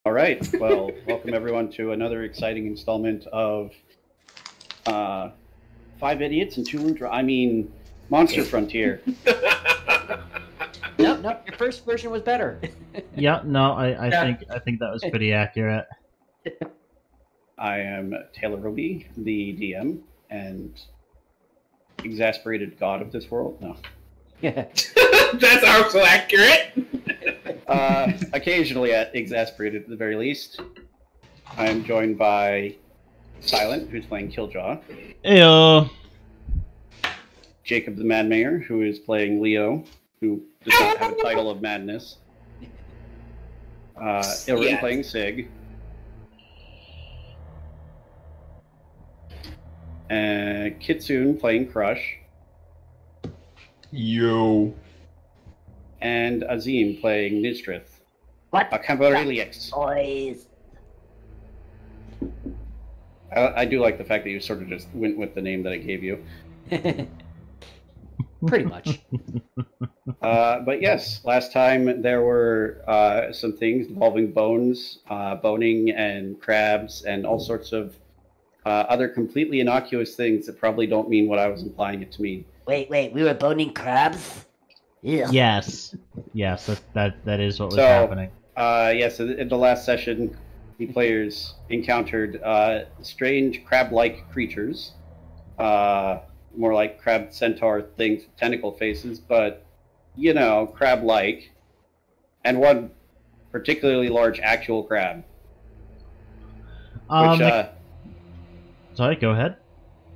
All right. Well, welcome everyone to another exciting installment of Five Idiots and Two Ludra. I mean, Monster Frontier. Nope. Your first version was better. Yeah, no, I think that was pretty accurate. I am Taylor Roby, the DM and exasperated god of this world. No. That's also accurate. Occasionally exasperated at the very least. I am joined by Silent, who's playing Killjaw. Ew. Jacob the Mad Mayor, who is playing Leo, who does not have a title of madness. Ilrin playing Sig. And Kitsune playing Crush. Yo. And Azim playing Nidstrith. What? A Cavalarielix. Boys. I do like the fact that you sort of just went with the name that I gave you. Pretty much. But yes, last time there were some things involving bones, boning, and crabs, and all sorts of other completely innocuous things that probably don't mean what I was implying it to mean. Wait, we were boning crabs? Yeah. Yes, that is what was happening. Yes, in the last session, the players encountered strange crab-like creatures, more like crab centaur things with tentacle faces, but, you know, crab-like, and one particularly large actual crab. Which, sorry, go ahead.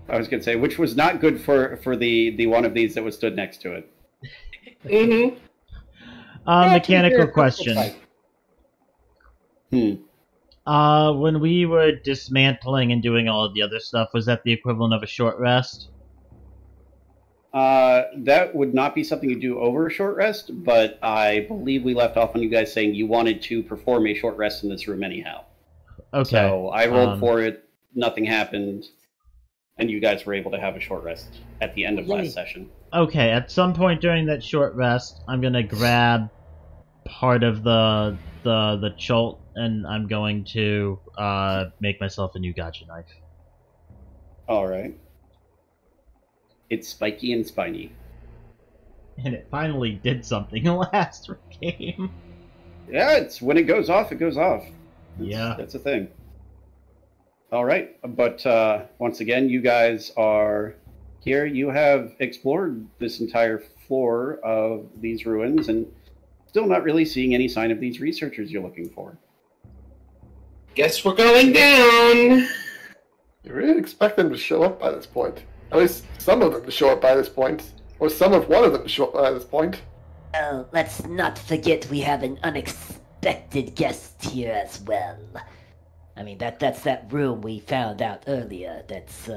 I was going to say, which was not good for the one of these that was stood next to it. Mm-hmm. Mechanical question. When we were dismantling and doing all of the other stuff, was that the equivalent of a short rest? That would not be something you do over a short rest, but I believe we left off on you guys saying you wanted to perform a short rest in this room anyhow. Okay. So I rolled for it, nothing happened, and you guys were able to have a short rest at the end of last session. Okay, at some point during that short rest, I'm gonna grab part of the cholt, and I'm going to make myself a new gotcha knife. Alright. It's spiky and spiny. And it finally did something last game. Yeah, it's when it goes off, it goes off. Yeah. That's a thing. Alright, but once again, you guys are here. You have explored this entire floor of these ruins and still not really seeing any sign of these researchers you're looking for. Guess we're going down. You really expect them to show up by this point. At least some of them to show up by this point. Or some of one of them to show up by this point. Oh, let's not forget we have an unexpected guest here as well. I mean, that's that room we found out earlier that's,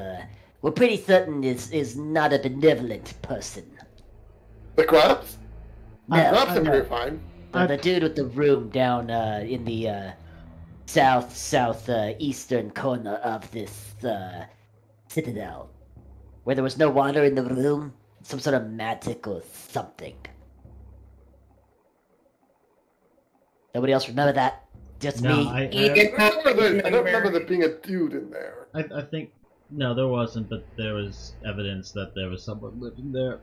we're pretty certain is not a benevolent person. The crabs? No, The crabs seem no. very fine. The dude with the room down in the southeastern corner of this citadel, where there was no water in the room, some sort of magic or something. Nobody else remember that? Just No, me. I don't remember there being a dude in there. I think no, there wasn't, but there was evidence that there was someone living there.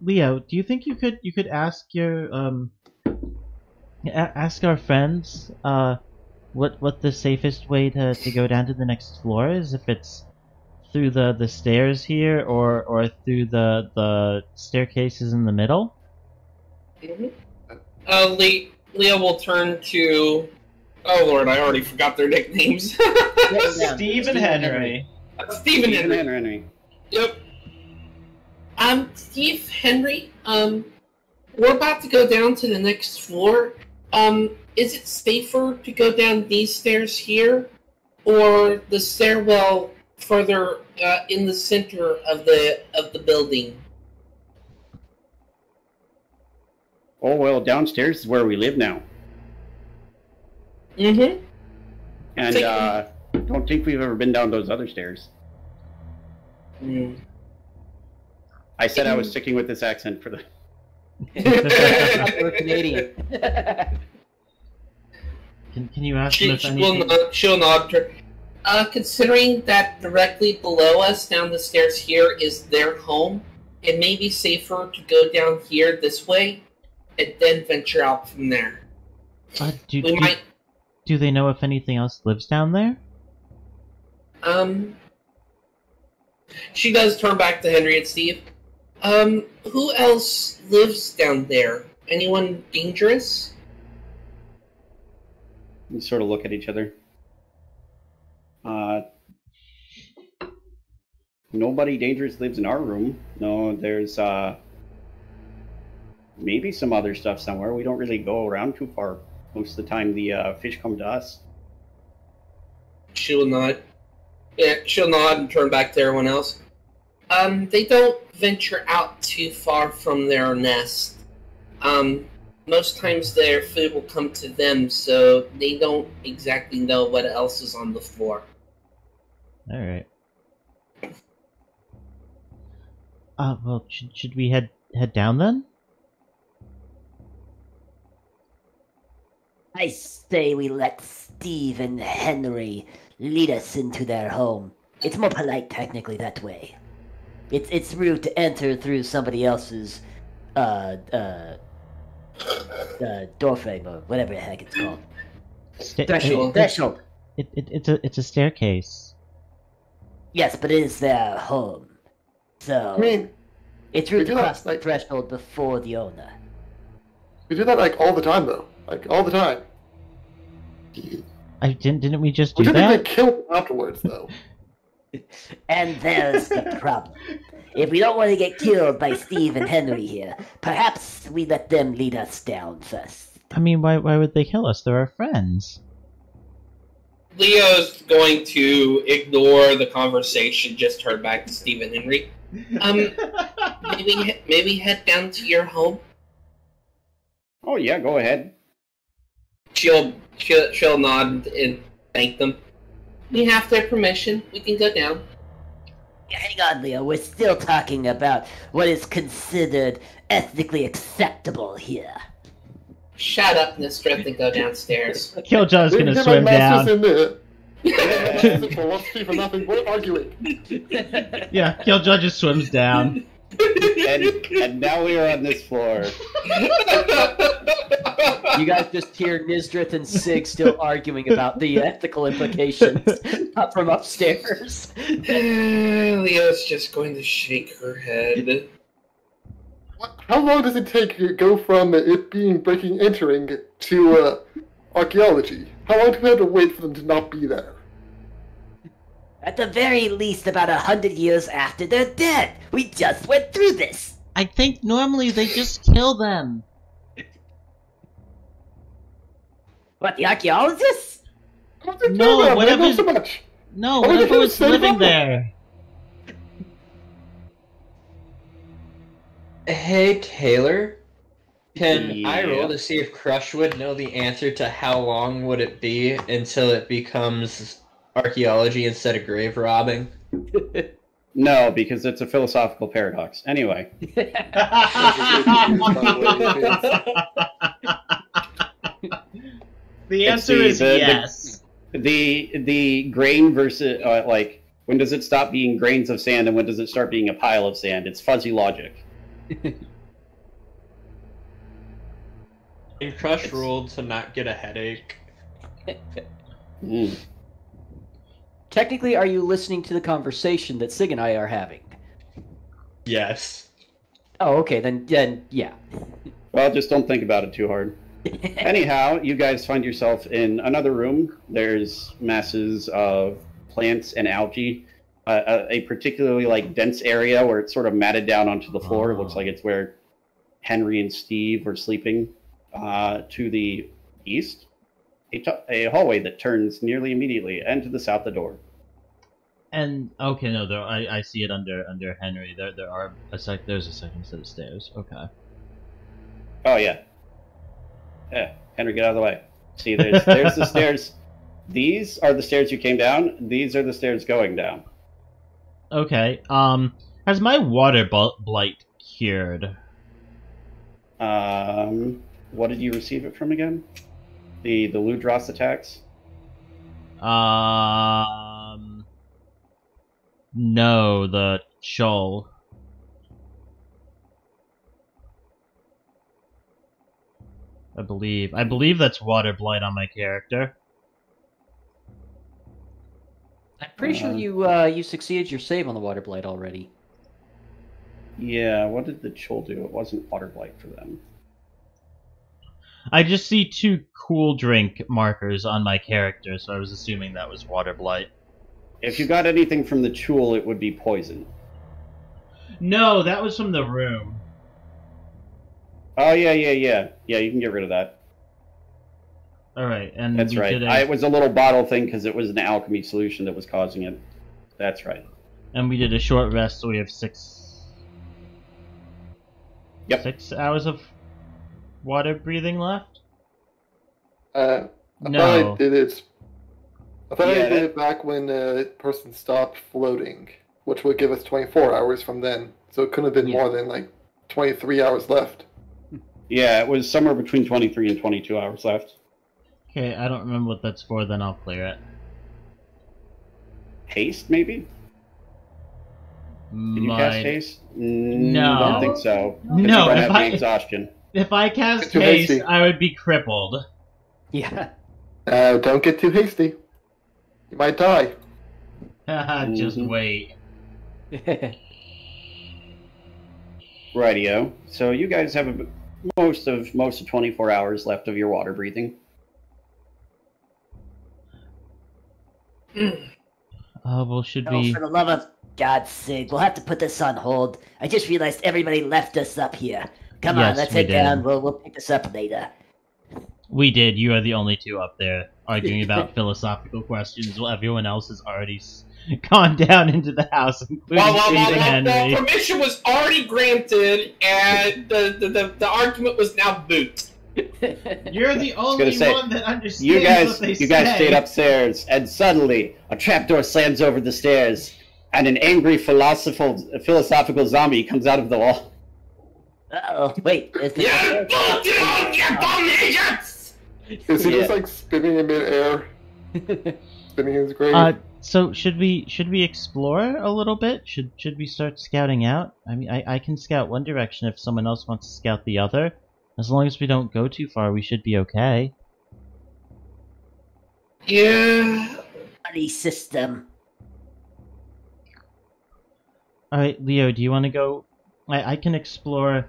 Leo, do you think you could ask your ask our friends what the safest way to go down to the next floor is, if it's through the stairs here or through the staircases in the middle? Leo will turn to... Oh lord, I already forgot their nicknames. Steve and Henry. Stephen Henry. Henry. Yep. Steve Henry, we're about to go down to the next floor. Is it safer to go down these stairs here, or the stairwell further in the center of the building? Oh, well, downstairs is where we live now. Mm-hmm. And, don't think we've ever been down those other stairs. Mm. I said I was sticking with this accent for the... We're Canadian. Can you ask them if anything? She'll nod to her. Considering that directly below us, down the stairs here, is their home, it may be safer to go down here this way, and then venture out from there. Do they know if anything else lives down there? She does turn back to Henry and Steve. Who else lives down there? Anyone dangerous? We sort of look at each other. Nobody dangerous lives in our room. No, there's maybe some other stuff somewhere. We don't really go around too far. Most of the time, the fish come to us. She'll nod. Yeah, she'll nod and turn back to everyone else. They don't venture out too far from their nest. Most times their food will come to them, so they don't exactly know what else is on the floor. Alright. Well, should we head down then? I say we let Steve and Henry lead us into their home. It's more polite technically that way. It's rude to enter through somebody else's doorframe or whatever the heck it's called. Threshold. It's a staircase. Yes, but it is their home. So I mean, it's rude to cross the threshold before the owner. we do that like all the time, though. Like all the time. Didn't we just We do typically that? kill them afterwards, though. And there's the problem. If we don't want to get killed by Steve and Henry here, perhaps we let them lead us down first. I mean, why would they kill us? They're our friends. Leo's going to ignore the conversation, just turn back to Steve and Henry. Maybe head down to your home. Oh yeah, go ahead. She'll nod and thank them. We have their permission. We can go down. Hang on, Leo. We're still talking about what is considered ethnically acceptable here. Shut up, Nistreth, and go downstairs. Killjoy's gonna Get swim my masters down. in there. What's for nothing? We're arguing. Yeah, Killjoy just swims down. And now we are on this floor. You guys just hear Nizdrith and Sig still arguing about the ethical implications up from upstairs. Leo's just going to shake her head. How long does it take to go from it being breaking entering to archaeology? How long do we have to wait for them to not be there? At the very least, about 100 years after they're dead. We just went through this. I think normally they just kill them. What, the archaeologists? No, whatever. So much. No, What whatever did was you say living about them? there. Hey, Taylor. Can I Yeah. roll to see if Crush would know the answer to how long would it be until it becomes archaeology instead of grave robbing? No, because it's a philosophical paradox. Anyway, The It's answer the- is the- yes. the grain versus like when does it stop being grains of sand and when does it start being a pile of sand? It's fuzzy logic. And Crush rolled to not get a headache. Mm. Technically, are you listening to the conversation that Sig and I are having? Yes. Oh, okay, then yeah. Well, just don't think about it too hard. Anyhow, you guys find yourself in another room. There's masses of plants and algae. A particularly like dense area where it's sort of matted down onto the floor. It looks like it's where Henry and Steve were sleeping. To the east, a hallway that turns nearly immediately, and to the south, the door. And okay, no, I see it under Henry. There's a second set of stairs. Okay. Oh yeah. Yeah, Henry, get out of the way. See, there's the stairs. These are the stairs you came down. These are the stairs going down. Okay. Has my water blight cured? What did you receive it from again? The Ludros attacks? No, the Shoal. I believe that's Water Blight on my character. I'm pretty sure you succeeded your save on the Water Blight already. Yeah, what did the Chol do? It wasn't Water Blight for them. I just see 2 cool drink markers on my character, so I was assuming that was Water Blight. If you got anything from the Chul, it would be poison. No, that was from the room. Oh, yeah. Yeah, you can get rid of that. Alright, and That's right. It was a little bottle thing because it was an alchemy solution that was causing it. That's right. And we did a short rest, so we have 6 hours of water breathing left? I No. thought I did it. I thought I Yeah, did it back when the person stopped floating, which would give us 24 hours from then. So it couldn't have been Yeah. more than like 23 hours left. Yeah, it was somewhere between 23 and 22 hours left. Okay, I don't remember what that's for, then I'll clear it. Haste, maybe? Did you cast haste? No. I don't think so. 'Cause No, you don't if have I- the exhaustion. If I cast Too haste, hasty. I would be crippled. Yeah. Don't get too hasty. You might die. Haha, just Mhm. wait. Rightio. So you guys have most of 24 hours left of your water breathing. Oh, well, should Oh, we... for the love of God's sake, we'll have to put this on hold. I just realized everybody left us up here. Come on, Yes, let's we head did. down. We'll pick this up later. We did. You are the only 2 up there arguing about philosophical questions while everyone else has already gone down into the house, including Stephen Henry. Permission was already granted, and the argument was now moot. You're the only gonna say, one that understands You guys what they stayed upstairs, and suddenly a trapdoor slams over the stairs, and an angry philosophical zombie comes out of the wall. Uh-oh, wait. Is this You bullshit, you abominations! Is he Yeah. just like spinning in midair? Spinning in his grave? So should we explore a little bit? Should we start scouting out? I mean, I can scout one direction if someone else wants to scout the other. As long as we don't go too far, we should be okay. Yeah. buddy system? Alright, Leo, do you want to go? I can explore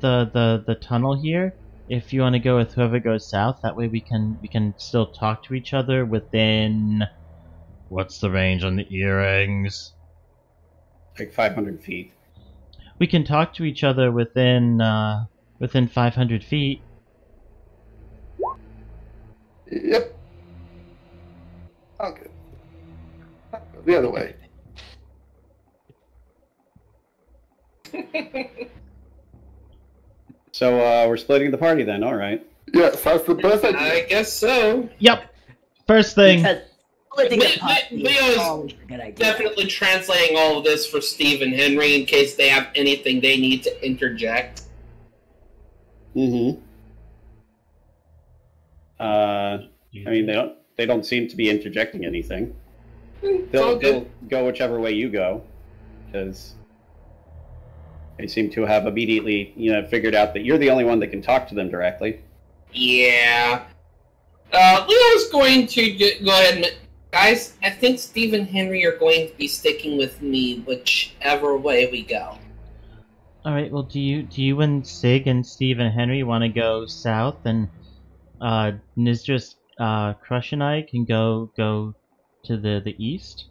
the tunnel here. If you want to go with whoever goes south, that way we can still talk to each other within... What's the range on the earrings? Like 500 feet. We can talk to each other within 500 feet. Yep. Okay. The other way. So we're splitting the party then, alright. Yes, that's the best idea. I guess so. Yep. First thing. Because splitting Le- a party Leo's is always a good idea. Definitely translating all of this for Steve and Henry in case they have anything they need to interject. Mm-hmm. I mean, they don't seem to be interjecting anything. It's all They'll good. go whichever way you go, because they seem to have immediately, figured out that you're the only one that can talk to them directly. Yeah. Leo's going to go ahead and... Guys, I think Steve and Henry are going to be sticking with me whichever way we go. Alright, well, do you and Sig and Steve and Henry want to go south, and Nizdris, Crush and I can go to the east?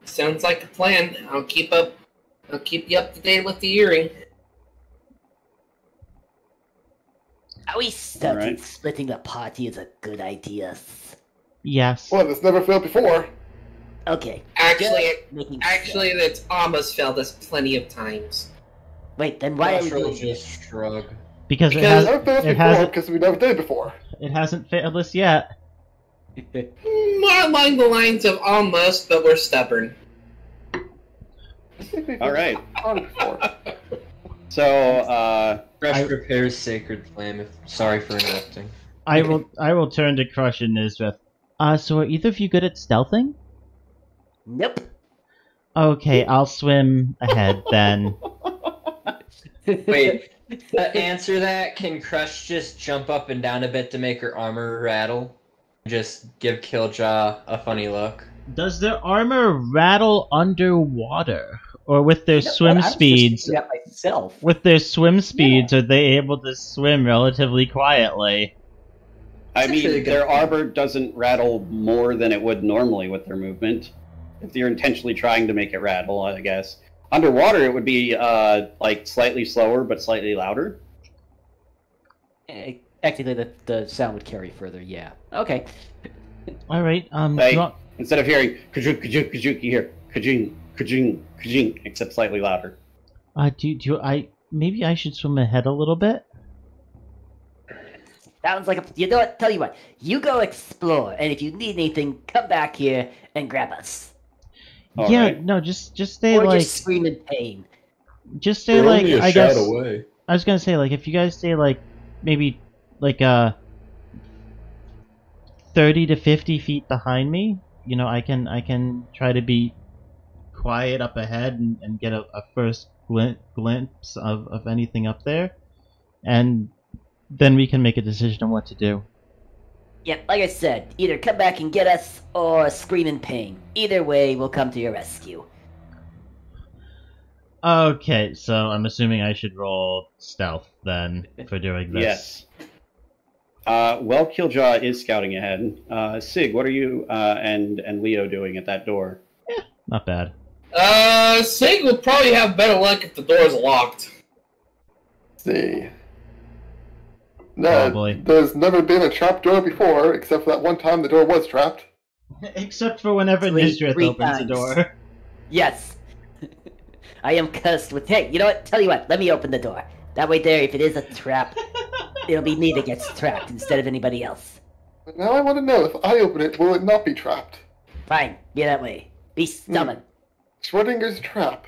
Sounds like a plan. I'll keep you up to date with the earring. Are we certain Alright. splitting the party is a good idea? Yes. Well, it's never failed before. Okay. Actually, Making that's almost failed us plenty of times. Wait, then why are we Josh will doing just this? shrug. Because It's never failed us it before hasn't because we never did it before. it hasn't failed us yet. More along the lines of almost, but we're stubborn. Alright. Done it before. So, Fresh prepares Sacred Flame. Sorry for interrupting. I will turn to Crush and Nisrith. So are either of you good at stealthing? Nope. Okay, I'll swim ahead then. Wait, to answer that, can Crush just jump up and down a bit to make her armor rattle? Just give Killjaw a funny look. Does their armor rattle underwater? Or with their I swim was just speeds? thinking that myself. With their swim speeds, are they able to swim relatively quietly? I That's actually a mean, good their point. armor doesn't rattle more than it would normally with their movement. If you're intentionally trying to make it rattle, I guess. Underwater, it would be like slightly slower but slightly louder. Technically, the sound would carry further. Yeah. Okay. All right. Like, you want- instead of hearing kajuk kajuk kajuk, you hear kajing kajing kajing, except slightly louder. maybe I should swim ahead a little bit. Sounds like a. You know what? Tell you what. You go explore, and if you need anything, come back here and grab us. All Yeah, right. no, just stay Or like, just scream in pain. just stay like. only a I shot guess away. I was gonna say like if you guys stay like maybe like 30 to 50 feet behind me, you know, I can try to be quiet up ahead and get a first glimpse of anything up there, and then we can make a decision on what to do. Yep, like I said, either come back and get us, or scream in pain. Either way, we'll come to your rescue. Okay, so I'm assuming I should roll stealth then for doing this. Yes. Well, Killjaw is scouting ahead. Sig, what are you and Leo doing at that door? Not bad. Sig will probably have better luck if the door is locked. See. No, Probably. there's never been a trap door before, except for that one time the door was trapped. Except for whenever Three Nisrith opens the times. door. Yes. I am cursed with. Hey, you know what? Tell you what. Let me open the door. That way, there, if it is a trap, it'll be me that gets trapped instead of anybody else. But now I want to know, if I open it, will it not be trapped? Fine, be that way. Be stubborn. Schrodinger's trap.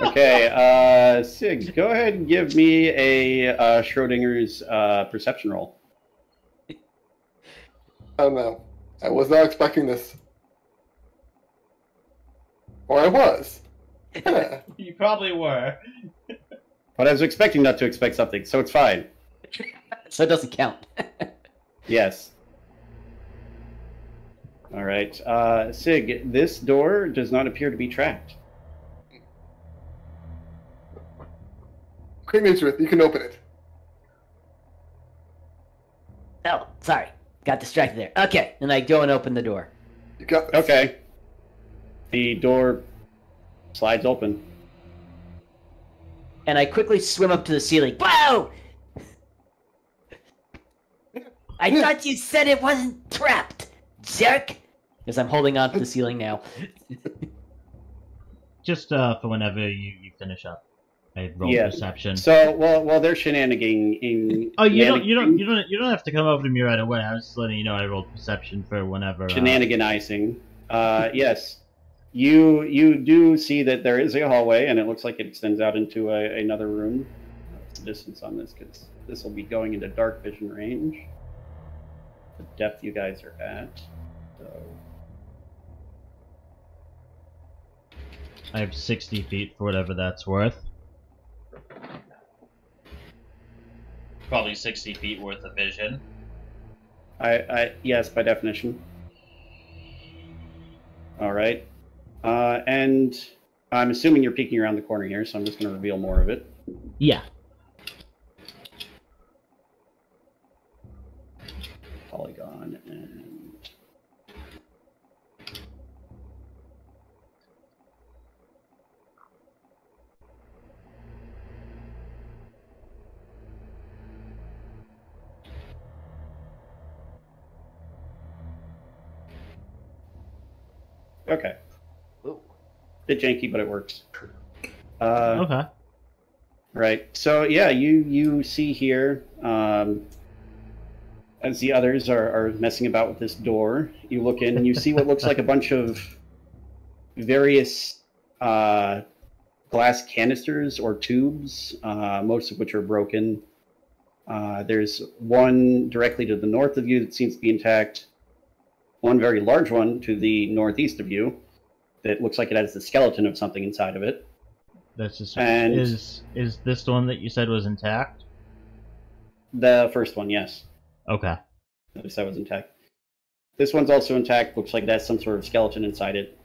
Okay, Sig, go ahead and give me a Schrodinger's perception roll. Oh no, I was not expecting this. Or I was. Yeah. You probably were. But I was expecting not to expect something, so it's fine. So it doesn't count. Yes. All right. Sig, this door does not appear to be trapped. Queen Nazareth, you can open it. Oh, sorry. Got distracted there. Okay. And I go and open the door. You got this. Okay. The door slides open. And I quickly swim up to the ceiling. Whoa! I thought you said it wasn't trapped, jerk. Because I'm holding on to the ceiling now. Just for whenever you finish up. I roll Yeah. perception. So while they're shenanigans, Oh, you don't have to come over to me right away. I was just letting you know I rolled perception for whenever. shenaniganizing. Yes, you do see that there is a hallway, and it looks like it extends out into another room. What's the distance on this? Because this will be going into dark vision range. The depth you guys are at. So I have 60 feet for whatever that's worth. Probably 60 feet worth of vision. I yes, by definition. All right, and I'm assuming you're peeking around the corner here, so I'm just going to reveal more of it. Yeah. Polygon and okay. Ooh. Bit janky, but it works. Okay. Right. So yeah, you see here, as the others are messing about with this door, you look in and you see what looks like a bunch of various glass canisters or tubes, most of which are broken. There's one directly to the north of you that seems to be intact. One very large one to the northeast of you that looks like it has the skeleton of something inside of it. That's just And- is this the one that you said was intact? The first one, yes. Okay. Notice that was intact. This one's also intact. Looks like it has some sort of skeleton inside it.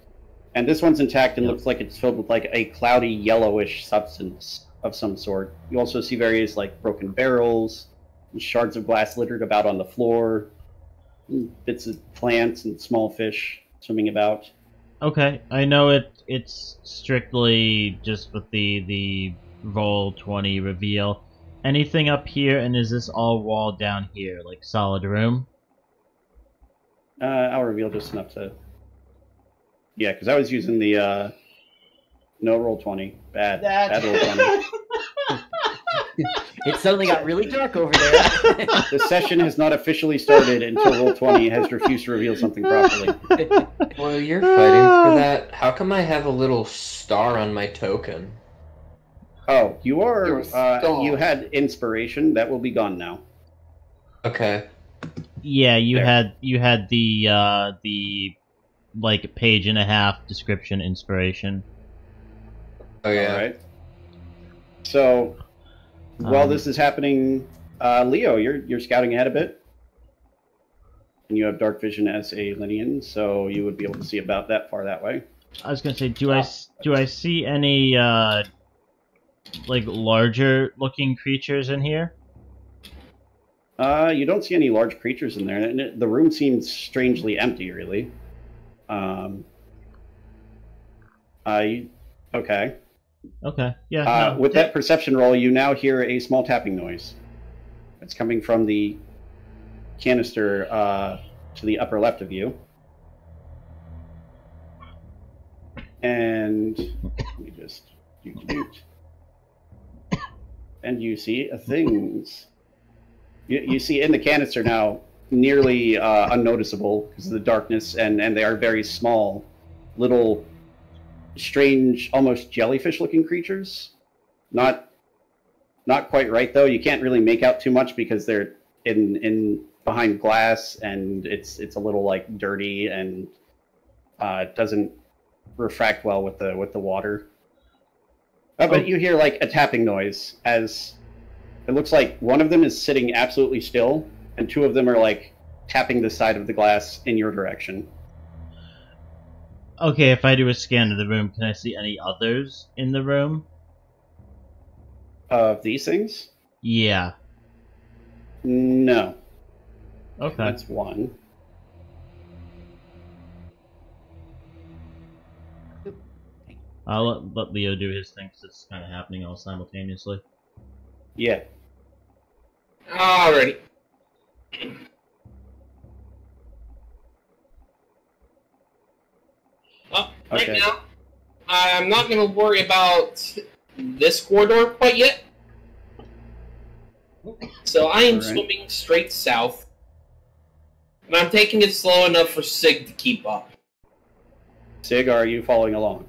And this one's intact and looks like it's filled with like a cloudy yellowish substance of some sort. You also see various like broken barrels, and shards of glass littered about on the floor, bits of plants and small fish swimming about. Okay, I know it's strictly just with the roll 20 reveal. Anything up here, and is this all wall down here, like solid room? I'll reveal just enough to... Yeah, because I was using the no roll 20. Bad roll 20. It suddenly got really dark over there. The session has not officially started until roll 20 has refused to reveal something properly. Well, you're fighting for that. How come I have a little star on my token? Oh, you are. You're a star. You had inspiration. That will be gone now. Okay. Yeah, you There. had the like page and a half description inspiration. Oh yeah. All right. So, while this is happening, Leo, you're scouting ahead a bit, and you have dark vision as a Linean, so you would be able to see about that far that way. I was gonna say, do I see any like larger looking creatures in here? You don't see any large creatures in there, and the room seems strangely empty, really. Okay. Okay, yeah. No, With that perception roll, you now hear a small tapping noise. It's coming from the canister to the upper left of you. And let me just and you see things. You see in the canister now, nearly unnoticeable because of the darkness, and they are very small, little, strange, almost jellyfish-looking creatures. Not quite right though. You can't really make out too much because they're in behind glass, and it's a little like dirty, and it doesn't refract well with the water. But you hear like a tapping noise as it looks like one of them is sitting absolutely still, and two of them are like tapping the side of the glass in your direction. Okay, if I do a scan of the room, can I see any others in the room? Of these things? Yeah. No. Okay. That's one. I'll let Leo do his thing 'cause it's kind of happening all simultaneously. Yeah. Alrighty. Right Okay. now, I'm not going to worry about this corridor quite yet. So I am Alright. swimming straight south. And I'm taking it slow enough for Sig to keep up. Sig, are you following along?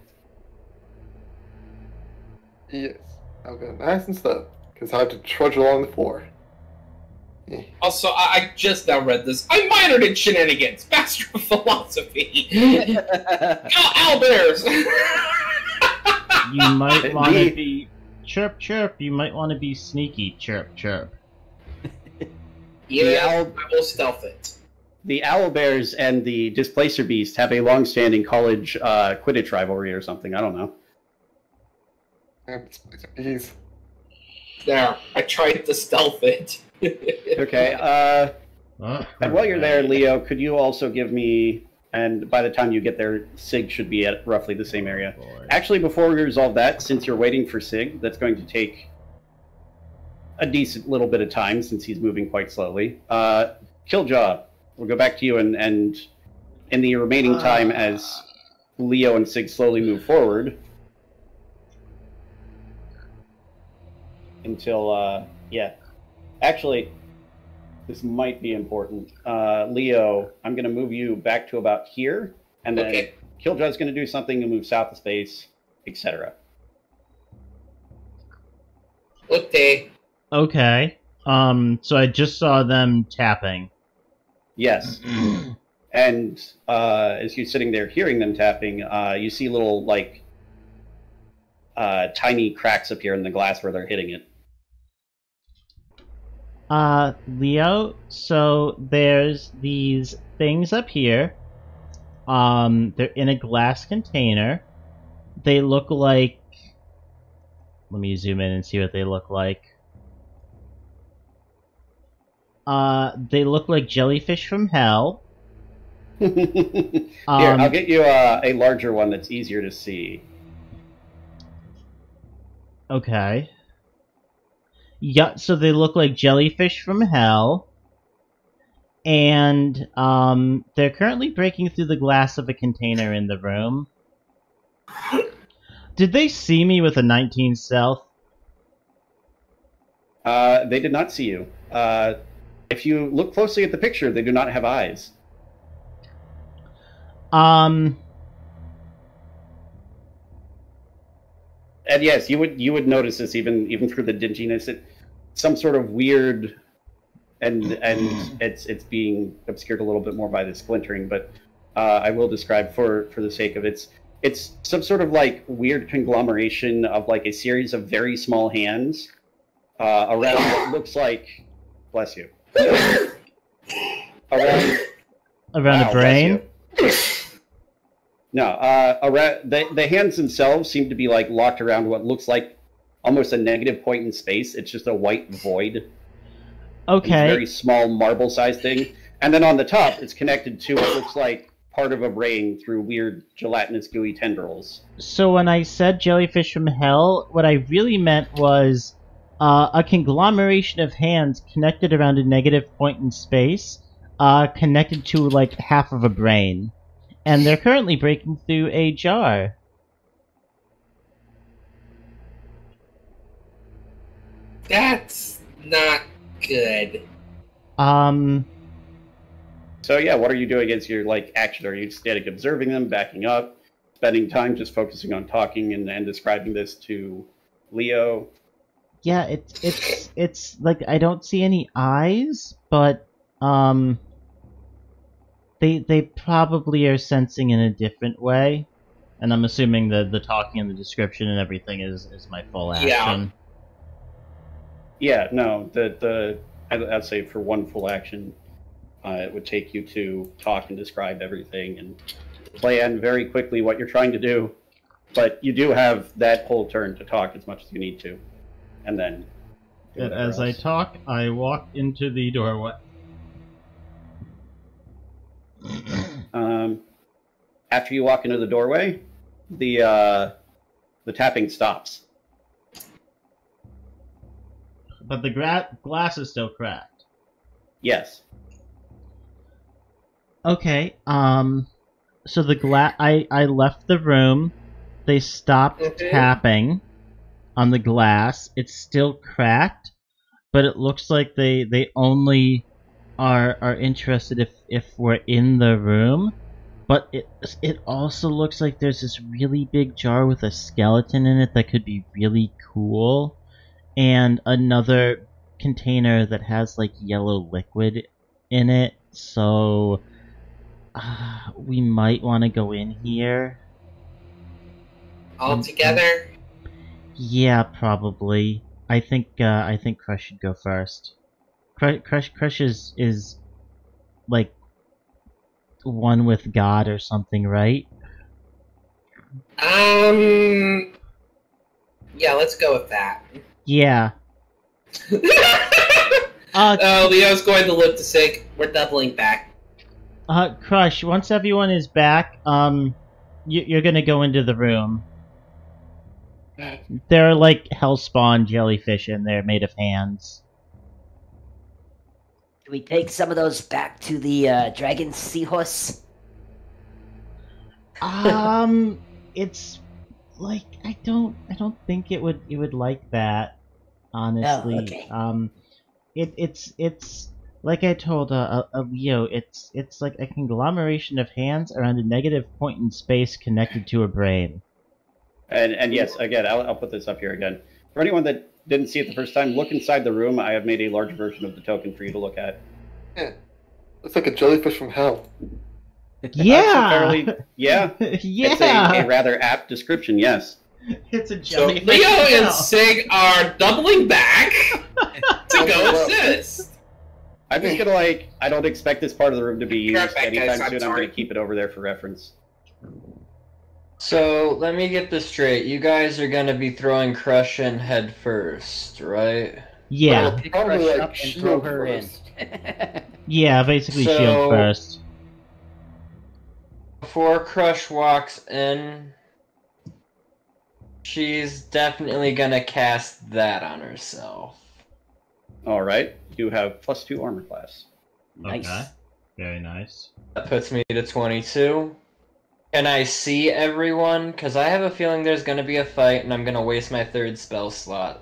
Yes. I'll go nice and slow, because I have to trudge along the floor. Also, I just now read this. I minored in shenanigans. Master of philosophy. Go owlbears! You might want The- to be chirp chirp. You might want to be sneaky chirp chirp. Yeah, owl- I will stealth it. The Owlbears and the Displacer Beast have a long-standing college Quidditch rivalry or something. I don't know. He's There, I tried to stealth it. Okay. Oh, And while you're there, Leo, could you also give me? And by the time you get there, Sig should be at roughly the same area. Actually, before we resolve that, since you're waiting for Sig, that's going to take a decent little bit of time since he's moving quite slowly. Killjaw, we'll go back to you, and in the remaining time as Leo and Sig slowly move forward until, yeah. Actually, this might be important. Leo, I'm going to move you back to about here, and then Okay. Killjaw's going to do something and move south of space, etc. Okay. Okay. So I just saw them tapping. Yes. And as you're sitting there hearing them tapping, you see little, like, tiny cracks appear in the glass where they're hitting it. Leo, so there's these things up here. They're in a glass container. They look like... Let me zoom in and see what they look like. They look like jellyfish from hell. Here, I'll get you a larger one that's easier to see. Okay. Yeah, so they look like jellyfish from hell. And, they're currently breaking through the glass of a container in the room. Did they see me with a 19 stealth? They did not see you. If you look closely at the picture, they do not have eyes. And yes, you would notice this even through the dinginess. Some sort of weird, and it's being obscured a little bit more by the splintering. But I will describe for the sake of it's some sort of like weird conglomeration of like a series of very small hands around what looks like, bless you, around a brain. No, around the hands themselves seem to be like locked around what looks like almost a negative point in space. It's just a white void. Okay. A very small marble-sized thing, and then on the top, it's connected to what looks like part of a brain through weird gelatinous gooey tendrils. So when I said jellyfish from hell, what I really meant was a conglomeration of hands connected around a negative point in space, connected to like half of a brain. And they're currently breaking through a jar. That's not good. So yeah, what are you doing as your like action? Are you standing observing them, backing up, spending time just focusing on talking and describing this to Leo? Yeah, it's like I don't see any eyes, but they probably are sensing in a different way, and I'm assuming the talking and the description and everything is my full action. Yeah, no, I'd say for one full action, it would take you to talk and describe everything and plan very quickly what you're trying to do, but you do have that whole turn to talk as much as you need to, and then. And as I talk, I walk into the doorway. After you walk into the doorway, the tapping stops. But the glass is still cracked. Yes. Okay, so the I left the room, they stopped tapping on the glass, it's still cracked, but it looks like they only are interested if we're in the room, but it also looks like there's this really big jar with a skeleton in it that could be really cool, and another container that has like yellow liquid in it, so we might want to go in here. All together? Yeah, probably. I think Crush should go first. Crush is like one with God or something, right? Yeah, let's go with that. Yeah. Leo's going to look to say we're doubling back. Crush, once everyone is back, you're gonna go into the room. There are like hellspawn jellyfish in there made of hands. Do we take some of those back to the dragon seahorse? It's like I don't think it would like that, honestly. Oh, okay. It's like I told Leo, it's like a conglomeration of hands around a negative point in space connected to a brain. And yes, again, I'll put this up here again. For anyone that didn't see it the first time, look inside the room. I have made a large version of the token for you to look at. Yeah. Looks like a jellyfish from hell. Yeah! Yeah. Yeah! It's a rather apt description, yes. It's a So jellyfish. Leo and now. Sig are doubling back to go assist. I'm just gonna I don't expect this part of the room to be used Right back, anytime guys, I'm soon. I'm sorry. gonna keep it over there for reference. So let me get this straight. You guys are gonna be throwing Crush in head first, right? Yeah. Pick Probably, Crush like, up and shield throw her first. in. Yeah, basically So- shield first. Before Crush walks in, she's definitely gonna cast that on herself. All right. You have +2 armor class. Nice. Okay. Very nice. That puts me to 22. Can I see everyone? Because I have a feeling there's gonna be a fight, and I'm gonna waste my 3rd spell slot.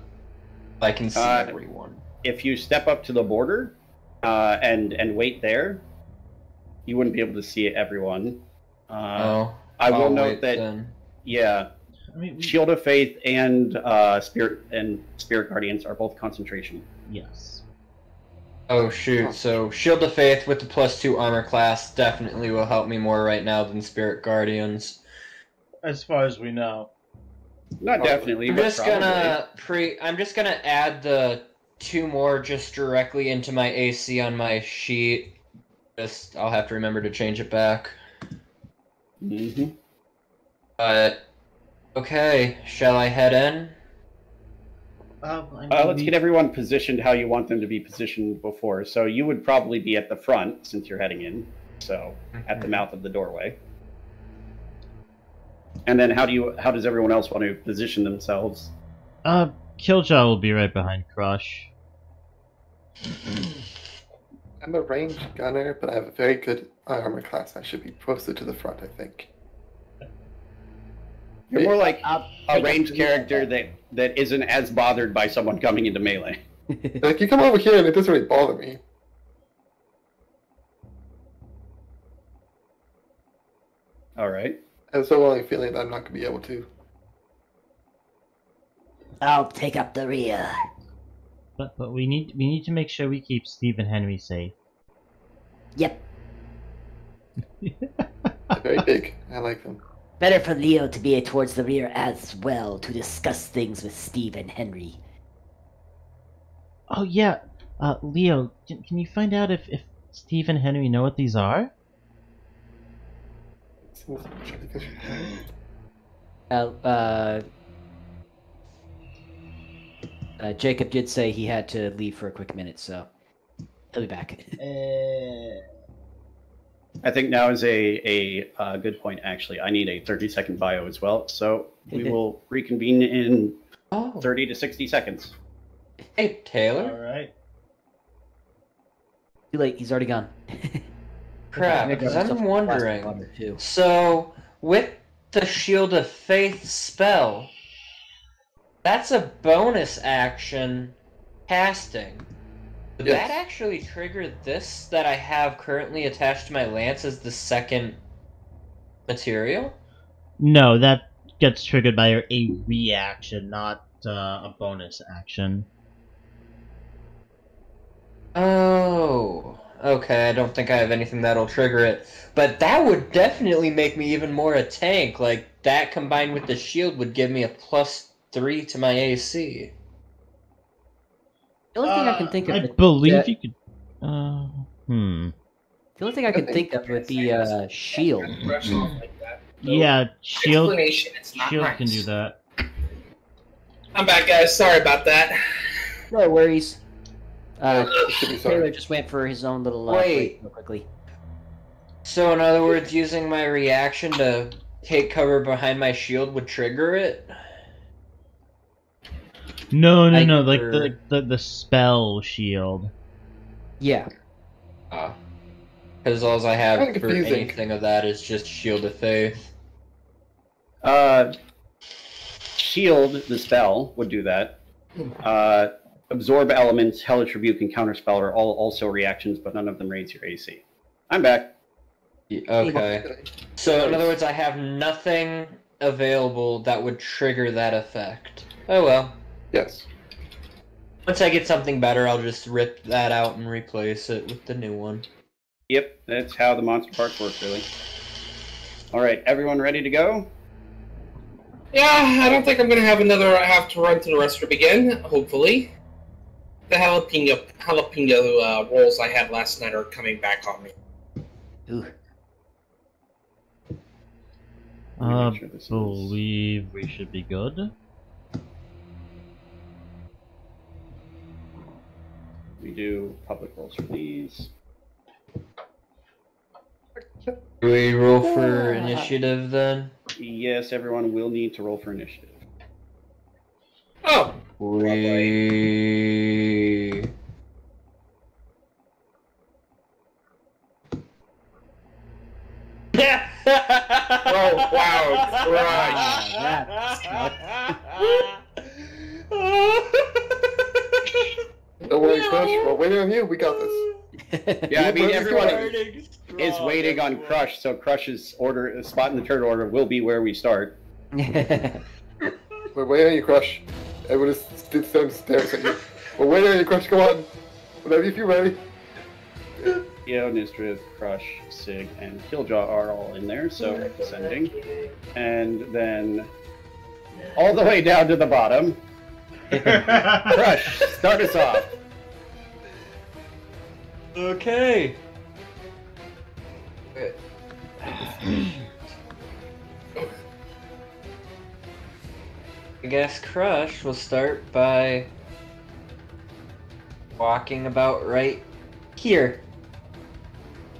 I can see everyone. If you step up to the border and wait there, you wouldn't be able to see everyone. I will I'll note wait that then. yeah, I mean, Shield of Faith and Spirit Guardians are both concentration. yes. Oh shoot, so Shield of Faith with the +2 armor class definitely will help me more right now than Spirit Guardians. As far as we know. Not definitely, I'm but just I'm just gonna add the 2 more just directly into my AC on my sheet. I'll have to remember to change it back. Mm-hmm. But okay, shall I head in? Let's get everyone positioned how you want them to be positioned before. So you would probably be at the front since you're heading in. So at the mouth of the doorway. And then how does everyone else want to position themselves? Killjaw will be right behind Crush. I'm a ranged gunner, but I have a very good armor class. I should be posted to the front, I think. You're more like I'll a take ranged up the- character that isn't as bothered by someone coming into melee. Like, you come over here and it doesn't really bother me. All right. I have so only feeling that I'm not going to be able to. I'll take up the rear. But we need to make sure we keep Steve and Henry safe. Yep. They're very big. I like them. Better for Leo to be towards the rear as well to discuss things with Steve and Henry. Oh yeah, Leo, can you find out if Steve and Henry know what these are? Jacob did say he had to leave for a quick minute, so he'll be back. I think now is a good point, actually. I need a 30-second bio as well, so we will reconvene in 30 to 60 seconds. Hey, Taylor. Alright. Too late, he's already gone. Crap, Maybe because grab I'm yourself a glass of wondering. water, too. So, with the Shield of Faith spell, that's a bonus action casting. Would Yes. that actually trigger this that I have currently attached to my lance as the second material? No, that gets triggered by a reaction, not a bonus action. Oh, okay. I don't think I have anything that'll trigger it. But that would definitely make me even more a tank. Like, that combined with the shield would give me a +3 to my AC. The only thing I can think of. I with believe that- you could. The only thing I can think of would be shield. Brush off like that. No Yeah, shield. explanation, it's not Shield right. can do that. I'm back, guys. Sorry about that. No worries. You should be Taylor sorry. just went for his own little Wait. break real quickly. So, in other words, using my reaction to take cover behind my shield would trigger it? No, I- like the spell shield. Yeah. Because all I have Kinda for confusing. anything of that is just Shield of Faith. Shield, the spell, would do that. Absorb elements, Hellish Rebuke, and Counterspell are all also reactions, but none of them raise your AC. I'm back. Okay. So, in other words, I have nothing available that would trigger that effect. Oh well. Yes. Once I get something better, I'll just rip that out and replace it with the new one. Yep, that's how the monster parks work, really. All right, everyone ready to go? Yeah, I don't think I'm gonna have to run to the restroom again. Hopefully, the jalapeno rolls I had last night are coming back on me. Ooh. Make sure this is- Believe we should be good. We do public rolls for these. Do we roll for initiative then? Yes, everyone will need to roll for initiative. Oh, We... oh wow, Don't worry, Crush. We're waiting on you. We got this. Yeah, I mean, Where's everyone Crush? is waiting on Crush, so Crush's order, spot in the turn order, will be where we start. We're waiting on you, Crush. Everyone is staring at you. We're waiting on you, Crush. Come on. Whenever you feel ready. Io, Nizdrith, Crush, Sig, and Killjaw are all in there, so descending. And then all the way down to the bottom. Crush, start us off. Okay. I guess Crush will start by walking about right here.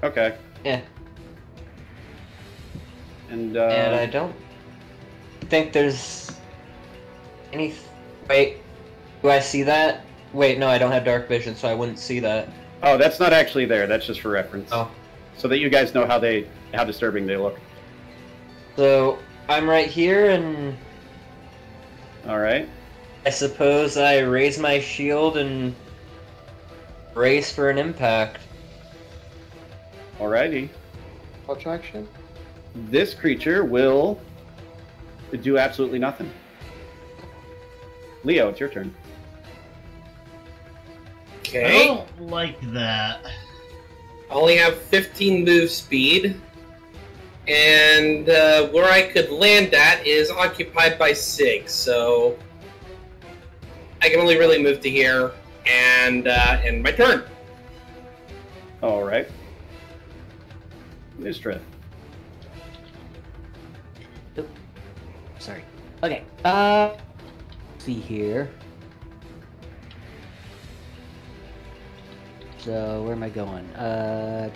Okay. Yeah. And I don't think there's any... Wait, do I see that? Wait, no, I don't have dark vision, so I wouldn't see that. oh, that's not actually there. That's just for reference. Oh. So that you guys know how disturbing they look. So, I'm right here, and All right. I suppose I raise my shield and brace for an impact. Alrighty. Watch action. This creature will do absolutely nothing. Leo, it's your turn. I okay. don't like that. I only have 15 move speed, and where I could land at is occupied by Sig, so I can only really move to here and end my turn. All right. Nizdrith. Sorry. Okay. Let's see here. So where am I going? Well,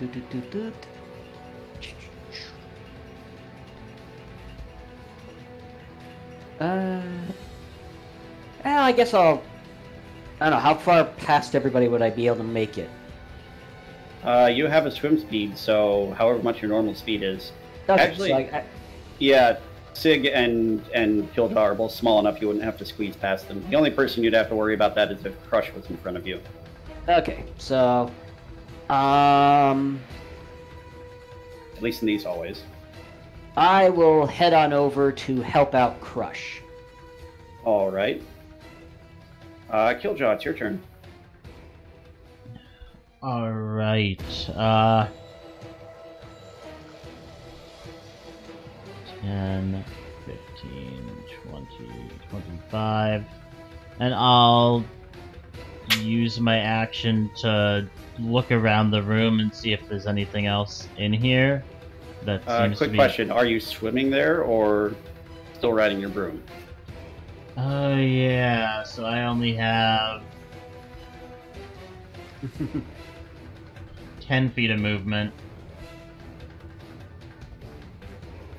I guess I don't know, how far past everybody would I be able to make it? You have a swim speed, so however much your normal speed is. Okay, Actually- so Yeah, Sig and Killjaw are both small enough you wouldn't have to squeeze past them. The only person you'd have to worry about that is if Crush was in front of you. okay, so At least in these hallways. I will head on over to help out Crush. All right. Killjaw, it's your turn. Alright, 10, 15, 20, 25. And I'll use my action to look around the room and see if there's anything else in here that seems Quick to be... question: are you swimming there or still riding your broom? Oh yeah, so I only have 10 feet of movement.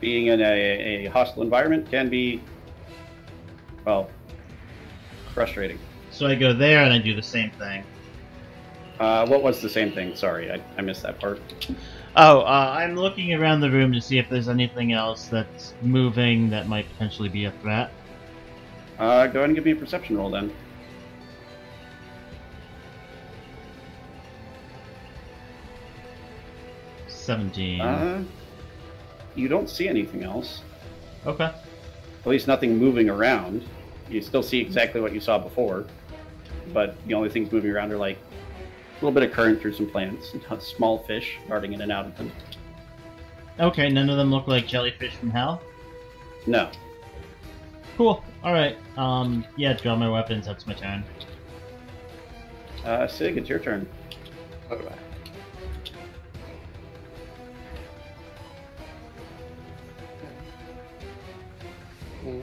Being in a hostile environment can be, well, frustrating. So I go there and I do the same thing. What was the same thing? Sorry, I missed that part. Oh, I'm looking around the room to see if there's anything else that's moving that might potentially be a threat. Go ahead and give me a perception roll then. – 17. You don't see anything else. Okay. At least nothing moving around. You still see exactly what you saw before. but the only things moving around are like a little bit of current through some plants, and small fish darting in and out of them. Okay, none of them look like jellyfish from hell? No. Cool. Alright. Yeah, draw my weapons. That's my turn. Sig, it's your turn. Alright. Mm.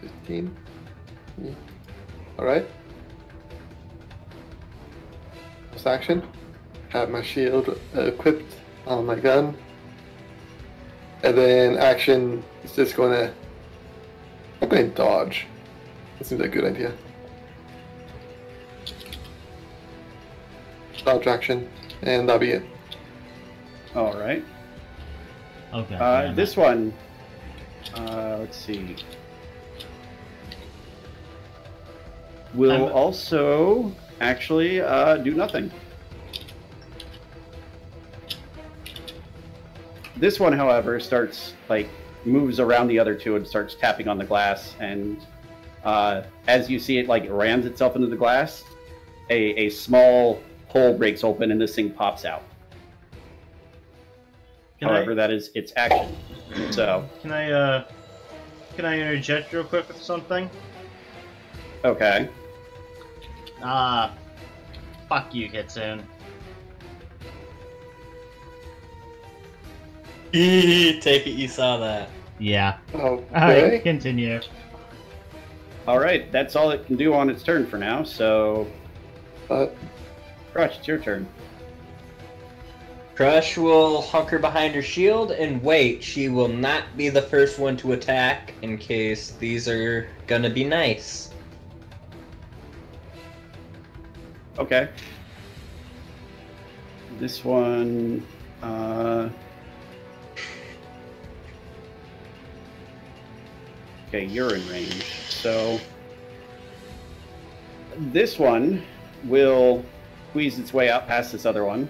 15. Alright. First action. Have my shield equipped on my gun. And then action is just gonna... I'm going to dodge. That seems like a good idea. Dodge action. And that'll be it. All right. Okay. This one, let's see, will also actually do nothing. This one, however, starts, like, moves around the other two and starts tapping on the glass, and as you see it, like, it rams itself into the glass, a small hole breaks open and this thing pops out. However, that is its action. So Can I interject real quick with something? okay. Fuck you, Kitsune. Take it you saw that. Yeah. Okay. Alright, continue. All right, that's all it can do on its turn for now. So, Crush, it's your turn. Crush will hunker behind her shield and wait. She will not be the first one to attack in case these are gonna be nice. Okay. This one, okay, you're in range. So this one will squeeze its way out past this other one.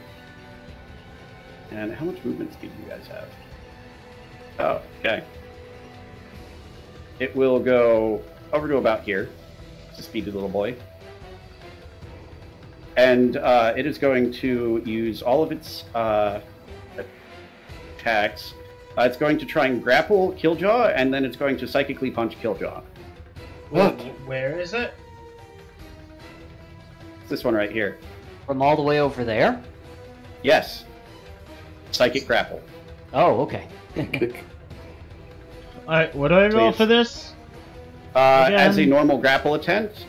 And how much movement speed do you guys have? Oh, okay. It will go over to about here. It's a speedy little boy. And it is going to use all of its attacks. It's going to try and grapple Killjaw, and then it's going to psychically punch Killjaw. What? Where is it? It's this one right here. From all the way over there? Yes. Psychic grapple. Oh, okay. Kick. Alright, what do I roll Please. for this? As a Again? normal grapple attempt,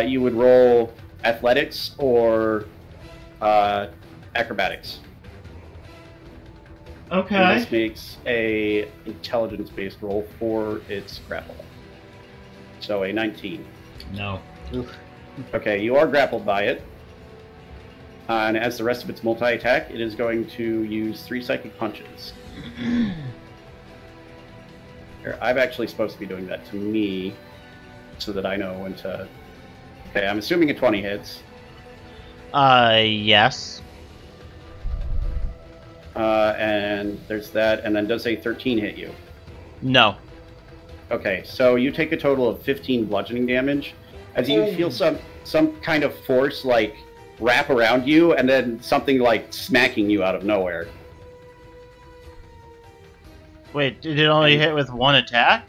you would roll athletics or acrobatics. And Okay. this makes a intelligence-based roll for its grapple. So a 19. No. Okay, you are grappled by it. And as the rest of its multi-attack, it is going to use 3 psychic punches. Here, I'm actually supposed to be doing that to me, so that I know when to... Okay, I'm assuming a 20 hits. Yes. And there's that, and then does a 13 hit you? No. Okay, so you take a total of 15 bludgeoning damage, as you feel some kind of force, like, wrap around you, and then something, like, smacking you out of nowhere. Wait, did it only hit with one attack?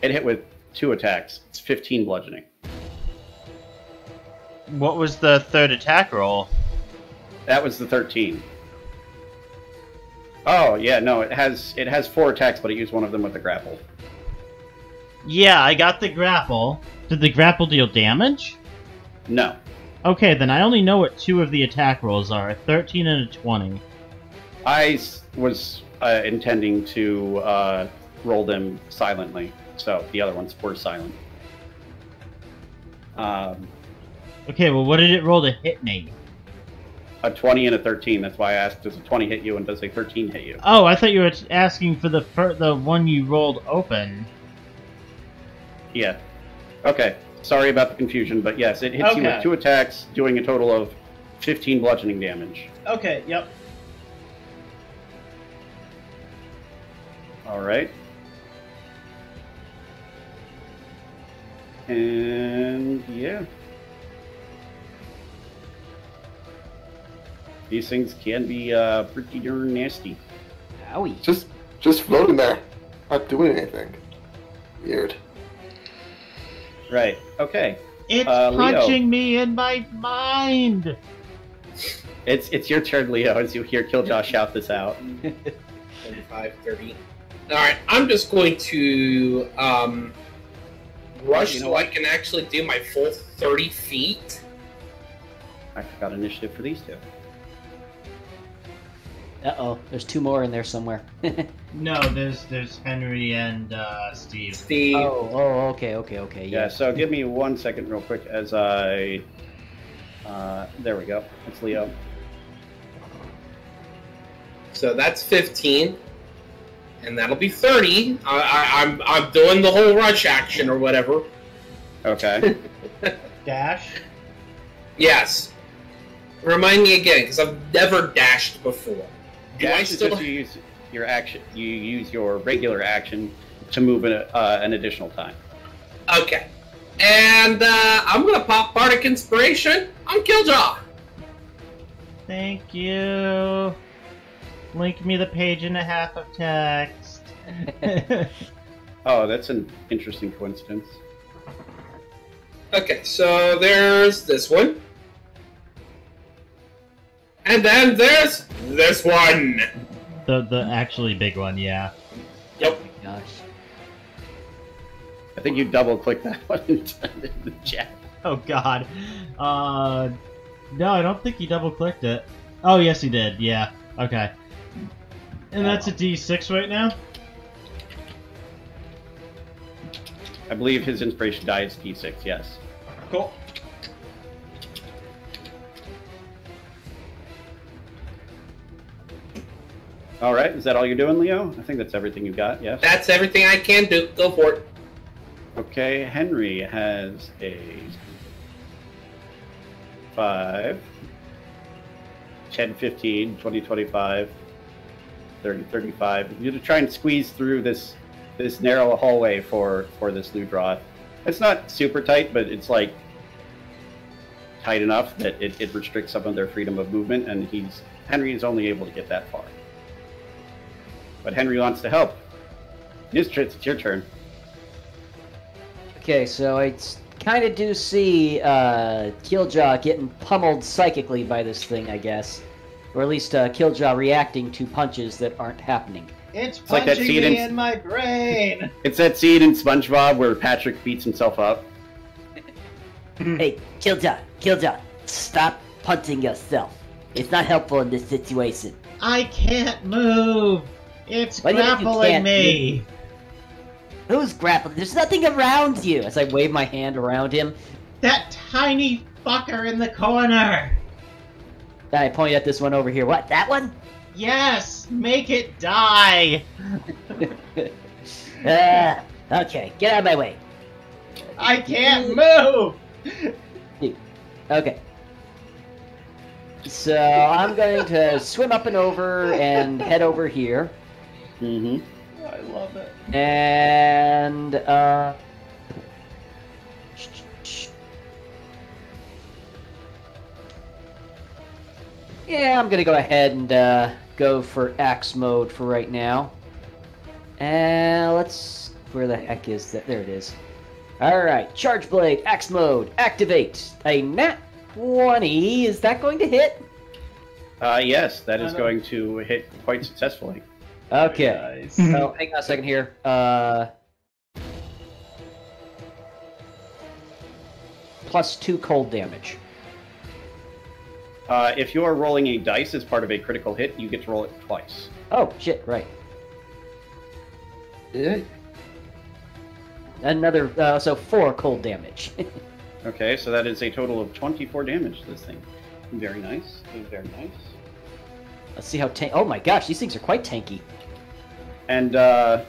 It hit with 2 attacks. It's 15 bludgeoning. What was the third attack roll? That was the 13. Oh, yeah, no, it has 4 attacks, but it used one of them with the grapple. Yeah, I got the grapple. Did the grapple deal damage? No. Okay, then I only know what 2 of the attack rolls are, a 13 and a 20. I was intending to roll them silently, so the other ones were silent. Okay, well what did it roll to hit me? A 20 and a 13, that's why I asked, does a 20 hit you and does a 13 hit you? Oh, I thought you were asking for the one you rolled open. Yeah. Okay, sorry about the confusion, but yes, it hits you Okay. with 2 attacks, doing a total of 15 bludgeoning damage. Okay, yep. Alright. And yeah. These things can be pretty darn nasty. Owie. Just floating there, not doing anything. Weird. Right. Okay. It's Leo. punching me in my mind. It's your turn, Leo, as you hear Killjaw shout this out. 25, 30. Alright, I'm just going to rush You know so what? I can actually do my full 30 feet. I forgot initiative for these two. Uh-oh, there's two more in there somewhere. No, there's Henry and Steve. Steve. Okay. Yeah, so give me 1 second real quick as I... there we go. It's Leo. So that's 15. And that'll be 30. I'm doing the whole rush action or whatever. Okay. Dash. Yes. Remind me again, because I've never dashed before. Do I Dash is still... just you use your action. You use your regular action to move an additional time. Okay. And I'm going to pop Bardic Inspiration on Killjaw. Thank you. Link me the page and a half of text. Oh, that's an interesting coincidence. Okay, so there's this one. And then there's this one. The actually big one, yeah. Yep. Gosh. I think you double click that one in the chat. Oh god. No, I don't think he double clicked it. Oh yes he did, yeah. Okay. And that's a D6 right now? I believe his inspiration die is D6, yes. Cool. Alright, is that all you're doing, Leo? I think that's everything you got, yes? That's everything I can do. Go for it. Okay, Henry has a 5, 10, 15, 20, 25, 30, 35. You're to try and squeeze through this narrow hallway for this Ludroth. It's not super tight, but it's like tight enough that it restricts some of their freedom of movement, and Henry is only able to get that far. But Henry wants to help. It's your turn. Okay, so I kind of do see Killjaw getting pummeled psychically by this thing, I guess. Or at least Killjaw reacting to punches that aren't happening. It's like that punching scene me in- in my brain! It's that scene in SpongeBob where Patrick beats himself up. Hey, Killjaw, stop punting yourself. It's not helpful in this situation. I can't move! It's What do you mean you grappling can't me! Who's grappling? There's nothing around you. As I wave my hand around him, That tiny fucker in the corner! I point at this one over here. What? What, that one? Yes! Make it die! Okay, get out of my way. I can't move! Okay. So I'm going to swim up and over and head over here. Mm-hmm. I love it. And, yeah, I'm gonna go ahead and, go for axe mode for right now. And where the heck is that? There it is. Alright, Charge Blade, axe mode, activate. A nat 20, is that going to hit? Yes, that is going to hit quite successfully. Okay. Nice. So, hang on a second here. Plus 2 cold damage. If you are rolling a dice as part of a critical hit, you get to roll it twice. Oh, shit, right. Yeah. Another, so 4 cold damage. Okay, so that is a total of 24 damage to this thing. Very nice. Very nice. Let's see how oh my gosh, these things are quite tanky. And, let's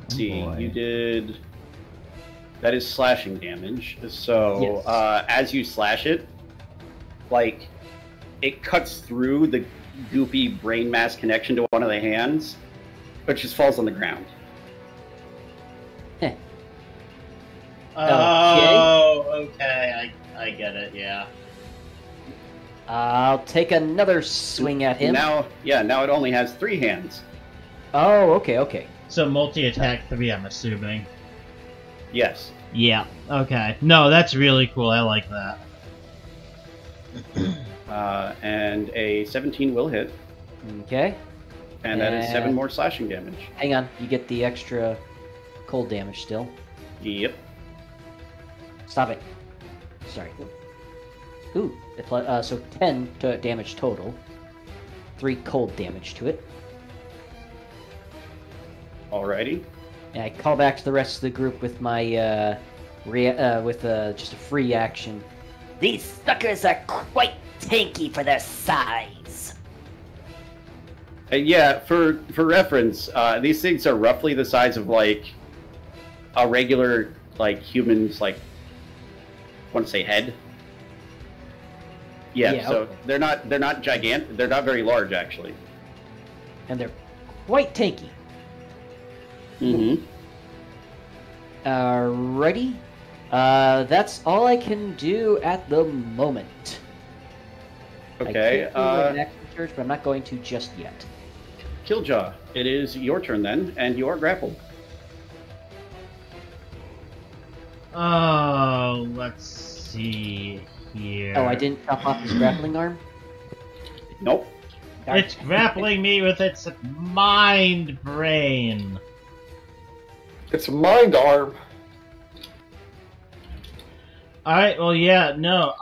see, boy. you did... That is slashing damage. So, Yes. as you slash it, like, it cuts through the goopy brain mass connection to one of the hands, but just falls on the ground. Heh. Oh, okay. I get it. Yeah. I'll take another swing at him. Now it only has 3 hands. Oh, okay. So multi-attack 3, I'm assuming. Yes. Yeah. Okay. No, that's really cool. I like that. And a 17 will hit, Okay. and that is 7 more slashing damage. Hang on, you get the extra cold damage still. Yep. Stop it. Sorry. Ooh, so 10 damage total. 3 cold damage to it. Alrighty. And I call back to the rest of the group with my just a free action. These suckers are quite tanky for their size. Yeah, for reference, these things are roughly the size of like a regular human's I want to say head. Yeah, so okay. they're not gigantic. They're not very large actually. And they're quite tanky. Mm-hmm. Alrighty. That's all I can do at the moment. Okay. I could do an action surge, but I'm not going to just yet. Killjaw, it is your turn then, and you are grappled. Oh, let's see here. Oh, I didn't chop off his grappling arm? Nope. It's grappling me with its mind brain. It's a mind arm. Alright, well, yeah, no,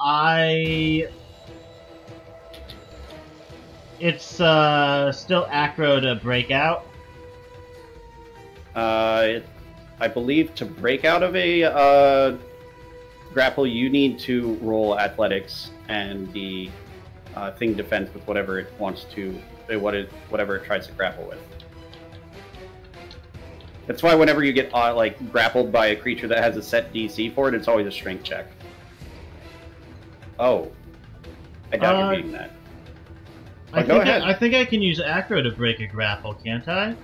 It's still acro to break out. I believe to break out of a grapple, you need to roll athletics, and the thing defends with whatever it wants to, whatever it tries to grapple with. That's why whenever you get grappled by a creature that has a set DC for it, it's always a strength check. Oh, I doubt you're reading that. Go ahead. I think I can use acro to break a grapple, can't I?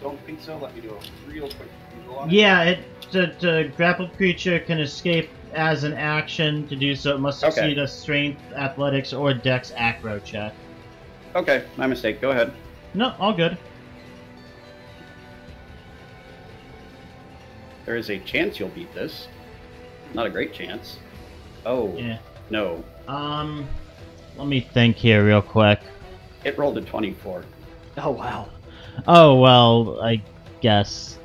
Don't think so. Let me do a real quick Google on it. Yeah, the grappled creature can escape as an action. To do so, it must succeed a strength, athletics, or dex acro check. Okay, my mistake. Go ahead. No, all good. There is a chance you'll beat this. Not a great chance. Oh, Yeah. no. Let me think here real quick. It rolled a 24. Oh, wow. Oh, well, I guess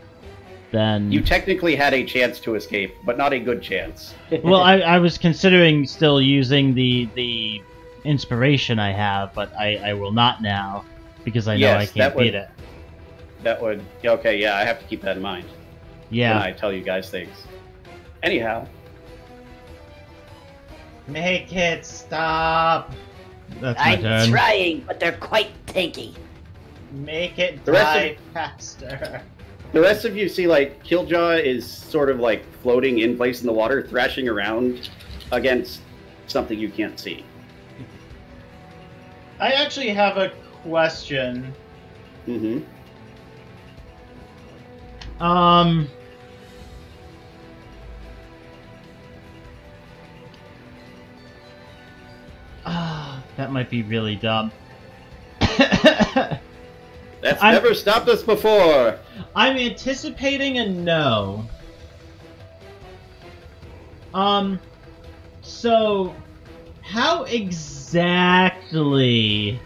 then... You technically had a chance to escape, but not a good chance. Well, I was considering still using the inspiration I have, but I will not now, because I know Yes, I can't beat it. That would... Okay, yeah, I have to keep that in mind when Yeah. I tell you guys things. Anyhow, Make it stop! That's my I'm turn. trying, but they're quite tanky. Make it The rest die faster. the rest of you see, Killjaw is sort of, floating in place in the water, thrashing around against something you can't see. I actually have a question. Mm-hmm. That might be really dumb. That's I'm- never stopped us before! I'm anticipating a no. So, how exactly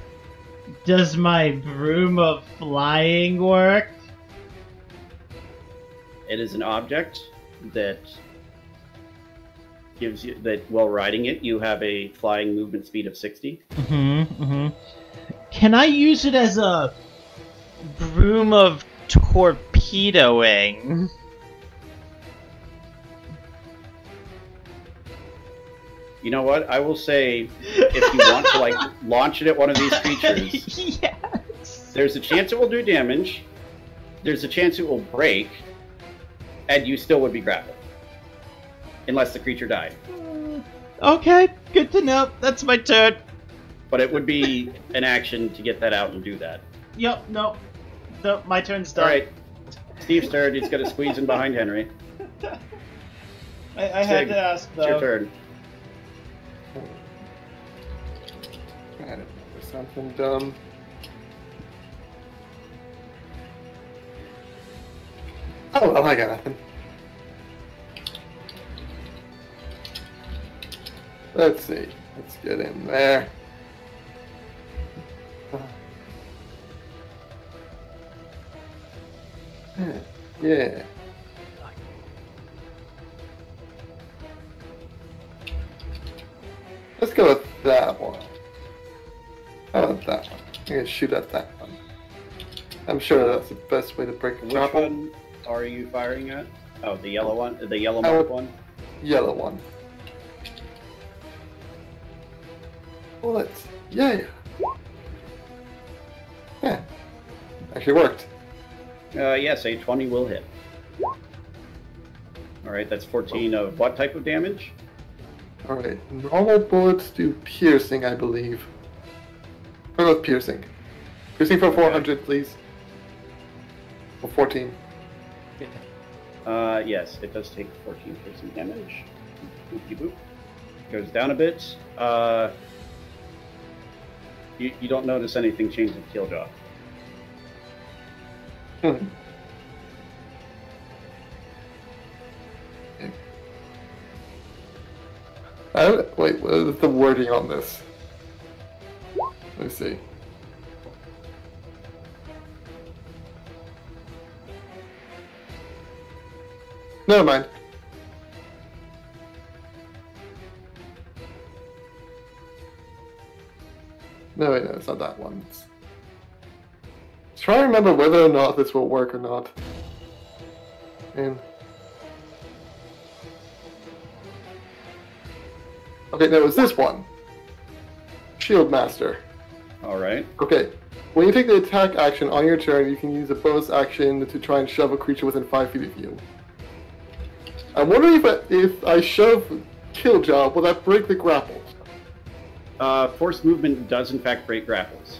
does my broom of flying work? It is an object that gives you, that while riding it, you have a flying movement speed of 60. Can I use it as a broom of torpedoing? You know what? I will say, if you want to launch it at one of these creatures, Yes. there's a chance it will do damage, there's a chance it will break, and you still would be grappled. Unless the creature died. Okay, good to know. That's my turn. But it would be an action to get that out and do that. Yep, no. No, my turn's done. All right. Steve's turn. He's going to squeeze in behind Henry. I had Sig, to ask it's your though. turn. I don't know, something dumb. Oh, well, I got nothing. Let's see. Let's get in there. Yeah. Let's go with that one. How about that one? I'm gonna shoot at that one. I'm sure that's the best way to break a Which grapple. one are you firing at? Oh, the yellow one? The yellow I marked would- one? Yellow one. Bullets. Yeah. Yeah. Actually worked. Yes, a 20 will hit. Alright, that's 14 of what type of damage? Alright. Normal bullets do piercing, I believe. I'll go with piercing. Piercing for 400, please. Or 14. Yes, it does take 14 piercing damage. Boopty boop. Goes down a bit. You don't notice anything change with Killjaw. Hmm. Wait, what is the wording on this? Let me see. Never mind. No, wait, no, it's not that one. Try to remember whether or not this will work or not. And okay, no, it's this one. Shield Master. Alright. Okay, when you take the attack action on your turn, you can use a bonus action to try and shove a creature within 5 feet of you. I'm wondering if I shove Killjaw, will that break the grapple? Force movement does in fact break grapples.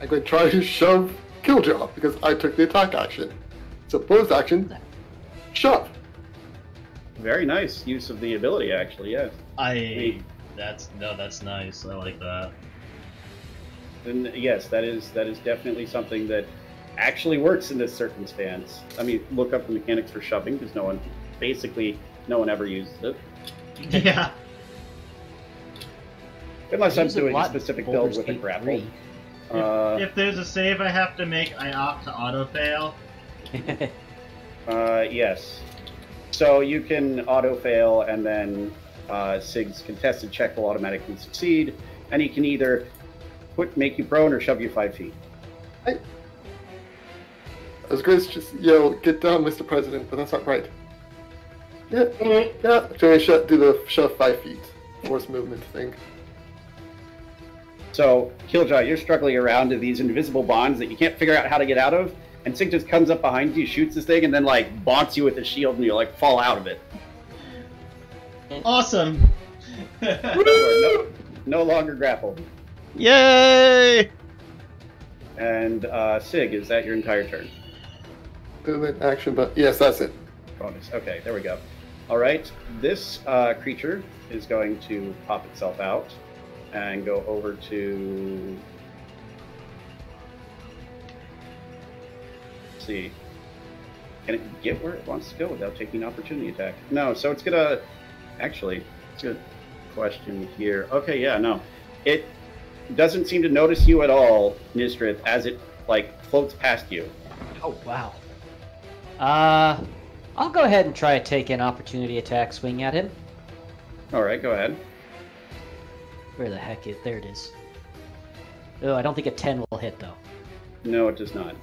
I'm going to try to shove Killjaw because I took the attack action. So bonus action, shove. Very nice use of the ability, actually, yes. That's nice. I like that. And yes, that is definitely something that actually works in this circumstance. I mean, look up the mechanics for shoving because no one ever uses it. Yeah. Unless I'm Use it a doing a lot in specific Baldur's build with a Gate grapple. 3. If there's a save I have to make, I opt to auto fail. Yes. So you can auto fail, and then Sig's contested check will automatically succeed, and he can either make you prone or shove you 5 feet. I was going to just yell, "Get down, Mr. President," but that's not right. Yeah, yeah. Trying to do the shove 5 feet. Force movement thing. So, Killjaw, you're struggling around to these invisible bonds that you can't figure out how to get out of, and Sig just comes up behind you, shoots this thing, and then, like, bonks you with his shield, and you, like, fall out of it. Awesome. You are no longer grappled. Yay! And, Sig, is that your entire turn? Movement, action, but yes, that's it. Bonus. Okay, there we go. Alright, this creature is going to pop itself out and go over to... Let's see. Can it get where it wants to go without taking an opportunity attack? No, so it's gonna... Actually, it's a good question here. Okay, yeah, no. It doesn't seem to notice you at all, Nistrith, as it, like, floats past you. Oh, wow. I'll go ahead and try to take an opportunity attack swing at him. Alright, go ahead. Where the heck is... There it is. Oh, I don't think a 10 will hit, though. No, it does not.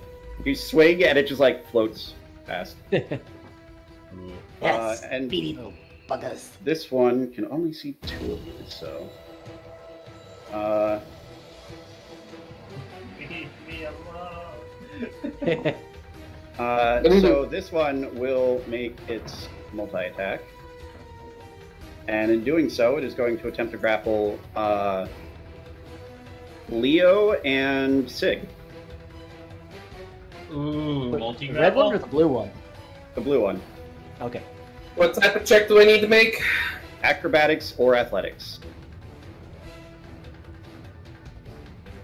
You swing and it just like floats past. Yes, and beady little buggers. this one can only see 2 of you, so. Leave me alone. So this one will make its multi-attack. And in doing so, it is going to attempt to grapple Leo and Sig. Ooh, The multi red one or the blue one? The blue one. Okay. What type of check do I need to make? Acrobatics or athletics.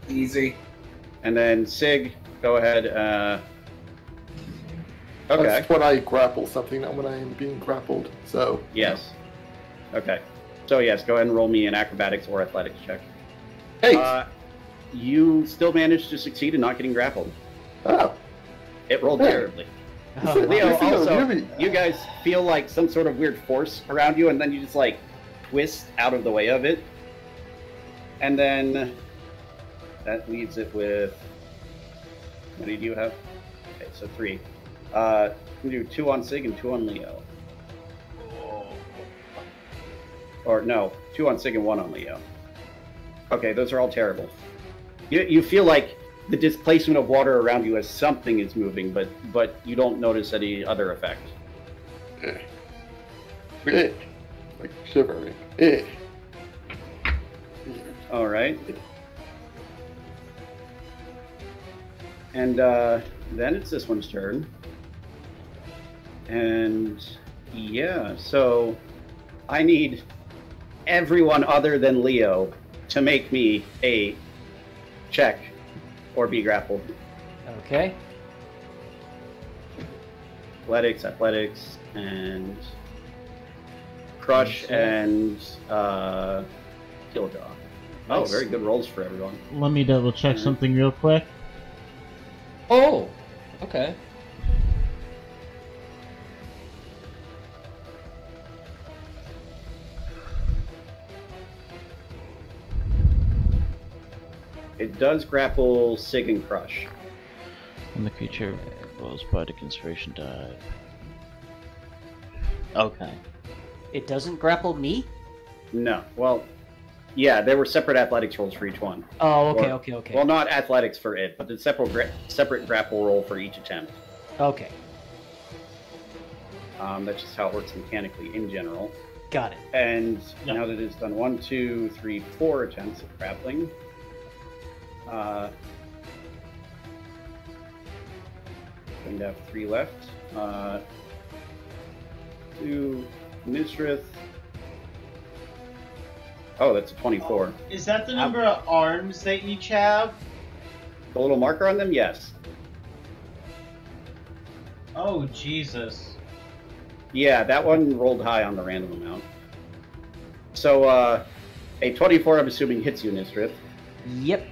Easy. And then Sig, go ahead. Okay. That's when I grapple something, not when I am being grappled. So Yes. Okay. So yes, go ahead and roll me an acrobatics or athletics check. hey, You still managed to succeed in not getting grappled. oh, It rolled Hey. terribly. Oh, Leo, This is a also, really- you guys feel like some sort of weird force around you, and then you just like twist out of the way of it. And then that leaves it with. What do you have? Okay, so 3. We do 2 on Sig and 2 on Leo. Or no, 2 on Sig and 1 on Leo. Okay, those are all terrible. You feel like the displacement of water around you as something is moving, but you don't notice any other effect. eh, like shivering. Eh. All right. And then it's this one's turn. And yeah, so I need everyone other than Leo to make me a check or be grappled. Okay. Athletics, and Crush and Killjaw. Oh, Nice. very good rolls for everyone. Let me double check something real quick. Oh, okay. It does grapple Sig and Crush. When the creature rolls part of concentration die. Okay. It doesn't grapple me? No, well, yeah, there were separate athletics rolls for each one. Oh, okay, Or- okay, okay. Well, not athletics for it, but the separate grapple roll for each attempt. Okay, That's just how it works mechanically in general. got it. And Yep. now that it's done 1, 2, 3, 4 attempts at grappling, going to have 3 left. To Nisrith. Oh, that's a 24. Is that the number of arms they each have? The little marker on them, yes. Oh, Jesus. Yeah, that one rolled high on the random amount. So, a 24, I'm assuming, hits you, Nisrith. Yep.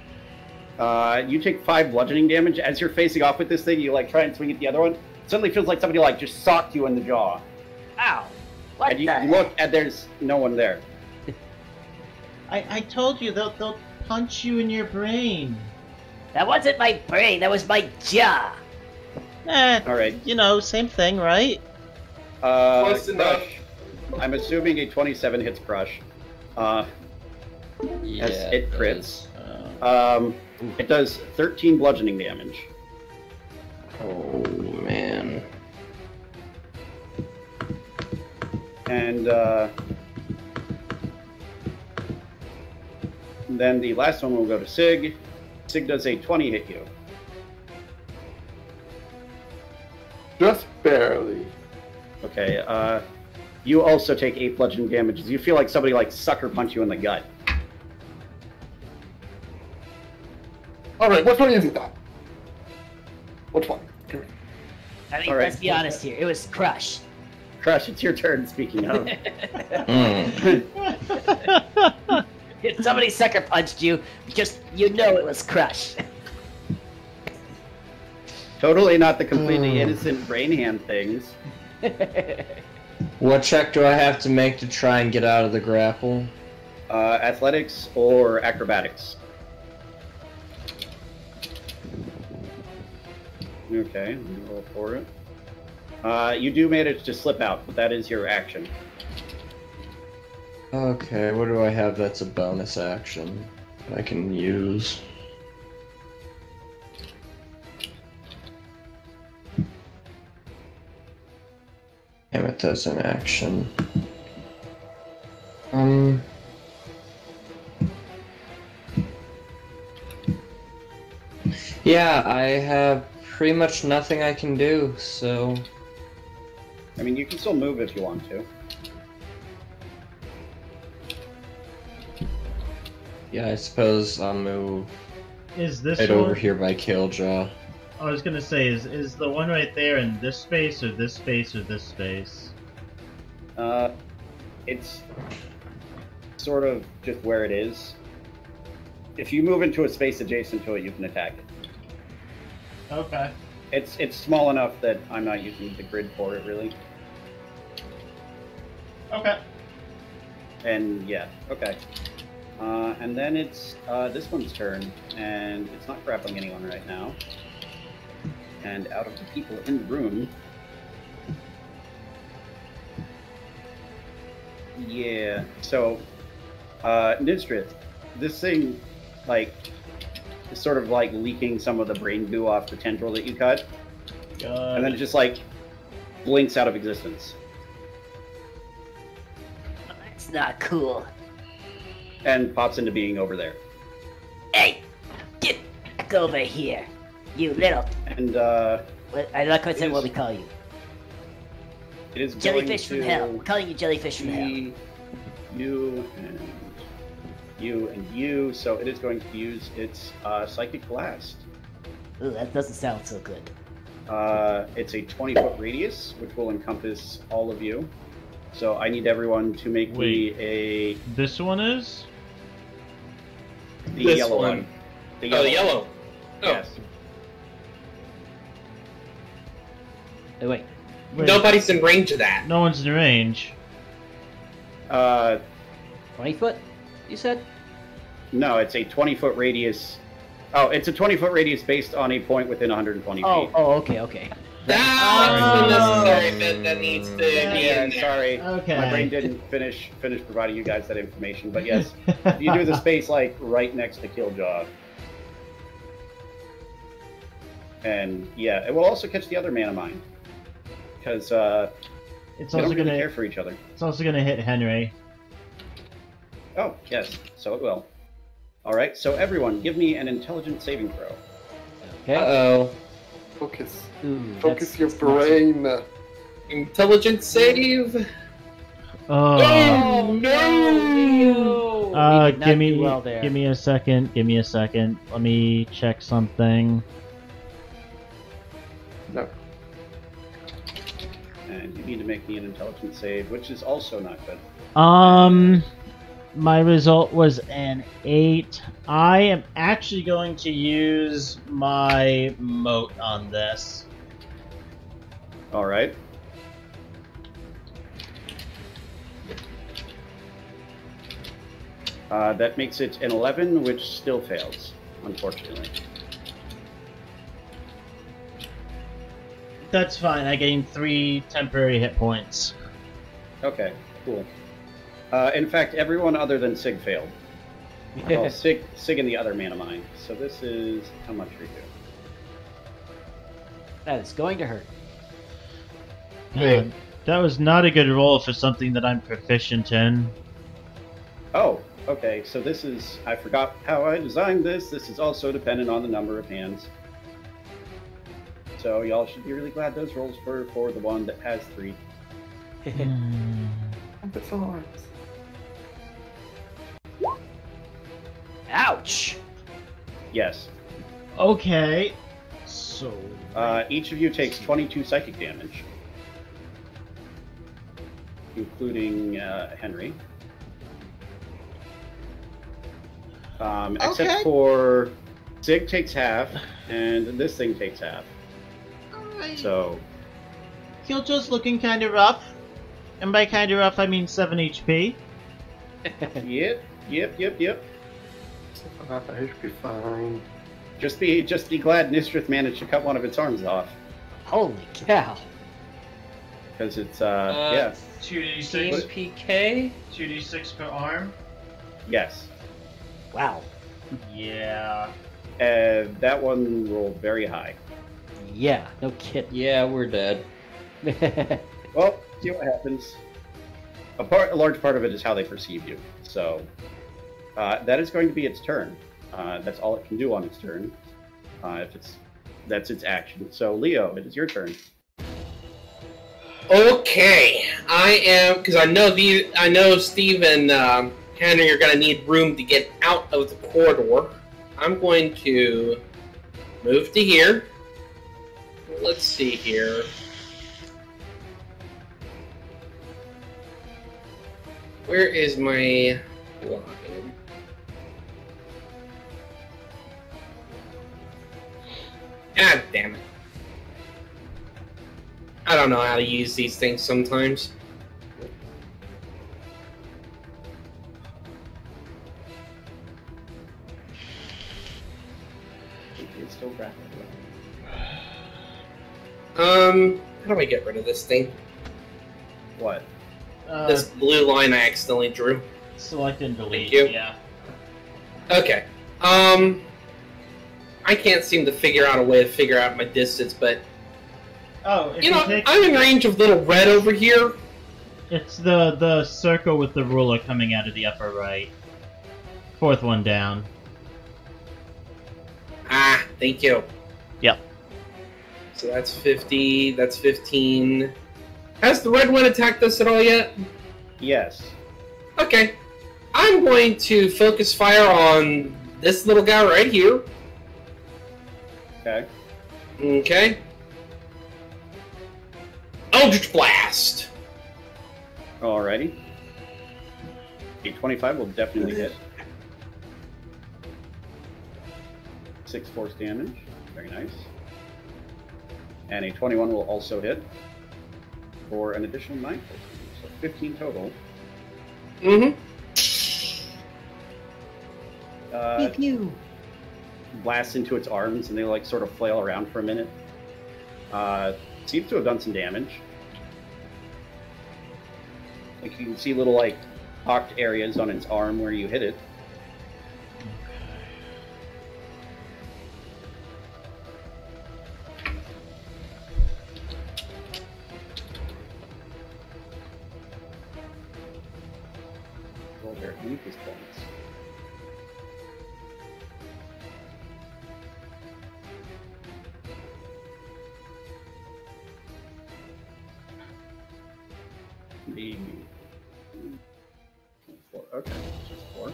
You take 5 bludgeoning damage. As you're facing off with this thing, you like try and swing at the other one. It suddenly feels like somebody like just socked you in the jaw. Ow! What And you the look, and there's no one there. I told you, they'll punch you in your brain. That wasn't my brain, that was my jaw! Eh, All right. you know, same thing, right? Close enough. Crush. I'm assuming a 27 hits Crush. Yeah, As it crits. Uh, It does 13 bludgeoning damage. Oh man. And then the last one will go to Sig. Sig does a 20 hit you. just barely. Okay, you also take 8 bludgeoning damage. You feel like somebody like sucker punch you in the gut. All right, which one is it? Which one? Come here. I mean, All right. let's be honest here, it was Crush. Crush, it's your turn, speaking of. If somebody sucker punched you, just you know it was Crush. Totally not the completely innocent brain hand things. What check do I have to make to try and get out of the grapple? Athletics or acrobatics? Okay, let me roll for it. You do manage to slip out, but that is your action. Okay, what do I have that's a bonus action I can use? Damn it, that's an action. Yeah, I have pretty much nothing I can do, so... I mean, you can still move if you want to. Yeah, I suppose I'll move Is this right one? over here by Killjaw. I was gonna say, is the one right there in this space, or this space, or this space? It's sort of just where it is. If you move into a space adjacent to it, you can attack it. Okay. It's small enough that I'm not using the grid for it, really. Okay. And yeah, okay. And then it's this one's turn, and it's not grappling anyone right now. And out of the people in the room, yeah. So, Nistrith, this thing, like, is sort of like leaking some of the brain goo off the tendril that you cut, and then it just like blinks out of existence. That's not cool. And pops into being over there. Hey, get back over here, you little. And I like I said It what is- we call you. it is Jellyfish going from to hell. We're calling you jellyfish from hell. be you and you and you. So it is going to use its psychic blast. Ooh, that doesn't sound so good. It's a 20-foot radius, which will encompass all of you. So I need everyone to make me a This one is? the This yellow one. one. Oh, the yellow. Oh. Yes. Hey, wait. Wait, Nobody's in range of that. no one's in range. 20 foot, you said? No, it's a 20-foot radius. Oh, it's a 20-foot radius based on a point within 120 Oh, feet. oh, okay, okay. That's the necessary bit that needs to be Yeah, in there. sorry. Okay. My brain didn't finish providing you guys that information, but yes, you do the space like right next to Killjaw. And yeah, it will also catch the other mana mine. Because It's they also don't really gonna care for each other. it's also gonna hit Henry. Oh, yes, so it will. Alright, so everyone, give me an intelligence saving throw. Okay. Uh-oh. Focus. Ooh, Focus that's- your that's not so- brain. Intelligence save. Oh. No! We did not give do me well there. give me a second. Give me a second. Let me check something. No. And you need to make me an intelligence save, which is also not good. My result was an 8. I am actually going to use my moat on this. Alright. That makes it an 11, which still fails, unfortunately. That's fine. I gained 3 temporary hit points. Okay, cool. In fact, everyone other than Sig failed. Well, Sig and the other mana mine. So this is how much we do. That is going to hurt. Man, that was not a good roll for something that I'm proficient in. Oh, okay. So this is, I forgot how I designed this. This is also dependent on the number of hands. So y'all should be really glad those rolls were for the one that has 3. Trumpet's arms. Ouch! Yes. Okay. So. Each of you takes 22 psychic damage, including Henry. Except Okay. for Sig takes half, and this thing takes half. So, Killjoy's looking kind of rough. And by kind of rough, I mean 7 HP. yep. I should be fine. Just be glad Nistrith managed to cut one of its arms off, Holy cow! because it's yeah, 2d6. PK? 2d6 per arm. yes. Wow. Yeah. That one rolled very high. Yeah, no kidding. Yeah, we're dead. Well, see what happens. A large part of it is how they perceive you. So that is going to be its turn. That's all it can do on its turn. If it's that's its action. So Leo, it is your turn. Okay, I am because I know Steve and Henry are going to need room to get out of the corridor. I'm going to move to here. Let's see here. Where is my line? God damn it. I don't know how to use these things sometimes. It's still grappling. How do I get rid of this thing? What? This blue line I accidentally drew. Select and delete. Thank you. Yeah. Okay. I can't seem to figure out a way to figure out my distance, but Oh, if you know, take, I'm in range of little red over here. it's the circle with the ruler coming out of the upper right. Fourth one down. Ah, thank you. Yep. So that's 50, that's 15. Has the red one attacked us at all yet? Yes. Okay. I'm going to focus fire on this little guy right here. Okay. Okay. Eldritch Blast! Alrighty. A 25 will definitely hit. 6 force damage. Very nice. And a 21 will also hit for an additional 9 force damage. So 15 total. Mm-hmm. Blasts into its arms and they like sort of flail around for a minute. Seems to have done some damage. Like you can see little like pocked areas on its arm where you hit it. Roll their weakest points. Maybe. 4. Okay, just 4.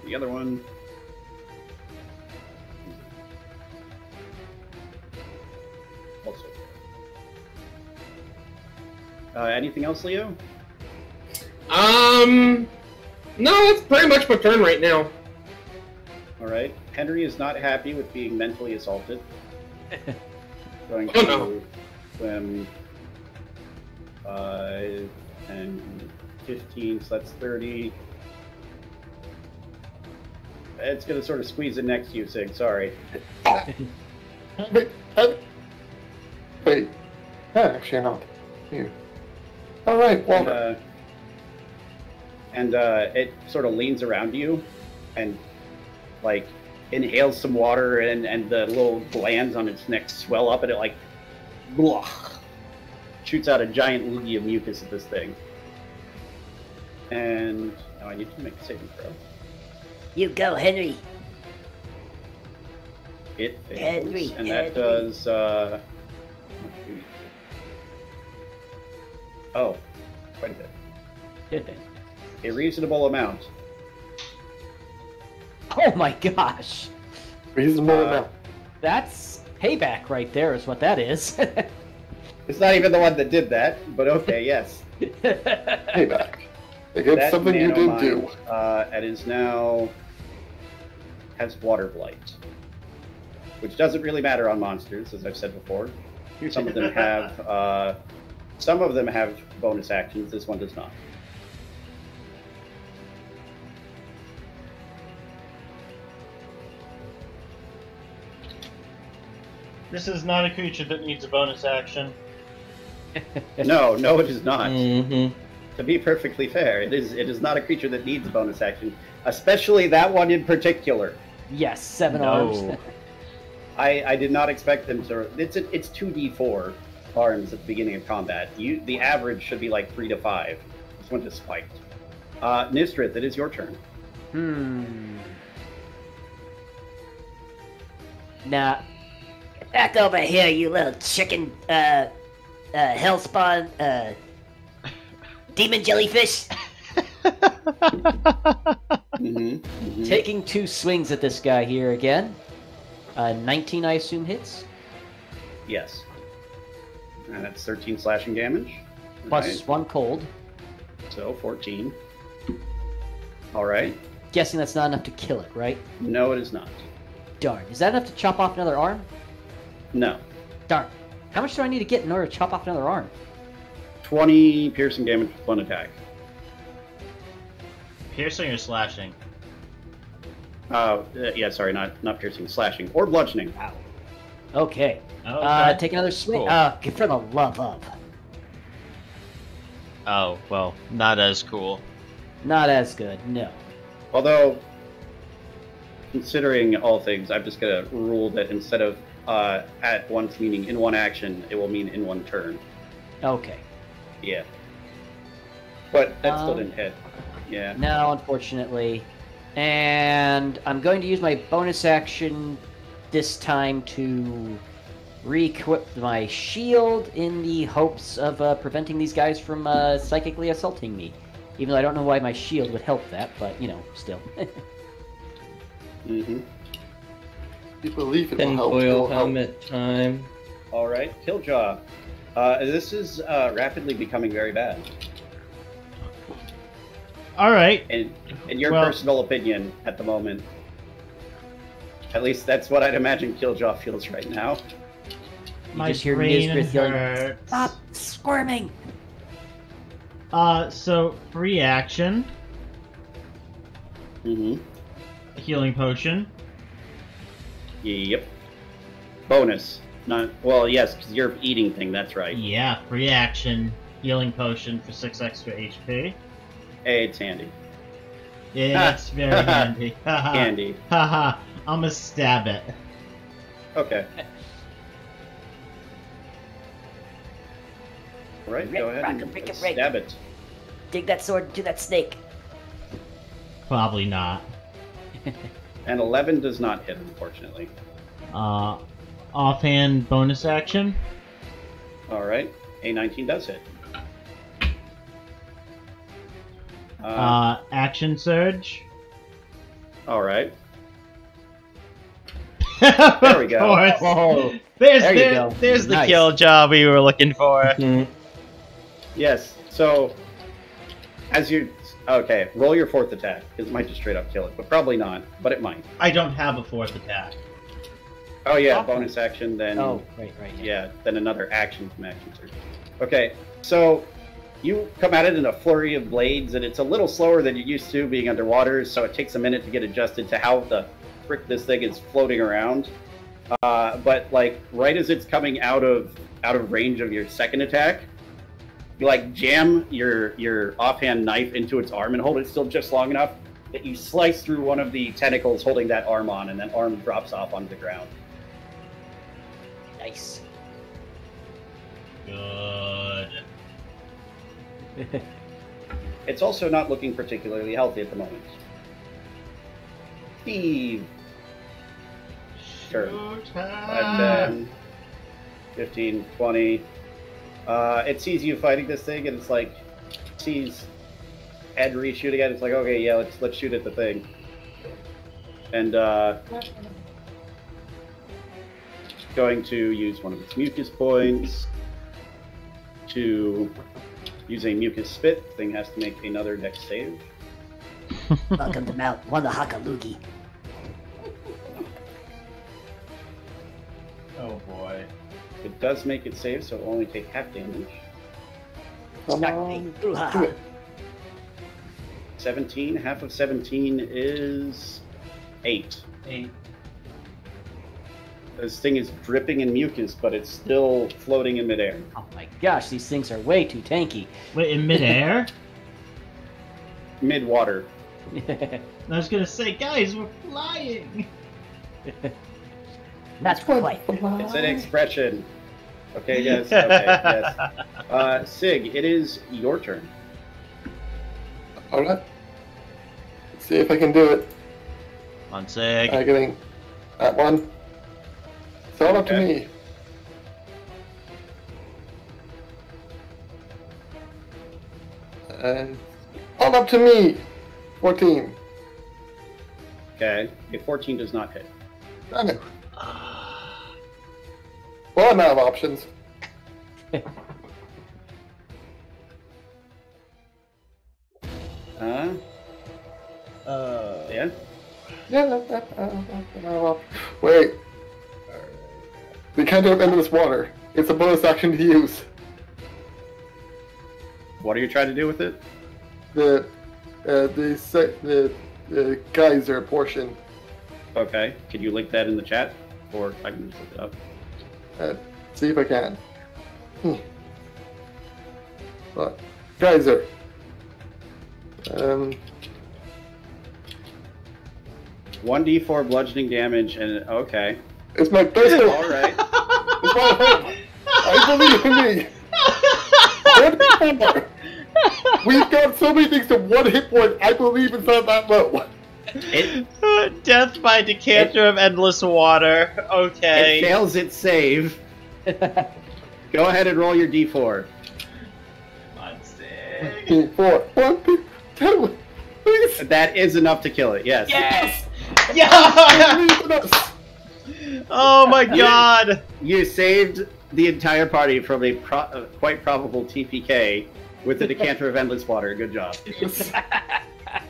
The other one. Also. Anything else, Leo? No, that's pretty much my turn right now. Alright. Henry is not happy with being mentally assaulted. Going Oh, to no. swim 5 and 15, so that's 30. It's going to sort of squeeze it next to you, Sig. Sorry. Wait. Actually, not. Here. Alright, Walter. And it sort of leans around you and, like, inhales some water, and the little glands on its neck swell up, and it, like, blah, shoots out a giant loogie of mucus at this thing. And now I need to make a saving throw. You go, Henry. It fails, Henry, and that Henry. does, oh, quite a bit. A reasonable amount. Oh my gosh. Reasonable amount. That's payback right there is what that is. It's not even the one that did that, but okay, yes. Payback. Against That something you didn't nanomine, do. It is now has water blight, which doesn't really matter on monsters, as I've said before. Some of them have bonus actions. This one does not. This is not a creature that needs a bonus action. No, it is not. Mm-hmm. To be perfectly fair, it is not a creature that needs a bonus action, especially that one in particular. Yes, 7 No. arms. I did not expect them to. It's 2d4 arms at the beginning of combat. The average should be like 3 to 5. This one just spiked. Nistrith, it is your turn. Now, back over here, you little chicken, hellspawn, demon jellyfish. Taking 2 swings at this guy here again. 19, I assume, hits. Yes. And that's 13 slashing damage. Plus Right. 1 cold. So 14. All right. Guessing that's not enough to kill it, right? No, it is not. Darn. Is that enough to chop off another arm? No. Darn. How much do I need to get in order to chop off another arm? 20 piercing damage with 1 attack. Piercing or slashing? Yeah, sorry, not piercing, slashing or bludgeoning. Wow. Okay. Okay. Take another swing. Cool. For the love of. Oh, well, not as cool. Not as good, no. Although, considering all things, I'm just gonna rule that instead of at once meaning in one action, it will mean in one turn. Okay. Yeah. But that still didn't hit. Yeah. No, unfortunately. And I'm going to use my bonus action this time to re-equip my shield in the hopes of preventing these guys from psychically assaulting me. Even though I don't know why my shield would help that, but, you know, still. Mm-hmm. You believe it will help. It Tinfoil will help. helmet time. All right, Killjaw. This is rapidly becoming very bad. Alright. In your Well- personal opinion, at the moment, at least that's what I'd imagine Killjaw feels right now. My just hear brain Nisbeth yelling, hurts. Stop squirming. So free action, Mm-hmm. healing potion. Yep. Bonus. Not well, yes, because you're eating thing. That's right. Yeah, free action, healing potion for 6 extra HP. Hey, it's handy. Yeah, it's very handy. Haha. Handy. Haha. I'm gonna stab it. Okay. All right, go ahead and Rock, stab it. Dig that sword into that snake. Probably not. And 11 does not hit, unfortunately. Offhand bonus action. All right, a 19 does hit. Action surge. All right. There we go. Of course. Oh, There's there you go. There's the Nice. kill job we were looking for. Yes. So, as you okay, roll your 4th attack because it might just straight up kill it, but probably not. But it might. I don't have a 4th attack. Oh yeah, Oh. bonus action. Then oh, right. yeah, then another action from action surge. Okay, so you come at it in a flurry of blades, and it's a little slower than you're used to being underwater, so it takes a minute to get adjusted to how the frick this thing is floating around. But like right as it's coming out of range of your 2nd attack, you like jam your offhand knife into its arm and hold it still just long enough that you slice through one of the tentacles holding that arm on, and that arm drops off onto the ground. Nice. Good. It's also not looking particularly healthy at the moment. Steve. Sure. 5, 10, 15, 20. It sees you fighting this thing, and it's like, sees Ed re-shoot again. It's like, okay, yeah, let's shoot at the thing. And going to use one of its mucus points to use a mucus spit. The thing has to make another dex save. Welcome to Mount Wanahakalugi. Oh boy. It does make it save, so it will only take half damage. Come Smack on. me. Do Boo-ha. it. 17. Half of 17 is 8. 8. This thing is dripping in mucus, but it's still floating in midair. Oh my gosh, these things are way too tanky. Wait, in midair? Mid-water. I was gonna say, guys, we're flying! That's quite. It's an expression. Okay, yes. Okay, yes. Sig, it is your turn. Alright. see if I can do it. On Sig. Getting that one. It's all up to me. And all up to me. 14. Okay. A 14 does not hit. I know. Well, I'm out of options. Yeah. Yeah. Wait. The cantrip of endless water. It's a bonus action to use. What are you trying to do with it? The geyser portion. Okay. Can you link that in the chat? Or I can just look it up. See if I can. Geyser. 1d4 bludgeoning damage and okay. It's my best hope. All right. It's my hope. I believe in me. 1d4. We've got so many things to 1 hit point. I believe it's not that low. Death by decanter of endless water. Okay. It fails its save. Go ahead and roll your d4. On Sig. D4. 1, 2, please. That is enough to kill it. Yes. Yes! Yeah! Believe in us. Oh my god! You saved the entire party from a quite probable TPK with the decanter of endless water. Good job.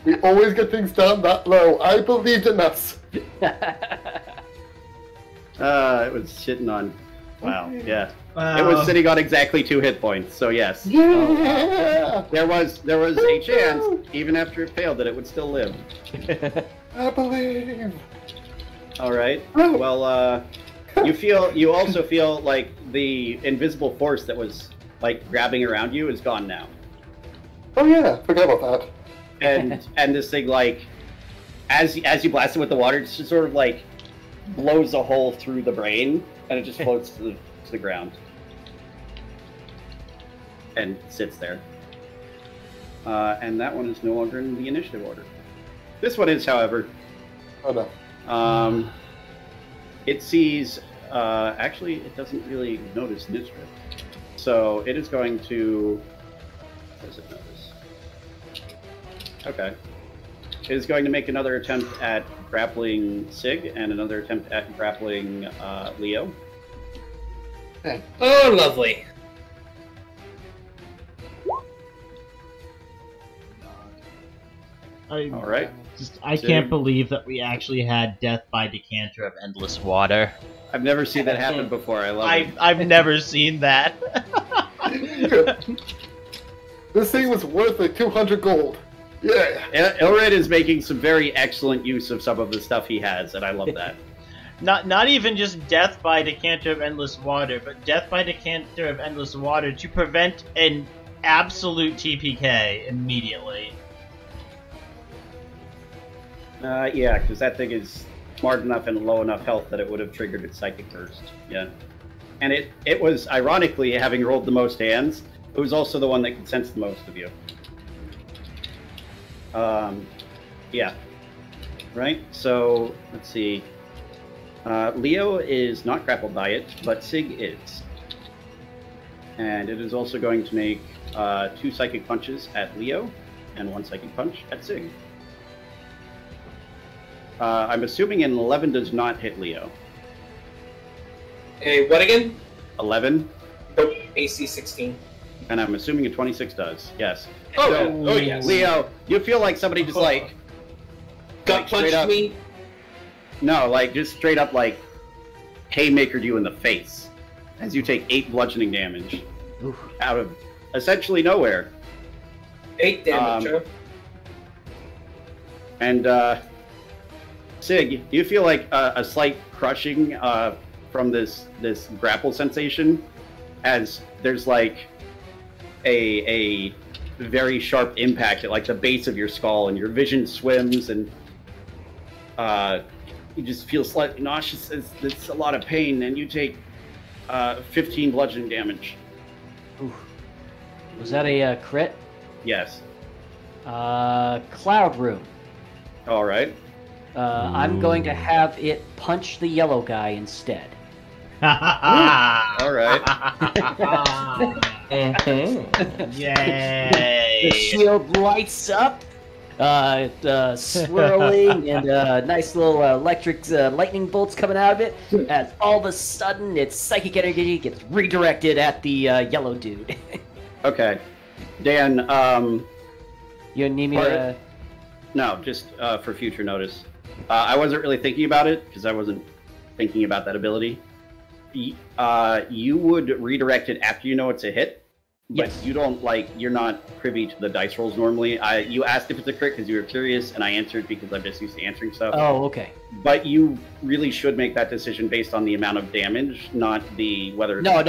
We always get things down that low. I believed in us. It was sitting on. Wow. Yeah. It was sitting on exactly 2 hit points. So yes. Yeah. There was a chance, even after it failed, that it would still live. I believe. All right. Well, you also feel like the invisible force that was like grabbing around you is gone now. Oh yeah, forget about that. And this thing, like, as you blast it with the water, it just sort of like blows a hole through the brain, and it just floats to the ground and sits there. And that one is no longer in the initiative order. This one is, however. Oh no. It sees. Actually, it doesn't really notice Nizra, so it is going to. What does it notice? Okay. It is going to make another attempt at grappling Sig and another attempt at grappling Leo. Okay. Oh, lovely. All right. I can't believe that we actually had death by decanter of endless water. I've never seen that happen before. I love it. I've never seen that. This thing was worth like 200 gold. Yeah. Ilrid is making some very excellent use of some of the stuff he has, and I love that. Not even just death by decanter of endless water, but death by decanter of endless water to prevent an absolute TPK immediately. Yeah, because that thing is smart enough and low enough health that it would have triggered its psychic burst. Yeah. And it was, ironically, having rolled the most hands, it was also the one that could sense the most of you. Yeah. Right? So, let's see. Leo is not grappled by it, but Sig is. And it is also going to make 2 psychic punches at Leo and 1 psychic punch at Sig. I'm assuming an 11 does not hit Leo. Hey, what again? 11? Nope. AC 16. And I'm assuming a 26 does. Yes. Oh, So, yeah. Oh yes. Leo, you feel like somebody just like Gut straight punched up- me. No, like just straight up like haymakered you in the face as you take 8 bludgeoning damage out of essentially nowhere. 8 damage, huh? And Sig, do you feel like a slight crushing from this grapple sensation, as there's like a very sharp impact at like the base of your skull, and your vision swims, and you just feel slightly nauseous. It's a lot of pain, and you take 15 bludgeoning damage. Ooh. Was that a crit? Yes. Cloud Room. All right. I'm going to have it punch the yellow guy instead. All right. Yay! The shield lights up, swirling, and nice little electric lightning bolts coming out of it. As all of a sudden, its psychic energy gets redirected at the yellow dude. Okay. Dan, You need me to... no, just for future notice. I wasn't really thinking about it because I wasn't thinking about that ability. You would redirect it after you know it's a hit, but Yes. you don't you're not privy to the dice rolls normally. You asked if it's a crit because you were curious, and I answered because I'm just used to answering stuff. Oh, okay. But you really should make that decision based on the amount of damage, not the whether. No,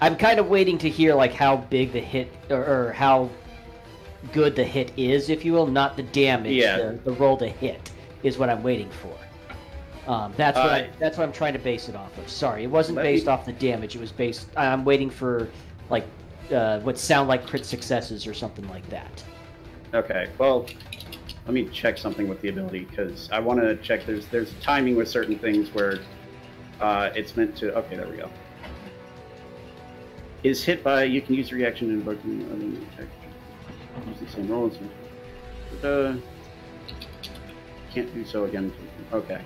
I'm kind of waiting to hear like how big the hit or how good the hit is, if you will, not the damage. Yeah. The roll to hit is what I'm waiting for. That's what I'm trying to base it off of. Sorry, it wasn't based off the damage. It was based. I'm waiting for like what sound like crit successes or something like that. Okay, well, let me check something with the ability because I want to check. There's timing with certain things where it's meant to. Okay, there we go. Is hit by you can use the reaction and invoking check. Use the same rolls. Can't do so again. Okay.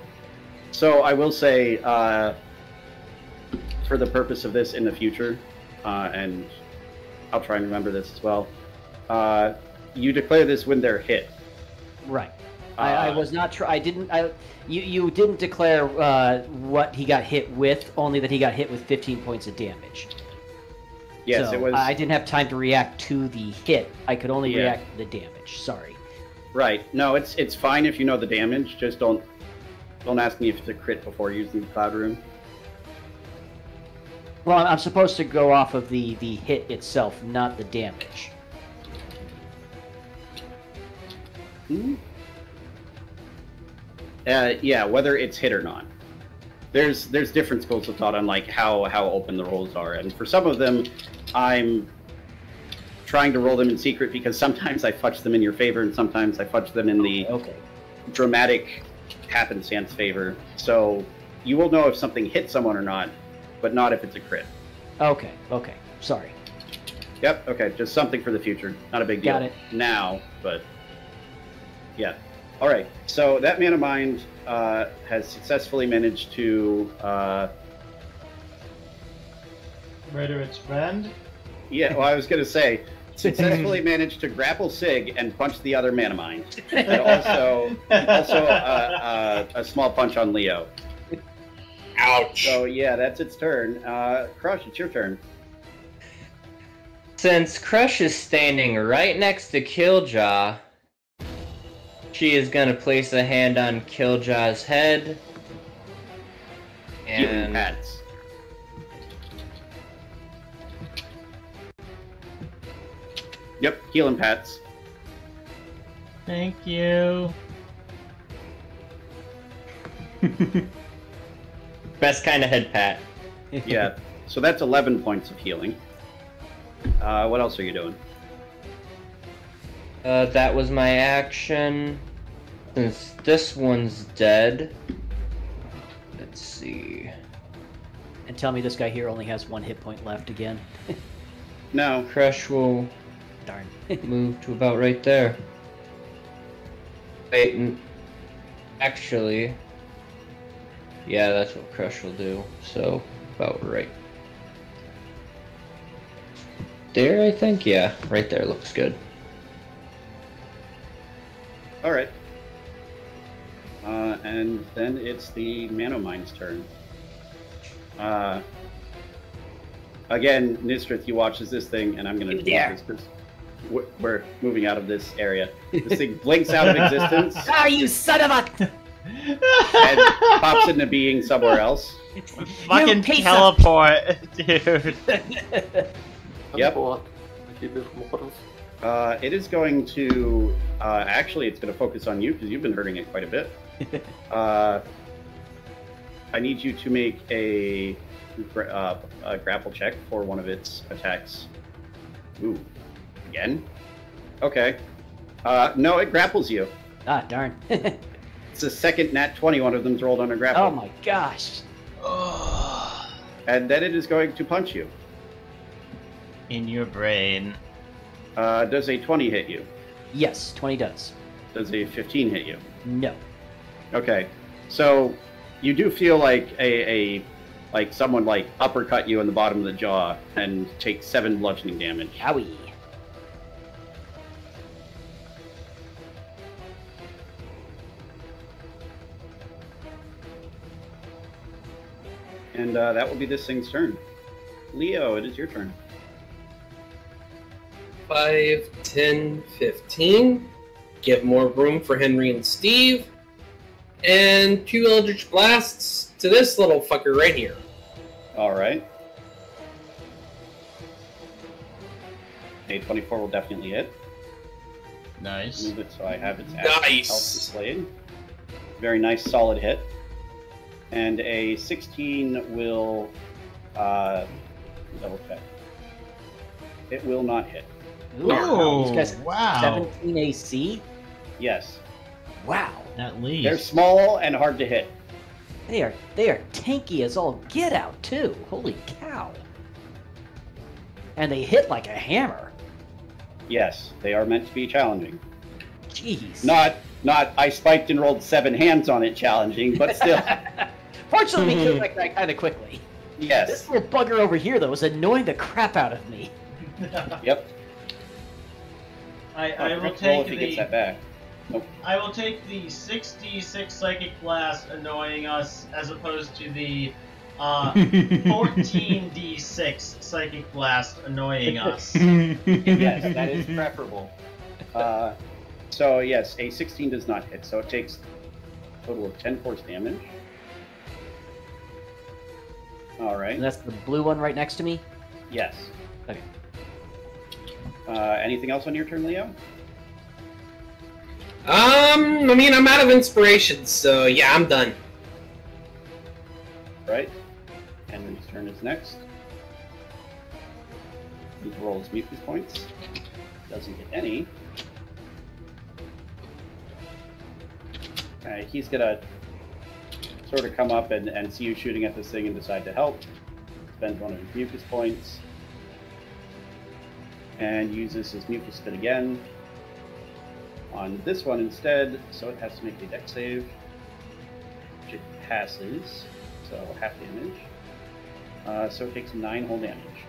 So I will say, for the purpose of this in the future, and I'll try and remember this as well. You declare this when they're hit. Right. I was not. I didn't. You didn't declare what he got hit with. Only that he got hit with 15 points of damage. Yes, So it was. I didn't have time to react to the hit. I could only Yeah. react to the damage. Sorry. Right. No, it's fine if you know the damage. Just don't ask me if it's a crit before using the cloud rune. Well, I'm supposed to go off of the hit itself, not the damage. Yeah, whether it's hit or not. There's different schools of thought on like how open the rolls are, and for some of them, I'm trying to roll them in secret because sometimes I fudge them in your favor, and sometimes I fudge them in the Okay. dramatic happenstance favor. So you will know if something hits someone or not, but not if it's a crit. Okay. Okay. Sorry. Yep. Okay. Just something for the future. Not a big deal Got it. now, but yeah. All right. So that man of mind has successfully managed to. Murder its friend? Yeah. Well, I was gonna say successfully managed to grapple Sig and punch the other man of mine, and also a small punch on Leo. Ouch. So yeah, that's its turn. Crush, it's your turn. Since Crush is standing right next to Killjaw, she is gonna place a hand on Killjaw's head. Healing And pats. Yep, healing pats. Thank you. best kind of head pat. Yeah. So that's 11 points of healing. What else are you doing? That was my action. Since this one's dead, let's see. And tell me this guy here only has 1 hit point left again. No. Crush will Darn. move to about right there. Wait, actually, yeah, that's what Crush will do. So, about right there, I think. Yeah, right there looks good. All right. And then it's the Manomine's turn. Again, Nistrith, you watch as this thing, and I'm going to do this because we're moving out of this area. This thing blinks out of existence Ah, you son of a! and pops into being somewhere else. Fucking piece of- teleport, dude. Yep. What? Keep it from mortals. It is going to actually, it's going to focus on you because you've been hurting it quite a bit. I need you to make a grapple check for one of its attacks. Ooh, again? Okay. No, it grapples you. Ah, darn. It's the second nat 20 one of them's rolled on a grapple. Oh my gosh. And then it is going to punch you. In your brain. Does a 20 hit you? Yes, 20 does. Does a 15 hit you? No. Okay. So you do feel like like someone like uppercut you in the bottom of the jaw and take 7 bludgeoning damage. Owie. And that will be this thing's turn. Leo, it is your turn. 5, 10, 15. Give more room for Henry and Steve. And 2 Eldritch Blasts to this little fucker right here. All right. A 24 will definitely hit. Nice. Move it so I have its Nice. health displayed. Very nice, solid hit. And a 16 will double check. It will not hit. Ooh, Oh, these guys wow. 17 AC? Yes. Wow. At least. They're small and hard to hit. They are tanky as all get out too. Holy cow. And they hit like a hammer. Yes, they are meant to be challenging. Jeez. Not I spiked and rolled 7 hands on it challenging, but still. Fortunately, we killed that guy kind of quickly. This Yes. little bugger over here, though, is annoying the crap out of me. Yep. I will Roll take if he gets that back. I will take the 6d6 psychic blast annoying us as opposed to the 14d6 psychic blast annoying us. Yes, that is preferable. So yes, a 16 does not hit, so it takes a total of 10 force damage. All right. And that's the blue one right next to me? Yes. Okay. Anything else on your turn, Leo? I mean, I'm out of inspiration, so yeah, I'm done. Right. Henry's turn is next. He rolls mucus points. Doesn't get any. He's gonna sort of come up and see you shooting at this thing and decide to help. Spends one of his mucus points. And uses his mucus spit again on this one instead, so it has to make a dex save, which it passes, so half damage. So it takes 9 whole damage.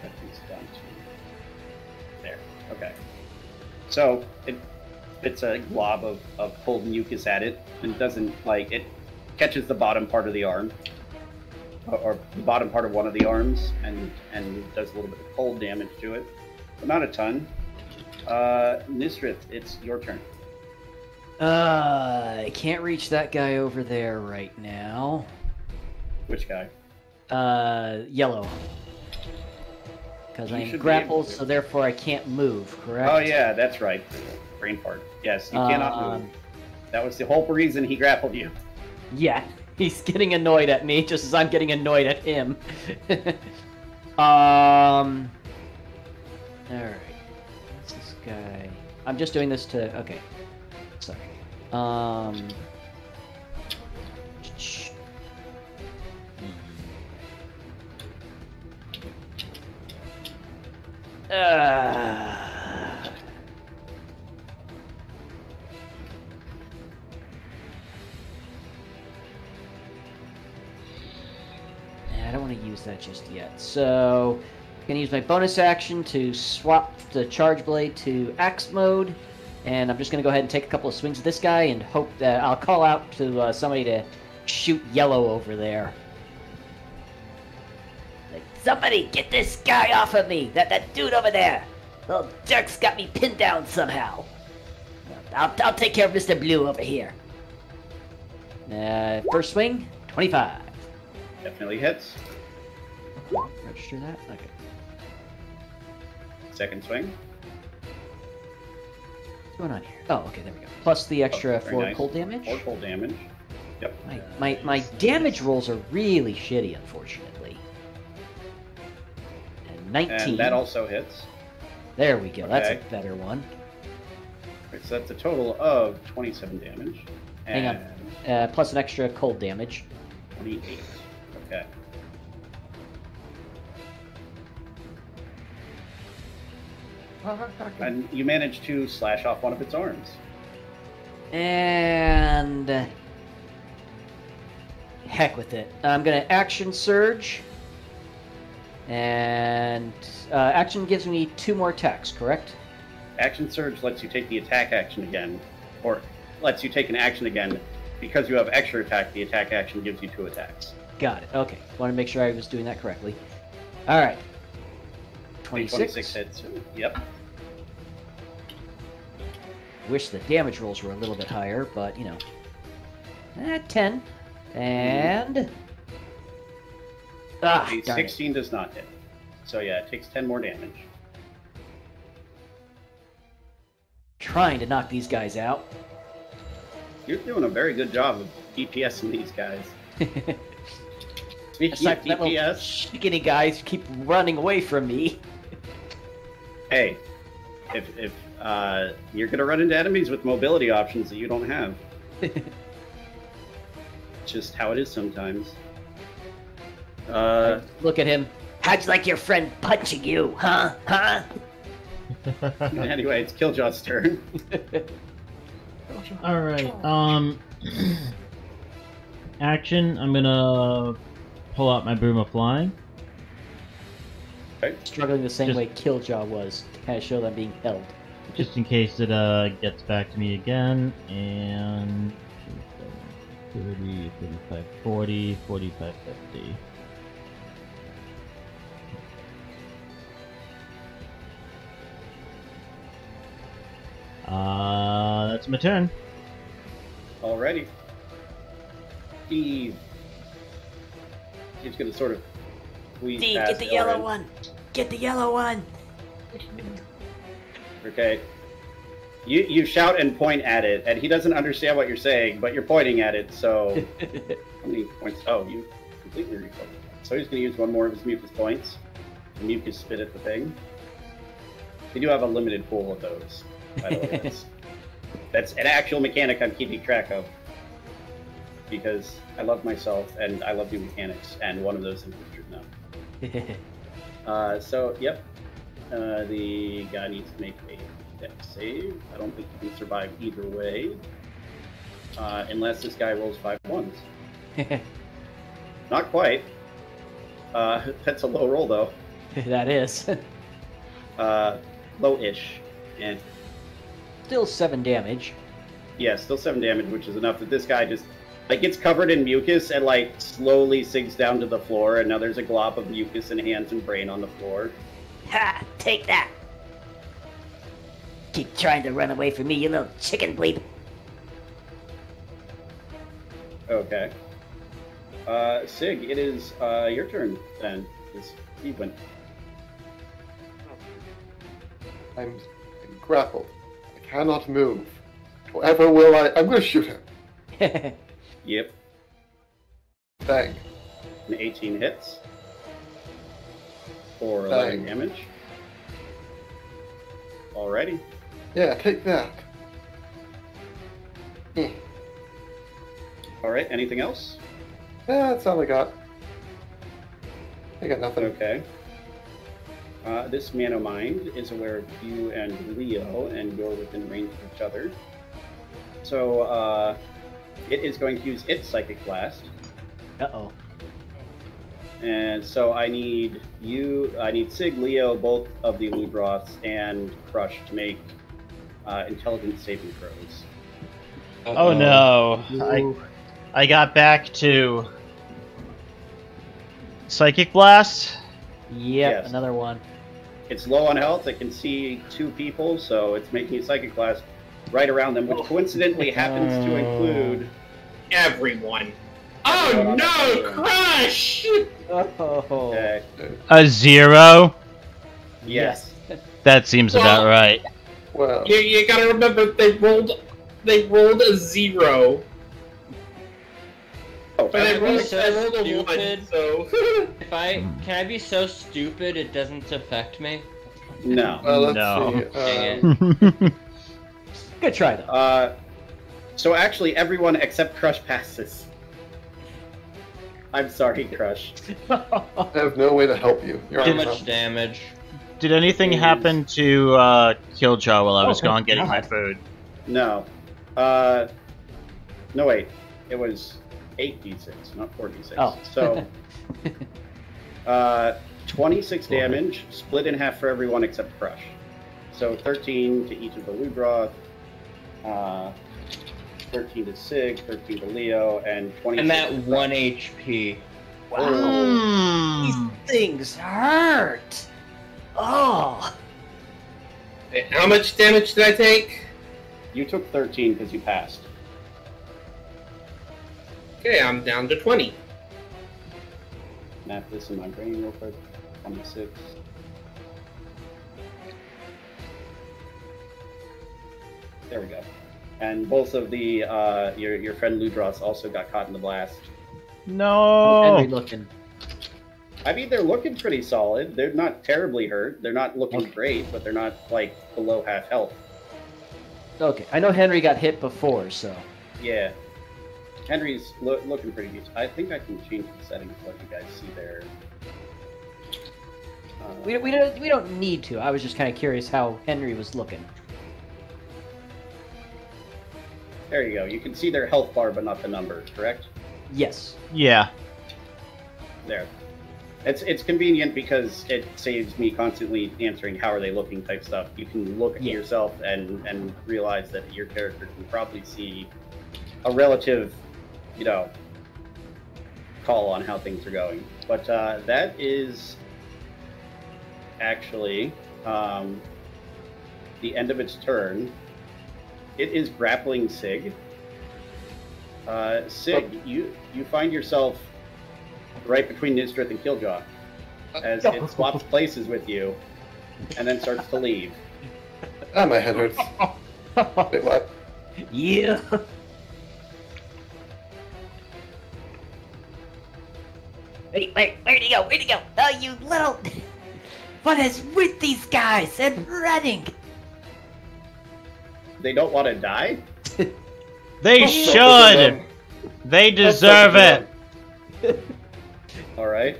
That is down to there. Okay. So it's a glob of cold mucus at it, and doesn't it catches the bottom part of the arm. Or the bottom part of one of the arms, and does a little bit of cold damage to it, but not a ton. Nisrith, it's your turn. I can't reach that guy over there right now. Which guy? Yellow. Because You I'm should be grappled, able to. so therefore I can't move, correct? Oh yeah, that's right. Brain fart. Yes, you cannot move. That was the whole reason he grappled you. Yeah, he's getting annoyed at me just as I'm getting annoyed at him. Alright. What's this guy? I'm just doing this to... Okay. Sorry. I don't want to use that just yet. So, I'm going to use my bonus action to swap the Charge Blade to Axe Mode. And I'm just going to go ahead and take a couple of swings at this guy and hope that I'll call out to somebody to shoot Yellow over there. Like, somebody get this guy off of me! That dude over there! Little jerk's got me pinned down somehow. I'll take care of Mr. Blue over here. First swing, 25. Definitely hits. Register that? Okay. Second swing. What's going on here? Oh, okay, there we go. Plus the extra Very 4 nice. cold damage. 4 cold damage. Yep. My damage rolls are really shitty, unfortunately. And 19. And that also hits. There we go. That's Okay. a better one. Right, so that's a total of 27 damage. Hang on. And Plus an extra cold damage. 28. Okay. And you manage to slash off one of its arms. And heck with it. I'm gonna action surge. And action gives me 2 more attacks, correct? Action Surge lets you take the attack action again, or lets you take an action again. Because you have extra attack, the attack action gives you 2 attacks. Got it. Okay. Want to make sure I was doing that correctly. All right. 26. 26 hits. Yep. Wish the damage rolls were a little bit higher, but you know. 10. And. Ah, A darn it. 16 does not hit. So yeah, it takes 10 more damage. Trying to knock these guys out. You're doing a very good job of DPSing these guys. Speaking Aside of from that little DPS, skinny guys keep running away from me. hey, if you're gonna run into enemies with mobility options that you don't have, just how it is sometimes. Look at him. How'd you like your friend punching you, huh? Huh? Anyway, it's Killjaw's turn. Alright, action, I'm gonna pull out my Broom of Flying. Struggling the same Just- way Killjaw was to kind of show them being held. Just in case it gets back to me again, and 30, 35, 40, 45, 50. That's my turn. Alrighty. Steve. He's gonna sort of squeeze Steve, past get the yellow Elrin. one. Get the yellow one. Okay. You shout and point at it, and he doesn't understand what you're saying, but you're pointing at it, so... How many points? Oh, you completely refocused. So he's going to use one more of his mucus points. The mucus spit at the thing. We do have a limited pool of those, by the way. That's an actual mechanic I'm keeping track of. Because I love myself, and I love new mechanics, and one of those is Wizard now. So, yep. The guy needs to make a dex save. I don't think he can survive either way. Unless this guy rolls 5 ones. Not quite. That's a low roll, though. That is. Low-ish. And Still 7 damage. yeah, still 7 damage, which is enough that this guy just gets covered in mucus and slowly sinks down to the floor, and now there's a glob of mucus and hands and brain on the floor. Ha! Take that. Keep trying to run away from me, you little chicken bleep. Okay. Sig, it is your turn then. Steve went. I'm grappled. I cannot move. However will I... I'm going to shoot him. Yep. Bang. An 18 hits. For 11 Bang. damage. Alrighty. Yeah, take that. Eh. Alright, anything else? Yeah, that's all I got. I got nothing. Okay. This Manomind is aware of you and Leo, and you're within range of each other. So, it is going to use its Psychic Blast. Uh-oh. And so I need Sig, Leo, both of the Ludroths, and Crush to make intelligence saving throws. Oh no! I got back to Psychic Blast. Yep, Yes. another one. It's low on health. It can see 2 people, so it's making a Psychic Blast right around them, which coincidentally happens to include... Everyone. Oh no, Crush! Oh. A 0? Yes. That seems about right. Well, You gotta remember they rolled a 0. But I rolled so a 1, stupid. so... Can I be so stupid it doesn't affect me? No. Let's No. see. Dang Good try though. So actually, everyone except Crush passes. I'm sorry, Crush. I have no way to help you. You're How on much top. damage? Did anything happen to Killjaw while I was Oh, gone getting God. my food? No. No, wait. It was 8d6, not 4d6. Oh. So, 26 damage, split in half for everyone except Crush. So 13 to each of the Ludroth, 13 to Sig, 13 to Leo, and 20 I'm at 1 HP. Wow. These things hurt. Oh. Wait, how much damage did I take? You took 13 because you passed. Okay, I'm down to 20. Map this in my brain real quick. 26. There we go. And both of the your friend Ludroth also got caught in the blast. No. Henry looking. I mean, they're looking pretty solid. They're not terribly hurt. They're not looking great, but they're not like below half health. Okay, I know Henry got hit before, so. Yeah. Henry's looking pretty decent. I think I can change the settings to let you guys see their. We don't need to. I was just kind of curious how Henry was looking. There you go. You can see their health bar, but not the numbers. Correct? Yes. Yeah. There. It's convenient because it saves me constantly answering how are they looking type stuff. You can look at yourself and realize that your character can probably see a relative, call on how things are going. But that is actually the end of its turn. It is grappling Sig. Sig, you find yourself right between Nistrith and Killjaw as it swaps places with you and then starts to leave. Ah, my head hurts. Wait, what? Yeah. Wait, where'd he go? Where'd he go? Oh, you little... What is with these guys and running? They don't want to die? They should. They deserve it. All right.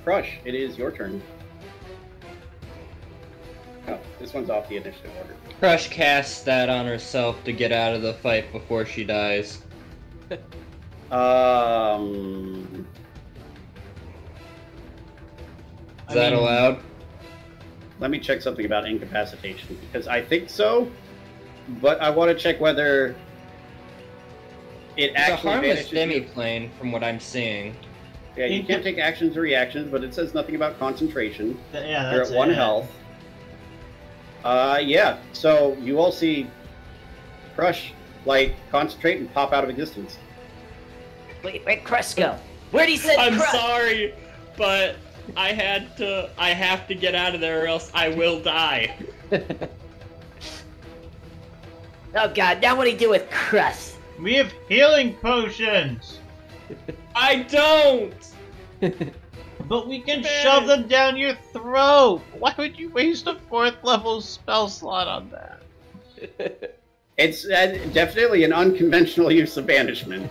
Crush, it is your turn. Oh, this one's off the initiative order. Crush casts that on herself to get out of the fight before she dies. Is that allowed? Let me check something about incapacitation, because I think so, but I want to check whether it It's a actually harmless vanishes. demiplane from what I'm seeing. Yeah, you can't take actions or reactions, but it says nothing about concentration. Yeah, You're that's at 1 it. health. Yeah, so you all see Crush, concentrate and pop out of existence. Where'd Crush go? Where'd he send I'm Crush? sorry, but I have to get out of there or else I will die. Oh god, now what do you do with Crush? We have healing potions, I don't! but we can shove them down your throat. Why would you waste a 4th level spell slot on that? It's definitely an unconventional use of banishment.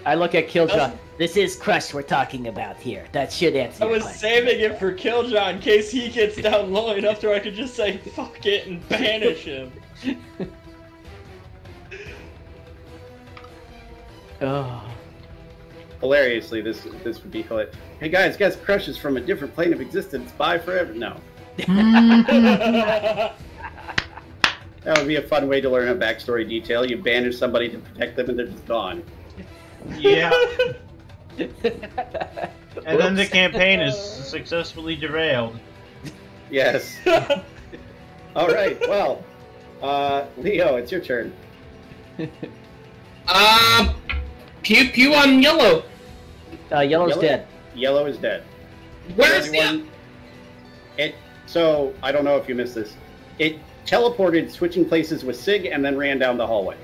I look at Killjoy. This is Crush we're talking about here. That should answer I your was question. saving it for Killjoy in case he gets down low enough to where I could just say fuck it and banish him. Oh. Hilariously, this would be hilarious. Hey guys, Crush is from a different plane of existence. Bye forever. No. That would be a fun way to learn a backstory detail. You banish somebody to protect them and they're just gone. Yeah. And then the campaign is successfully derailed. Yes. Alright, well. Leo, it's your turn. Pew pew on yellow. Yellow's Yellow? dead. Yellow is dead. Where's the... Everyone- So, I don't know if you missed this. It teleported, switching places with Sig, and then ran down the hallway.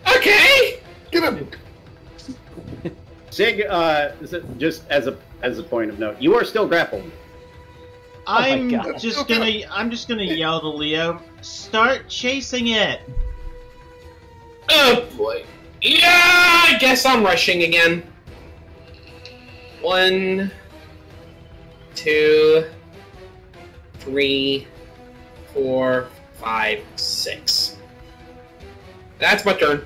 Okay. Get him! Sig, just as a point of note, you are still grappled. I'm God. just gonna yell to Leo, start chasing it. Oh boy. Yeah, I guess I'm rushing again. 1, 2, 3, 4, 5, 6. That's my turn.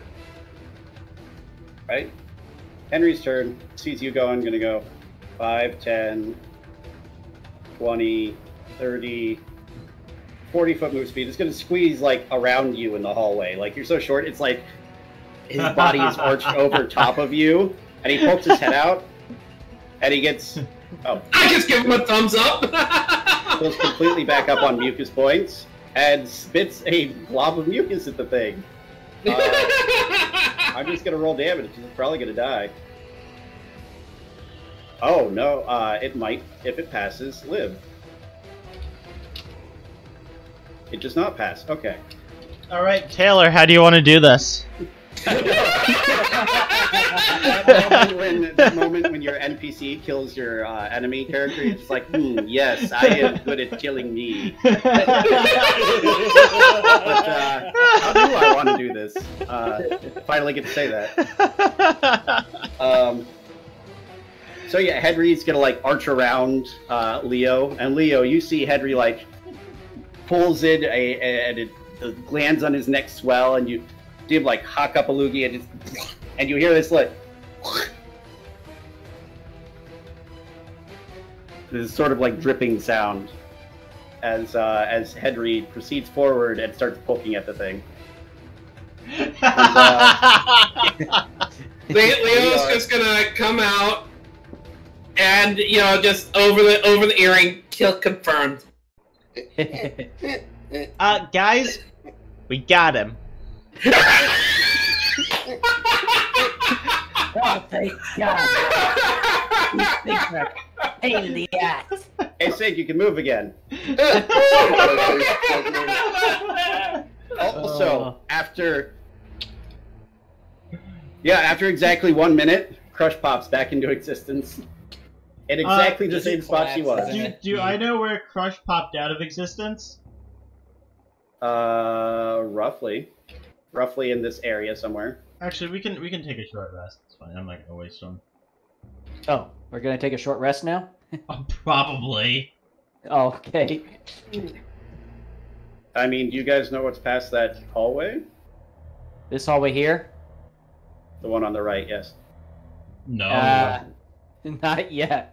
Right? Henry's turn. Sees you going, gonna go 5, 10, 20, 30, 40-foot move speed. It's gonna squeeze like around you in the hallway. Like you're so short, it's like his body is arched over top of you, and he pokes his head out, and he gets I just give him a thumbs up. goes completely back up on mucus points and spits a blob of mucus at the thing. I'm just gonna roll damage. It's probably gonna die. Oh no! It might, if it passes, live. It does not pass. Okay. All right, Taylor, how do you want to do this? that moment when your NPC kills your enemy character, it's just like, yes, I am good at killing me. But how do I want to do this? Finally get to say that. So yeah, Henry's gonna like arch around Leo, and Leo, you see Henry like pulls in and it glands on his neck swell, and you do like hock up a loogie, and you hear this like this sort of like dripping sound as Henry proceeds forward and starts poking at the thing. Leo's just gonna come out and just over the earring, kill confirmed. Guys, we got him. Oh, thank God. These things are a pain in the ass. Hey, Sig, you can move again. Also, after exactly 1 minute, Crush pops back into existence. In exactly the same spot she was. Do I know where Crush popped out of existence? Roughly in this area somewhere. Actually, we can take a short rest. It's fine. I'm not gonna waste one. Oh, we're gonna take a short rest now? Probably. Okay. I mean, do you guys know what's past that hallway? This hallway here? The one on the right, yes. No. Not yet.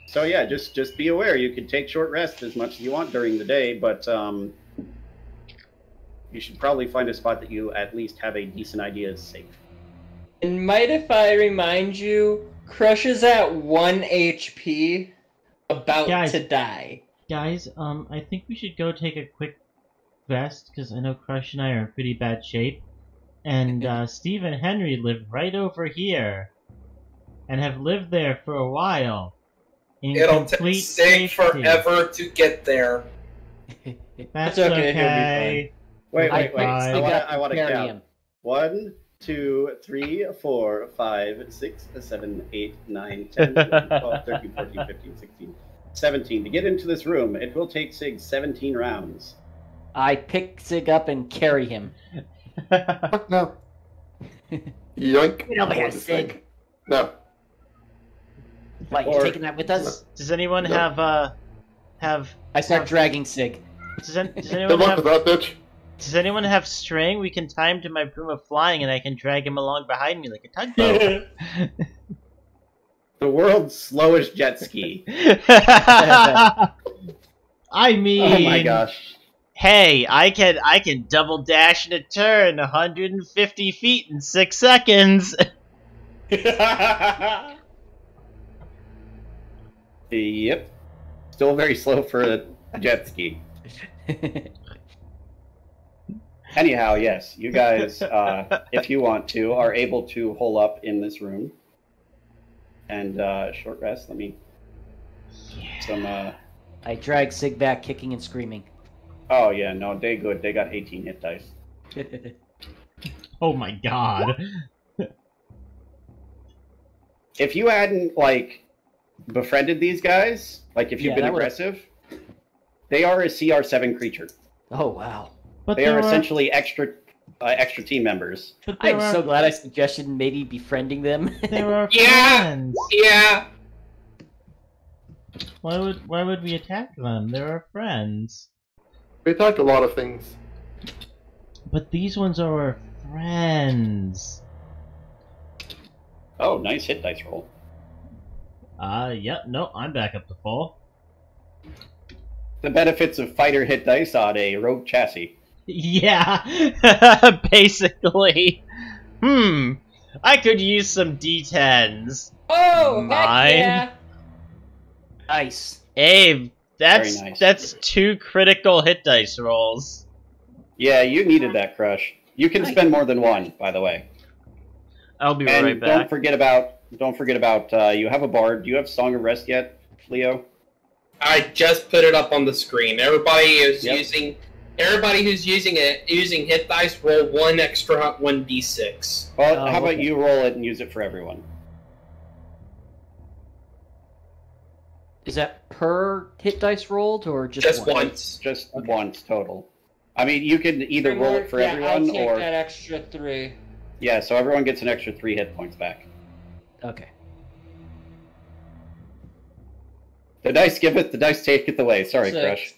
So yeah, just be aware. You can take short rests as much as you want during the day, but you should probably find a spot that you at least have a decent idea is safe. And might if I remind you, Crush is at 1 HP, about to die. Guys, I think we should go take a quick rest, because I know Crush and I are in pretty bad shape. And Steve and Henry live right over here, and have lived there for a while. It'll take Sig forever to get there. That's okay, he'll be fine. Wait. I I want to carry count. him. 1, 2, 3, 4, 5, 6, 7, 8, 9, 10, 11, 12, 13, 14, 15, 16, 17. To get into this room, it will take Sig 17 rounds. I pick Sig up and carry him. Fuck no. Yoink. Get over here, Sig. No. What, you taking that with us? Does anyone No. have? I start dragging Sig. Does Good anyone luck have? with that, bitch. Does anyone have string? We can tie him to my broom of flying, and I can drag him along behind me like a tugboat. The world's slowest jet ski. I mean, Oh my gosh. Hey, I can double dash in a turn 150 feet in 6 seconds. Yep. Still very slow for a jet ski. Anyhow, yes, you guys, if you want to, are able to hole up in this room. And short rest. Let me some. I drag Sig back, kicking and screaming. Oh yeah, no, they good. They got 18 hit dice. Oh my god. If you hadn't like befriended these guys, like if you've Yeah, been that would've- aggressive, they are a CR7 creature. Oh wow. But They there are are, essentially extra team members. but there I'm are, so glad I suggested maybe befriending them. there are Yeah. friends. Yeah. Why would we attack them? There are friends. We talked a lot of things. But these ones are our friends. Oh, nice hit dice roll. Yep, no, I'm back up to full. The benefits of fighter hit dice on a rogue chassis. Yeah, basically. I could use some D10s. Oh, Mine? heck yeah! Nice. Abe, that's Very nice. that's 2 critical hit dice rolls. Yeah, you needed that, Crush. You can spend more than one, by the way. I'll be And right don't back. forget about you have a bard. Do you have Song of Rest yet, Leo? I just put it up on the screen. Everybody is Yep. Everybody who's using hit dice roll 1 extra 1d6. Well, Oh, how about okay. you roll it and use it for everyone? Is that per hit dice rolled or just Just one? once. Just once total. I mean, you can either roll it for Yeah, everyone I'll take or that extra 3. yeah. So everyone gets an extra 3 hit points back. Okay. The dice giveth, the dice taketh away. Sorry, 6. Crush.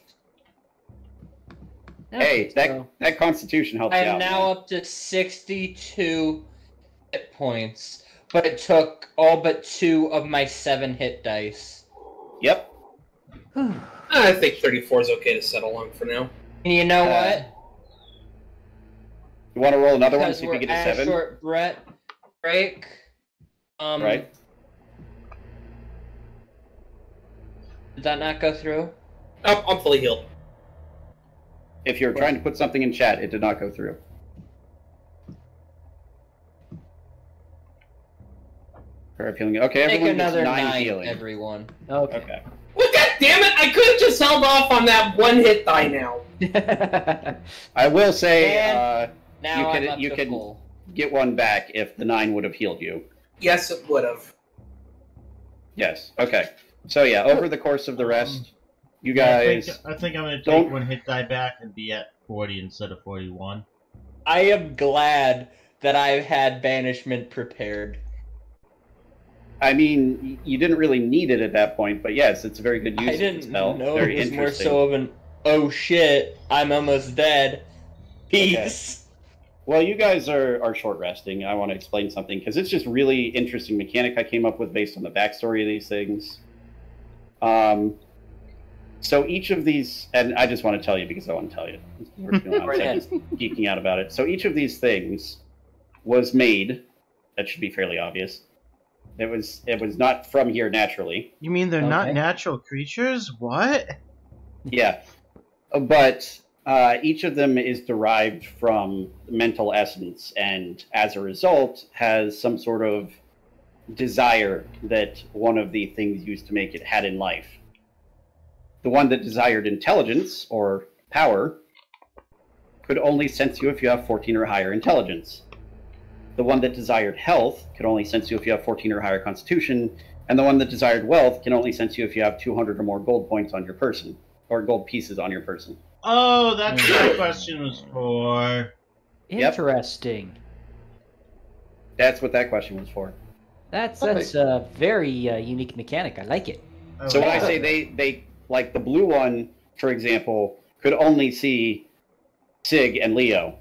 Okay, Hey, so- that Constitution helps I you am out. now up to 62 hit points, but it took all but 2 of my 7 hit dice. Yep. I think 34 is okay to settle on for now. And you know Uh, what? You want to roll another one? Because See if we're we get a at a 7. short break. Right. Did that not go through? Oh, I'm fully healed. If you're trying to put something in chat, it did not go through. Alright, healing. Okay, Take everyone gets another 9 9, healing. everyone. Okay. Okay. Well, god damn it! I could have just held off on that 1 hit die now. I will say, And- Now You I'm can- up you to can- full. get one back if the 9 would have healed you. Yes, it would have. Yes. Okay. So yeah, over the course of the rest, you Yeah, guys. I think I'm gonna take don't- one hit die back and be at 40 instead of 41. I am glad that I had banishment prepared. I mean, you didn't really need it at that point, but yes, it's a very good use I of the didn't spell. know Very it was more interesting. so of an oh shit, I'm almost dead. Peace. Well, you guys are short resting. I want to explain something because it's just really interesting mechanic I came up with based on the backstory of these things. So each of these, and I just want to tell you because I want to tell you. We're feeling Right I'm just geeking out about it. So each of these things was made. That should be fairly obvious. It was not from here naturally. You mean they're not Okay. natural creatures? What? Yeah, but each of them is derived from mental essence, and as a result, has some sort of desire that one of the things used to make it had in life. The one that desired intelligence or power could only sense you if you have 14 or higher intelligence. The one that desired health could only sense you if you have 14 or higher constitution, and the one that desired wealth can only sense you if you have 200 or more gold points on your person, or gold pieces on your person. Oh, that's what that question was for. Yep. Interesting. That's what that question was for. That's a very unique mechanic. I like it. Oh, So when I wow. say they like the blue one, for example, could only see Sig and Leo.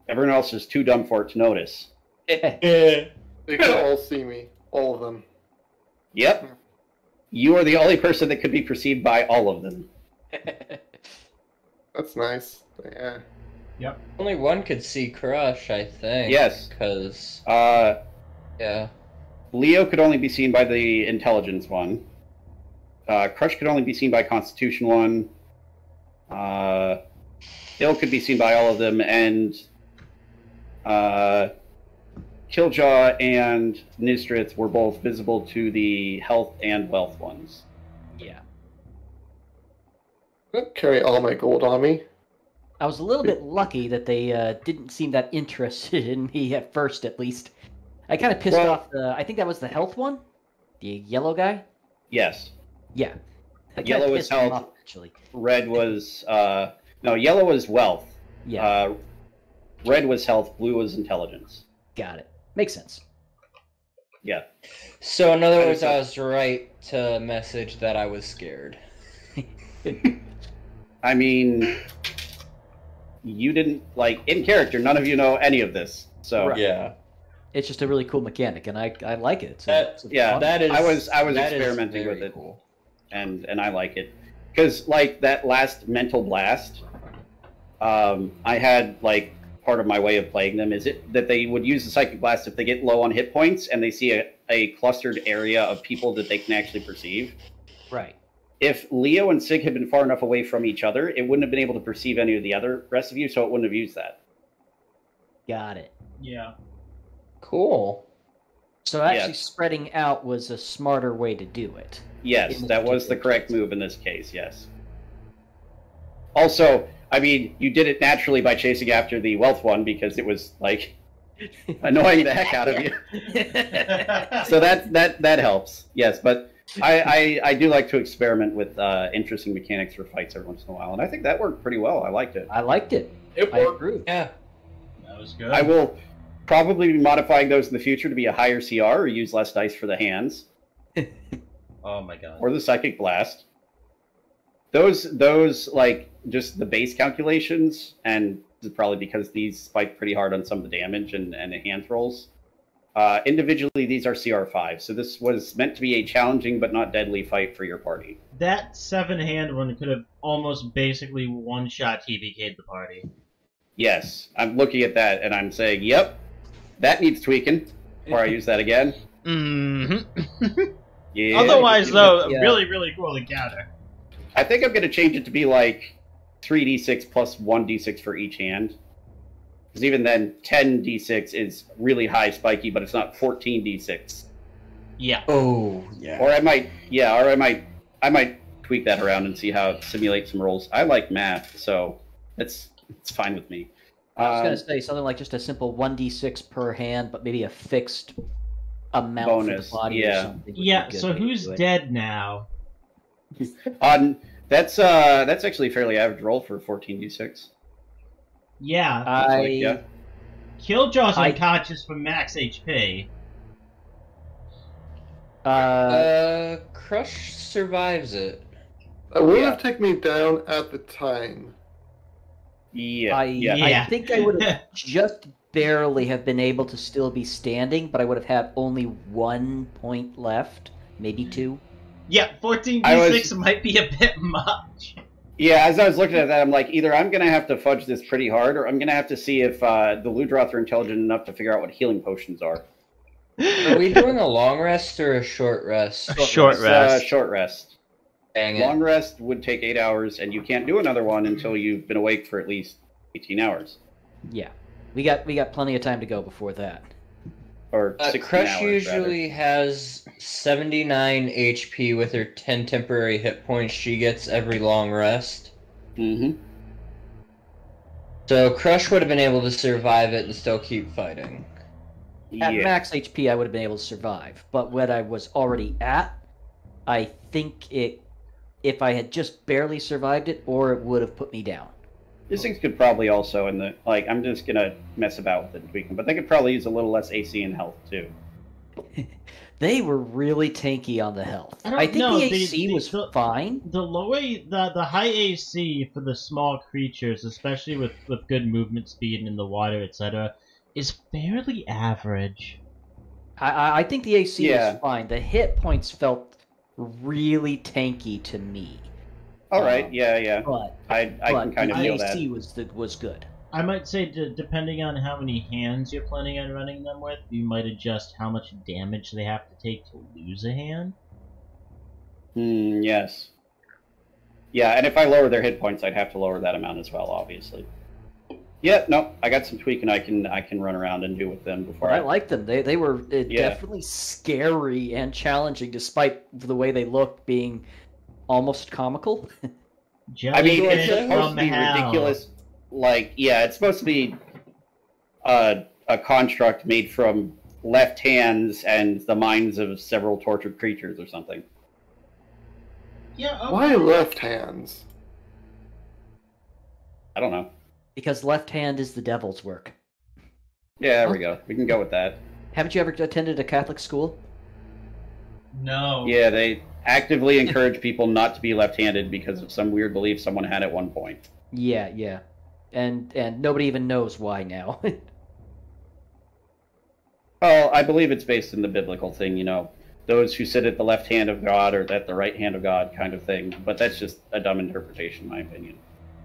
Everyone else is too dumb for it to notice. They can all see me. All of them. Yep. You are the only person that could be perceived by all of them. That's nice. Yeah. Only one could see Crush, I think. Yes. Because, yeah. Leo could only be seen by the intelligence one. Crush could only be seen by Constitution one. Ill could be seen by all of them, and Killjaw and Nistrith were both visible to the health and wealth ones. Yeah. I don't carry all my gold on me. I was a little bit lucky that they didn't seem that interested in me at first, at least. I kind of pissed off the... I think that was the health one? The yellow guy? Yes. Yeah. Yellow was health. Off, actually. Red was... no, yellow was wealth. Yeah. Red was health. Blue was intelligence. Got it. Makes sense. Yeah. So in other words, I was right to message that I was scared. I mean, you didn't, like, in character, none of you know any of this. So Right. Yeah. It's just a really cool mechanic, and I like it. So That- yeah, That is. I was that is experimenting very with it. Cool. and I like it. Because, like, that last mental blast, I had, like, part of my way of playing them is it that they would use the psychic blast if they get low on hit points and they see a clustered area of people that they can actually perceive. Right. If Leo and Sig had been far enough away from each other, it wouldn't have been able to perceive any of the other rest of you, so it wouldn't have used that. Got it. Yeah. Cool. So actually Yes. spreading out was a smarter way to do it. Yes, In this that was the particular correct case. move in this case, yes. Also, I mean, you did it naturally by chasing after the wealth one because it was, like, annoying the heck out of you. So that helps, yes. But I do like to experiment with interesting mechanics for fights every once in a while, and I think that worked pretty well. I liked it. I liked it. It I worked. approved. Yeah. That was good. I will probably be modifying those in the future to be a higher CR or use less dice for the hands Oh my god. or the psychic blast. Those like just the base calculations, and this is probably because these spike pretty hard on some of the damage and the hand rolls. Individually, these are CR5, so this was meant to be a challenging but not deadly fight for your party. That 7-hand one could have almost basically one-shot TPK'd the party. Yes, I'm looking at that and I'm saying, yep, that needs tweaking before I use that again. Mm-hmm. Yeah. Otherwise, though, Yeah. really, really cool encounter. I think I'm going to change it to be like 3d6 plus 1d6 for each hand. Because even then, 10d6 is really high spiky, but it's not 14d6. Yeah. Oh, yeah. Or I might tweak that around and see how it simulates some rolls. I like math, so it's fine with me. I was going to say something like just a simple 1d6 per hand, but maybe a fixed amount Bonus, for the body or yeah. something. would be Yeah, a good so way to who's do it. dead now? That's actually a fairly average roll for 14d6. Yeah. Yeah. Killjaw's I- unconscious from max HP. Crush survives it. It would Yeah. have taken me down at the time. Yeah. I Yeah. think I would have just barely have been able to still be standing, but I would have had only 1 point left, maybe 2. Yeah, 14d6 I was- might be a bit much. Yeah, as I was looking at that, I'm like, either I'm going to have to fudge this pretty hard, or I'm going to have to see if the Ludroth are intelligent enough to figure out what healing potions are. Are we doing a long rest or a short rest? Short It's, rest. Short rest. Dang it. Long rest would take 8 hours, and you can't do another one until you've been awake for at least 18 hours. Yeah. We got plenty of time to go before that. Or 16 Crush hours, usually has 79 HP with her 10 temporary hit points she gets every long rest. Mm-hmm. So Crush would have been able to survive it and still keep fighting. At Yeah. max HP, I would have been able to survive. But when I was already at, I think if I had just barely survived it, or it would have put me down. These things could probably also, I'm just going to mess about with it and tweak them, but they could probably use a little less AC and health, too. They were really tanky on the health. I don't I think know, the the- AC the- was the- fine. The high AC for the small creatures, especially with good movement speed and in the water, etc., is fairly average. I think the AC Yeah. was fine. The hit points felt really tanky to me. All right, yeah. But I can kind of the feel AC that. was good. I might say, depending on how many hands you're planning on running them with, you might adjust how much damage they have to take to lose a hand. Yes. Yeah, and if I lower their hit points, I'd have to lower that amount as well, obviously. Yeah, no, I got some tweaking I can run around and do with them before But I liked them. They were Yeah. definitely scary and challenging, despite the way they looked being almost comical. I mean, it's Jellyfish supposed from to be hell. ridiculous. like, yeah, it's supposed to be a construct made from left hands and the minds of several tortured creatures or something. Yeah. Okay. Why left hands? I don't know. Because left hand is the devil's work. Yeah, there we go. We can go with that. Haven't you ever attended a Catholic school? No. Yeah, they actively encourage people not to be left-handed because of some weird belief someone had at one point. Yeah. And nobody even knows why now. Well, I believe it's based in the biblical thing, you know, those who sit at the left hand of God or at the right hand of God kind of thing. But that's just a dumb interpretation, in my opinion.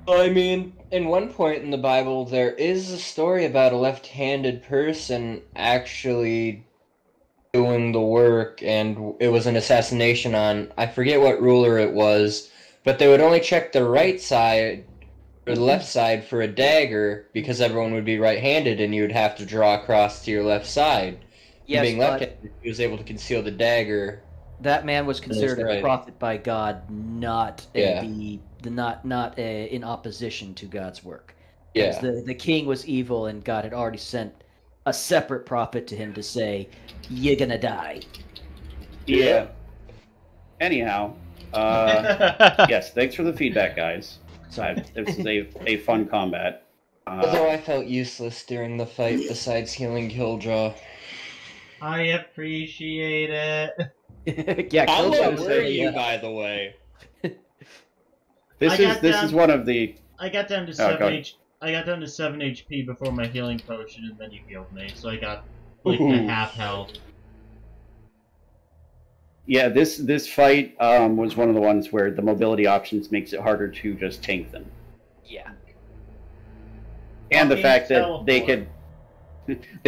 I mean, in one point in the Bible, there is a story about a left-handed person actually doing the work, and it was an assassination on, I forget what ruler it was, but they would only check the right side or the left side for a dagger because everyone would be right-handed and you would have to draw across to your left side. Yes, Being but left-handed, he was able to conceal the dagger. that man was considered right. a prophet by God, not Yeah. in opposition to God's work. Yeah. Because the king was evil, and God had already sent a separate prophet to him to say, "You're gonna die." Yeah. Anyhow, yes, thanks for the feedback, guys. This is a fun combat. Although I felt useless during the fight besides healing Killdraw. I appreciate it. Yeah, How Killjoy low was were really, you, by the way? This is one of the. I got down to go ahead. I got down to 7 HP before my healing potion, and then you healed me, so I got like a half health. Yeah, this fight was one of the ones where the mobility options makes it harder to just tank them, yeah. and the Fucking fact that teleport. they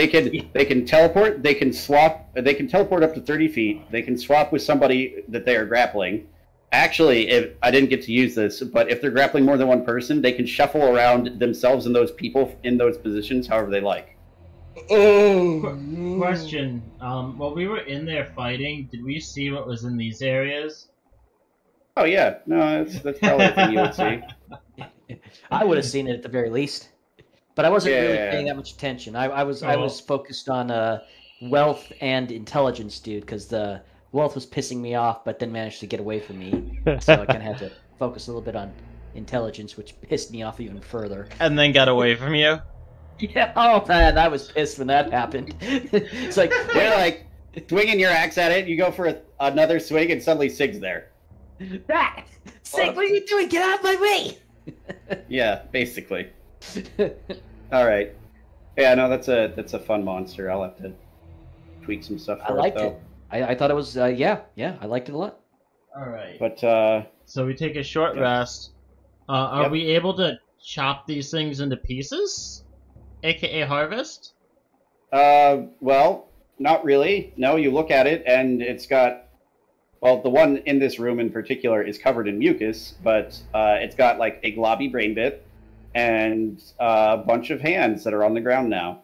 can teleport, they can swap, they can teleport up to 30 feet. They can swap with somebody that they are grappling. Actually, if I didn't get to use this, but if they're grappling more than one person, they can shuffle around themselves and those people in those positions however they like. Question: while we were in there fighting, did we see what was in these areas? Oh yeah, no, that's probably a thing you would see. I would have seen it at the very least, but I wasn't really Yeah. paying that much attention. I was focused on wealth and intelligence, dude, because the wealth was pissing me off, but then managed to get away from me. So I kind of had to focus a little bit on intelligence, which pissed me off even further. And then got away from you. Yeah, oh man, I was pissed when that happened. It's like, You're like swinging your axe at it. You go for another swing, and suddenly Sig's there. Ah! Sig, what are you doing? Get out of my way! Yeah, basically. All right. Yeah, no, that's a fun monster. I'll have to tweak some stuff for I liked though. it. I thought it was, yeah, I liked it a lot. Alright. But So we take a short Yeah. rest. Are Yep. we able to chop these things into pieces? AKA harvest? well, not really. No, you look at it and it's got. Well, the one in this room in particular is covered in mucus, but it's got like a globby brain bit and a bunch of hands that are on the ground now.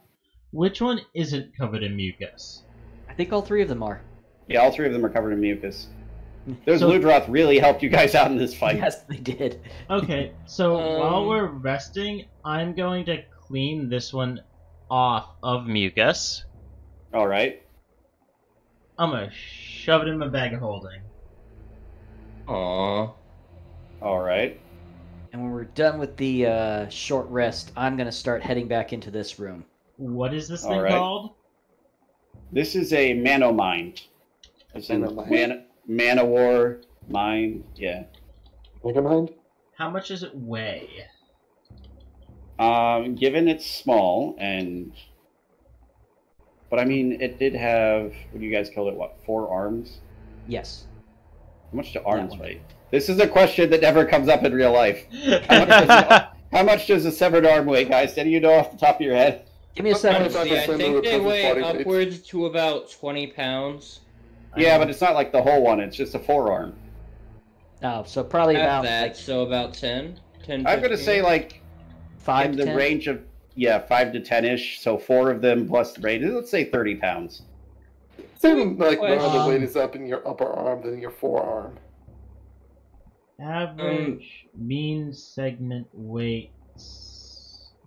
Which one isn't covered in mucus? I think all three of them are. Yeah, all three of them are covered in mucus. Those So- Ludroth really helped you guys out in this fight. Yes, they did. Okay, so while Um, we're resting, I'm going to clean this one off of mucus. All right. I'm gonna shove it in my bag of holding. Aww. All right. And when we're done with the short rest, I'm gonna start heading back into this room. What is this thing Alright. called? This is a Manomind. As in Manomind? Man of War, Mind, yeah. Megamind? How much does it weigh? Given it's small, but I mean, it did have, what do you guys call it, what, 4 arms? Yes. How much do arms one. weigh? This is a question that never comes up in real life. How much does a severed arm weigh, guys? Any of you know off the top of your head? Give me a second. Honestly, Honestly, I Similar think they person's weigh body weight. upwards to about 20 pounds. Yeah, but it's not like the whole one, it's just a forearm. Oh, so probably Have about that, like so about 10. 10 I'm gonna 15. say like 5 in to the 10. range of, 5 to 10-ish, so 4 of them plus the brain, let's say 30 pounds. Then, like, more of the Um, weight is up in your upper arm than your forearm. Average mean segment weight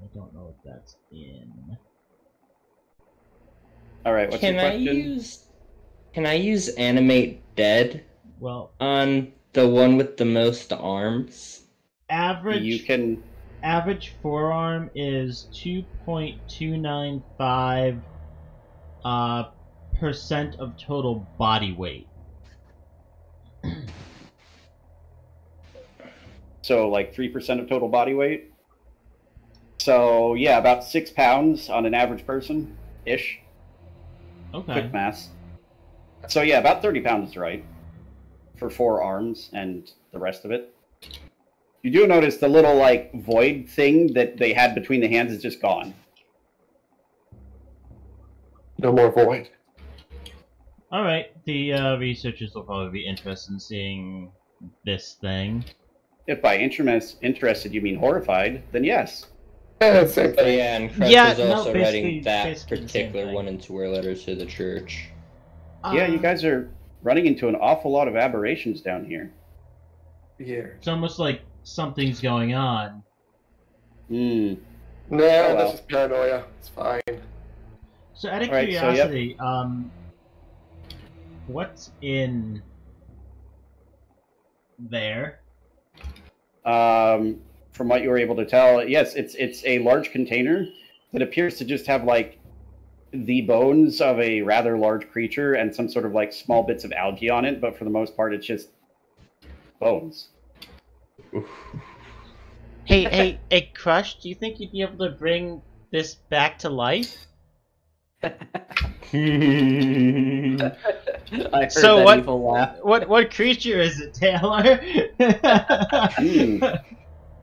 I don't know if that's in. All right, what's your question? Can I use animate dead Well, on the one with the most arms? average You can. average forearm is 2.295 percent of total body weight. So, like 3% of total body weight. So, yeah, about 6 pounds on an average person ish. Okay. Quick mass. So, yeah, about 30 pounds is right for 4 arms and the rest of it. You do notice the little, like, void thing that they had between the hands is just gone. No more void. Alright, the researchers will probably be interested in seeing this thing. If by interested you mean horrified, then yes. Yeah, same Oh thing. yeah, and Crush Yeah, is no, also basically- writing that basically the same particular thing. one into our letters to the church. Yeah, you guys are running into an awful lot of aberrations down here. Yeah. It's almost like something's going on. Hmm. Nah, well. that's just paranoia. It's fine. So out of Alright, so, yep. curiosity, what's in there? From what you were able to tell, yes, it's a large container that appears to just have like the bones of a rather large creature and some sort of like small bits of algae on it, but for the most part, it's just bones. Hey, Crush, do you think you'd be able to bring this back to life? I heard So that what- evil laugh. What creature is it, Taylor? Hmm.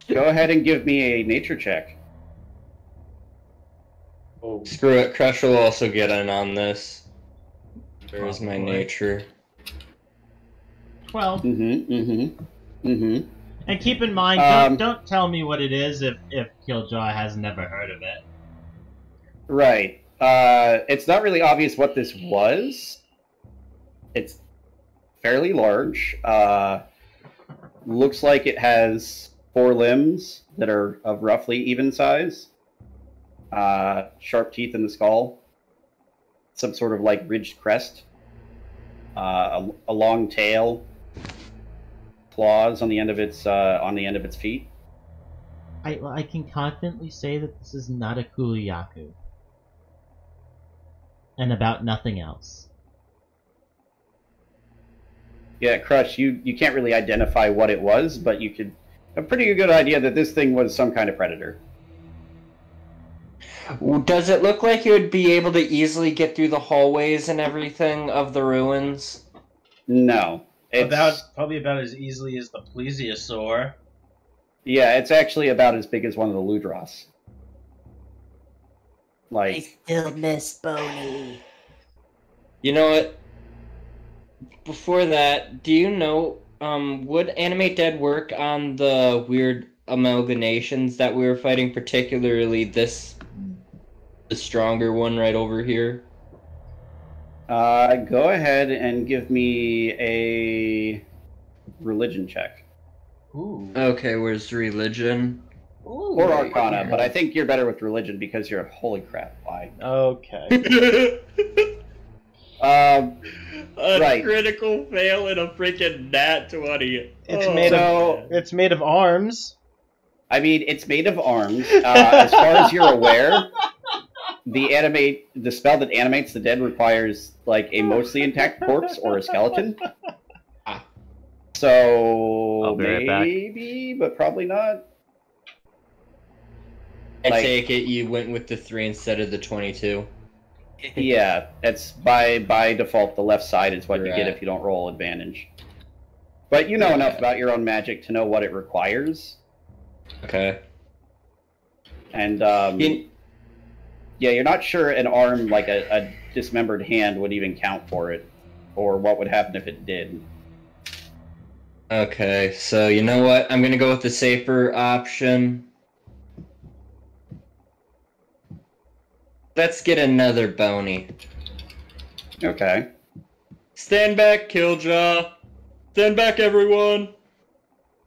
Go ahead and give me a nature check. Oh. Screw it, Crush will also get in on this. Where's my Probably. nature? 12. Mm-hmm. And keep in mind, don't tell me what it is if Killjoy has never heard of it. Right. It's not really obvious what this was. It's fairly large. Looks like it has 4 limbs that are of roughly even size. Sharp teeth in the skull. Some sort of like ridged crest. A long tail. Claws on the end of its feet. I can confidently say that this is not a Kuliyaku. And about nothing else. Yeah, Crush, you can't really identify what it was, but you could a pretty good idea that this thing was some kind of predator. Does it look like you would be able to easily get through the hallways and everything of the ruins? No. It's, Probably about as easily as the plesiosaur. yeah, it's actually about as big as one of the Ludros. I Like, still miss Boney. You know what? Before that, do you know, would Animate Dead work on the weird amalgamations that we were fighting, particularly the stronger one right over here? go ahead and give me a religion check. Ooh. Okay, where's religion? Or Arcana, but I think you're better with religion because you're holy crap. Why? Okay. Um, A Right. critical fail and a freaking nat 20. It's Oh. made So- of it's made of arms. I mean, it's made of arms. As far as you're aware, the spell that animates the dead requires like a mostly intact corpse or a skeleton. Ah. So I'll be right back. maybe, but probably not. I Like- take it you went with the 3 instead of the 22. Yeah, it's by default the left side is what you get Right. if you don't roll advantage. But you know enough about your own magic to know what it requires, Okay. and You- yeah, you're not sure an arm like a dismembered hand would even count for it, or what would happen if it did. Okay, so you know what? I'm gonna go with the safer option. Let's get another bony. Okay. Stand back, Killjaw. Stand back, everyone.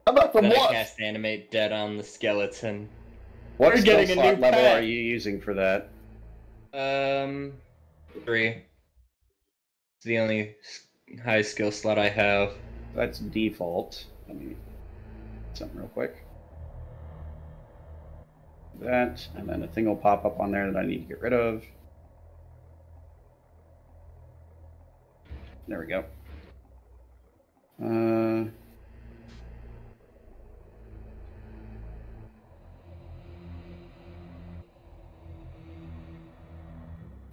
I'm not from Then I what? cast Animate Dead on the skeleton. What We're spell getting a slot new level pet. are you using for that? 3. It's the only high skill slot I have. That's default. Let me something real quick. That, and then a thing will pop up on there that I need to get rid of. There we go.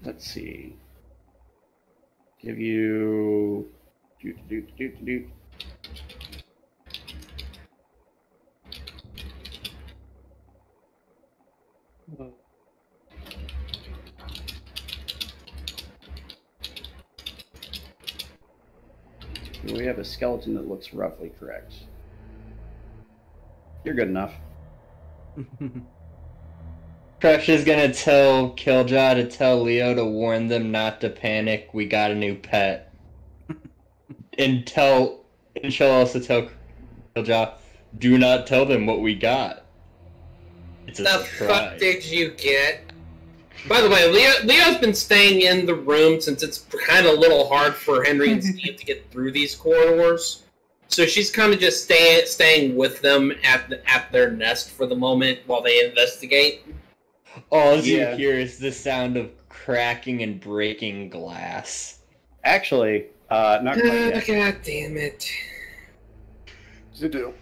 Let's see. Give you. Do. We have a skeleton that looks roughly correct. You're good enough. Crush is gonna tell Killjaw to tell Leo to warn them not to panic. We got a new pet. And she'll also tell Killjaw, do not tell them what we got. It's a The surprise. fuck did you get? By the way, Leo's been staying in the room since it's kind of a little hard for Henry and Steve to get through these corridors. So she's kind of just staying with them at their nest for the moment while they investigate. All Yeah. you hear is the sound of cracking and breaking glass. Actually, not quite yet. God damn it. You do.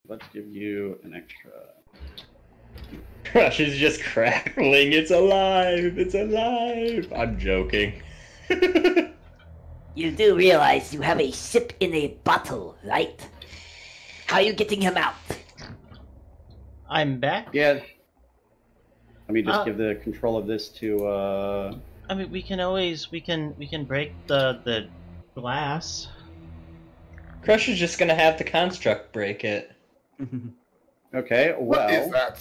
Let's give you an extra. Crush is just crackling. It's alive! It's alive! I'm joking. You do realize you have a ship in a bottle, right? How are you getting him out? I'm back. Yeah. Let me just give the control of this to. I mean, we can always we can break the glass. Crush is just gonna have the construct break it. Okay. What is Well. that?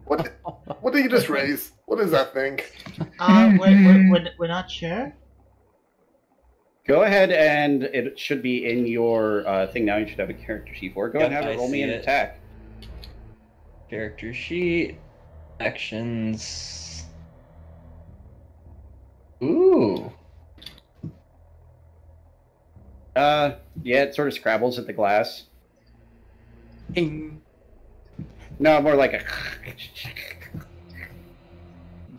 What did you just raise? What is that thing? We're not sure. Go ahead, and it should be in your thing now. You should have a character sheet for it. Go ahead and have Yep, it I roll me see an it. attack. Character sheet. Actions. Ooh. Yeah, it sort of scrabbles at the glass. Ding. No, more like a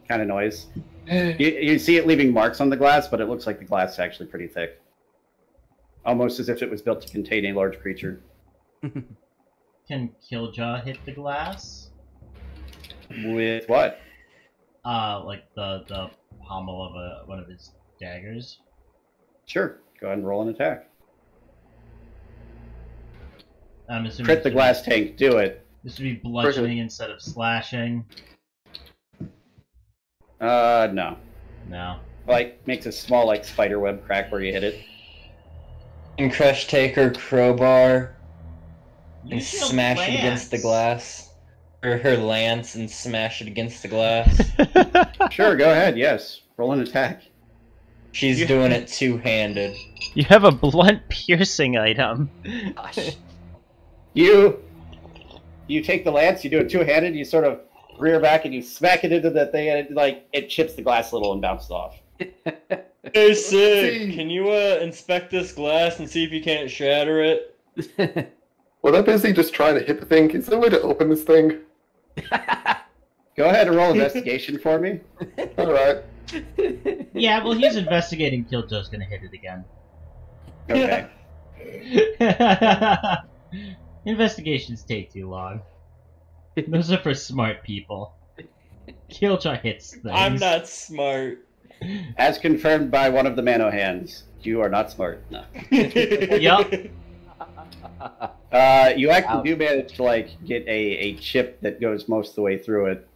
kind of noise. You see it leaving marks on the glass, but it looks like the glass is actually pretty thick. Almost as if it was built to contain a large creature. Can Killjaw hit the glass? With what? Like the pommel of one of his daggers. Sure. Go ahead and roll an attack. I'm assuming Crit the glass tank. Do it. This would be bludgeoning instead of slashing. No. No. Like, makes a small, like, spider web crack where you hit it. And Crush take her crowbar and Use your smash it against the lance. glass. Or her lance and smash it against the glass. Sure, go ahead, yes. Roll an attack. She's You- doing it two-handed. You have a blunt piercing item. Gosh. You take the lance, you do it two-handed, you sort of rear back and you smack it into that thing, and it chips the glass a little and bounces off. Hey Sig, can you inspect this glass and see if you can't shatter it? Well, I'm busy just trying to hit the thing. Is there a way to open this thing? Go ahead and roll investigation for me. Alright. Yeah, well, he's investigating. Killjaw's gonna hit it again. Okay. Investigations take too long. Those are for smart people. Killjaw hits things. I'm not smart. As confirmed by one of the Mano hands, you are not smart. No. Yup. You actually do manage to get a chip that goes most of the way through it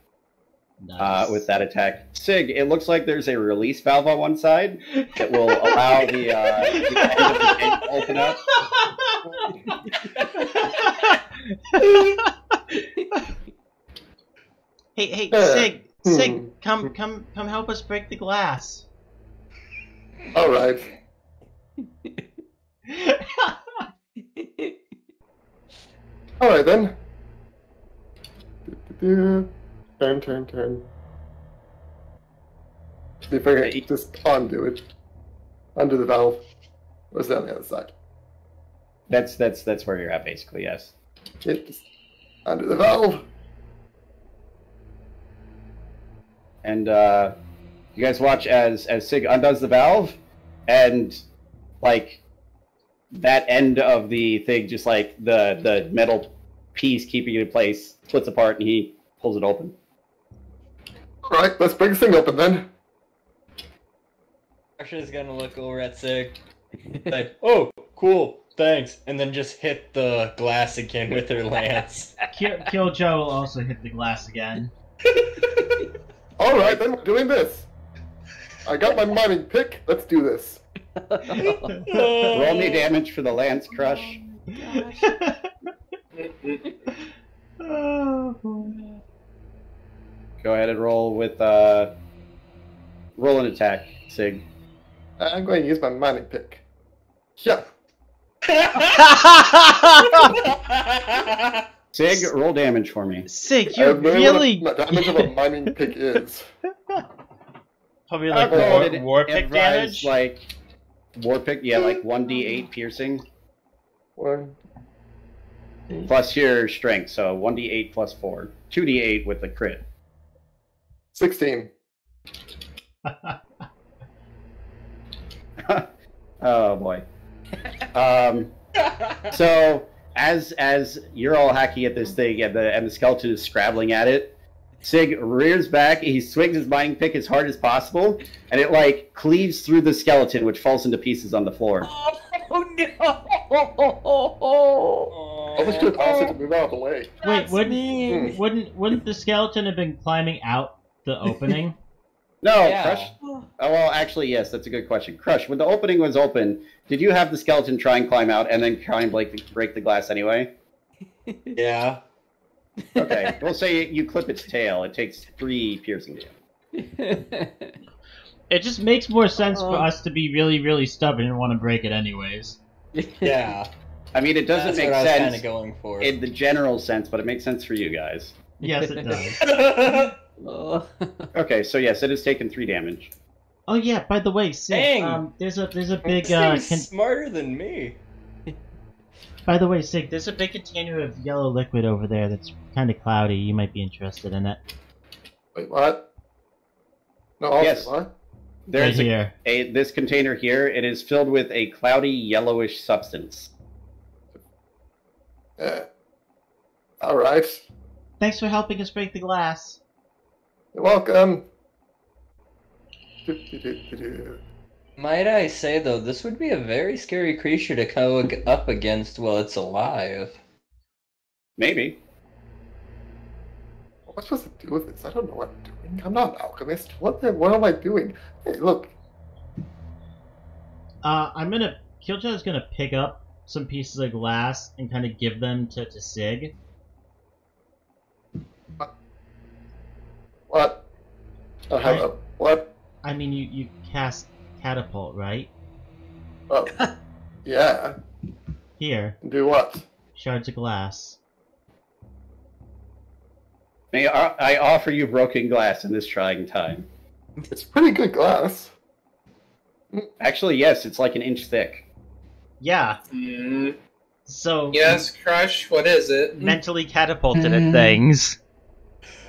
Nice. with that attack. Sig, it looks like there's a release valve on one side that will allow the end of the tank to open up. Hey, Sig, come help us break the glass. Alright. Alright then. Turn. See if I can just undo it. Undo the valve. Or is that on the other side? That's where you're at, basically. Yes. Okay, just undo the valve. And you guys watch as Sig undoes the valve, and like that end of the thing, just like the metal piece keeping it in place, splits apart, and he pulls it open. Alright, let's break this thing open then. Asha's gonna look over at Sig. Like, oh, cool, thanks. And then just hit the glass again with her lance. Killjoy will also hit the glass again. Alright, then we're doing this. I got my mining pick. Let's do this. Roll me damage for the lance crush. Oh, boy. Go ahead and roll with roll an attack, Sig. I'm going to use my mining pick. Yeah. Sig, roll damage for me. Sig, I you're have no really... idea what the damage of a mining pick is. Probably like Okay, war pick advise, damage. like war pick, yeah, like 1d8 piercing 1. plus your strength, so 1d8 plus 4, 2d8 with the crit. 16. Oh boy. So as you're all hacking at this thing and the skeleton is scrabbling at it, Sig rears back, he swings his mining pick as hard as possible, and it like cleaves through the skeleton, which falls into pieces on the floor. Oh no! I'll just do a toss it to move out of the way. Wait, wouldn't the skeleton have been climbing out the opening? No, Yeah. Crush. Oh, well, actually, yes, that's a good question. Crush, when the opening was open, did you have the skeleton try and climb out and then try and break the glass anyway? Yeah. Okay, we'll say you clip its tail. It takes 3 piercing damage. It just makes more sense for us to be really, really stubborn and want to break it anyways. Yeah. I mean, it doesn't That's make what I was kind sense of going for. in the general sense, but it makes sense for you guys. Yes, it does. Okay, so yes, it has taken 3 damage. Oh yeah, by the way, Sig, Dang. there's a big This thing's smarter than me. by the way, Sig, there's a big container of yellow liquid over there that's kind of cloudy. You might be interested in it. Wait, what? No, Yes. what? There's Right here. this container here. It is filled with a cloudy yellowish substance. Yeah. Alright. Thanks for helping us break the glass. You're welcome. Might I say, though, this would be a very scary creature to go up against while it's alive. Maybe. What am I supposed to do with this? I don't know what I'm doing. I'm not an alchemist. What am I doing? Hey, look. Killjoy's gonna pick up some pieces of glass and kind of give them to Sig. What? Hello. What? I mean, you cast catapult, right? Oh. Yeah. Here, Do what? shards of glass. May I offer you broken glass in this trying time? It's pretty good glass. Actually, yes, it's like an inch thick. Yeah. Mm, So yes, Crush, what is it? mentally catapulted at things.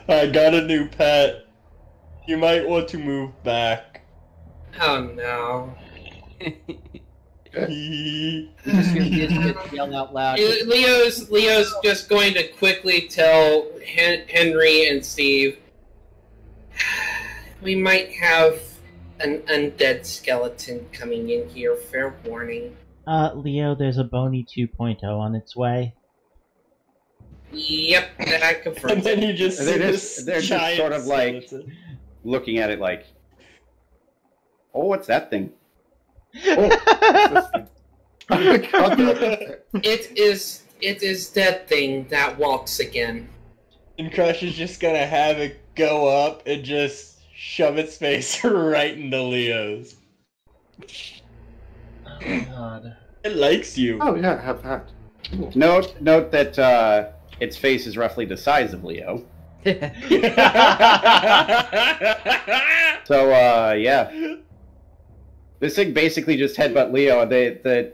I got a new pet. You might want to move back. Oh no. Just gonna get yell out loud. Leo's just going to quickly tell Henry and Steve, we might have an undead skeleton coming in here. Fair warning. Leo, there's a Bony 2.0 on its way. Yep, that And confirms then it. you just They're see just- this they're just giant sort of like- skeleton. Looking at it like, oh, what's that thing? It is that thing that walks again. And Crush is just gonna have it go up and just shove its face right into Leo's. Oh god. It likes you. Oh yeah, I have that. Note that its face is roughly the size of Leo. So yeah, this thing basically just headbutt Leo. The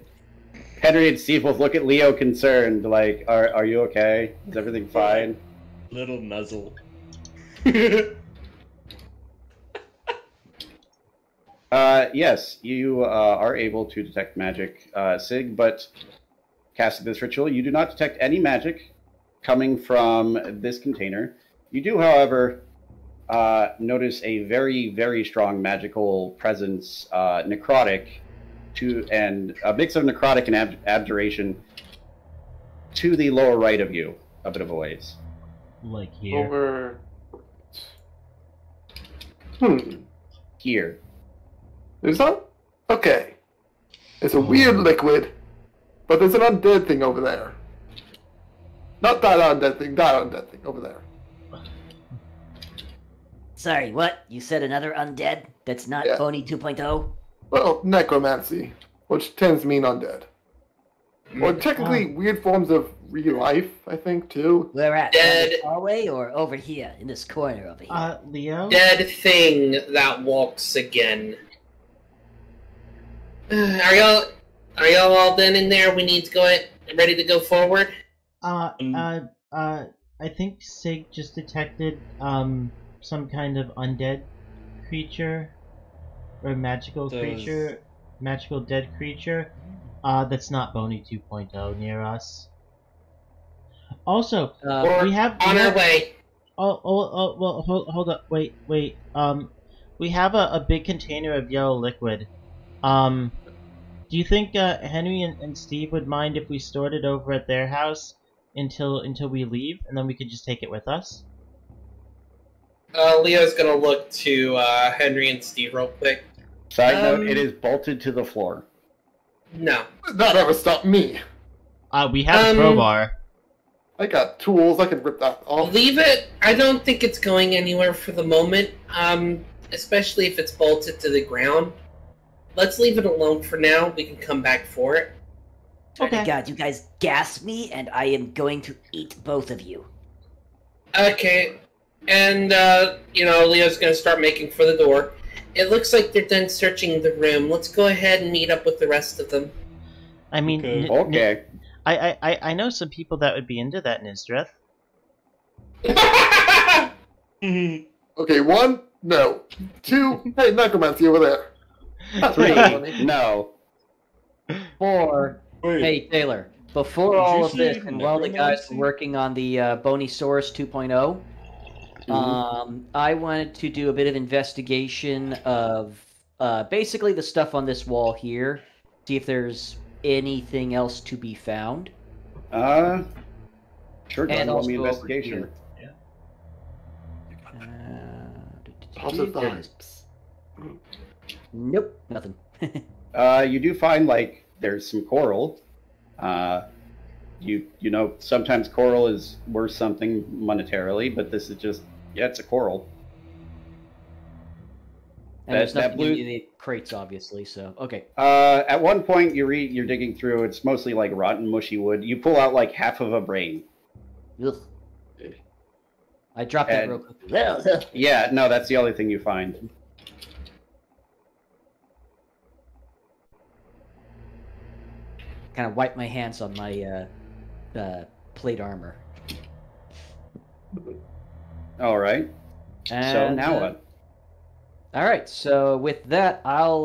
Henry and Steve both look at Leo concerned, like, "Are you okay? Is everything fine?" Little nuzzle. Yes, you are able to detect magic, Sig, but casting this ritual, you do not detect any magic coming from this container. You do, however, notice a very, very strong magical presence, necrotic, and a mix of necrotic and abjuration to the lower right of you, a bit of a ways. Like here. Over. Here. There's not. Okay. It's a weird liquid, but there's an undead thing over there. Not that undead thing. That undead thing over there. Sorry, what? You said another undead that's not Yeah. Bony 2.0? Well, necromancy, which tends to mean undead. Or technically weird forms of real life, I think, too. Where at? Dead. Down this hallway or over here in this corner over here? Leo? Dead thing that walks again. Are y'all all done in there? We need to go ready to go forward. I think Sig just detected some kind of undead creature or magical creature, magical dead creature. That's not Bony 2.0 near us. Also, we have on our way. Well, hold up, wait. We have a big container of yellow liquid. Do you think Henry and Steve would mind if we stored it over at their house until we leave, and then we could just take it with us? Leo's gonna look to Henry and Steve real quick. Side note, it is bolted to the floor. No. That never stopped me. We have a crowbar. I got tools. I can rip that off. Leave it. I don't think it's going anywhere for the moment. Especially if it's bolted to the ground. Let's leave it alone for now. We can come back for it. Okay. God, you guys gas me, and I am going to eat both of you. Okay. And, Leo's gonna start making for the door. It looks like they're done searching the room. Let's go ahead and meet up with the rest of them. I mean, Okay. I know some people that would be into that, Nizdreth. Okay, 1, no. 2, hey, necromancy over there. That's 3, funny. no. 4. Wait. Hey, Taylor. Before Did all you of this, say and while the guys were necromancy? working on the Bonysaurus 2.0, I wanted to do a bit of investigation of basically the stuff on this wall here. See if there's anything else to be found. Sure, go And and roll me also over investigation. here. Positive There it is. Nope, nothing. You do find, like, there's some coral. You know, sometimes coral is worth something monetarily, but this is just, it's a coral. And there's that nothing blue- in the crates, obviously, so, okay. At one point, you're digging through, it's mostly, like, rotten, mushy wood. You pull out, like, half of a brain. Ugh. I dropped that And- real quick. Yeah, no, that's the only thing you find. Kind of wipe my hands on my plate armor. All right. So And, now what? All right. So with that, I'll.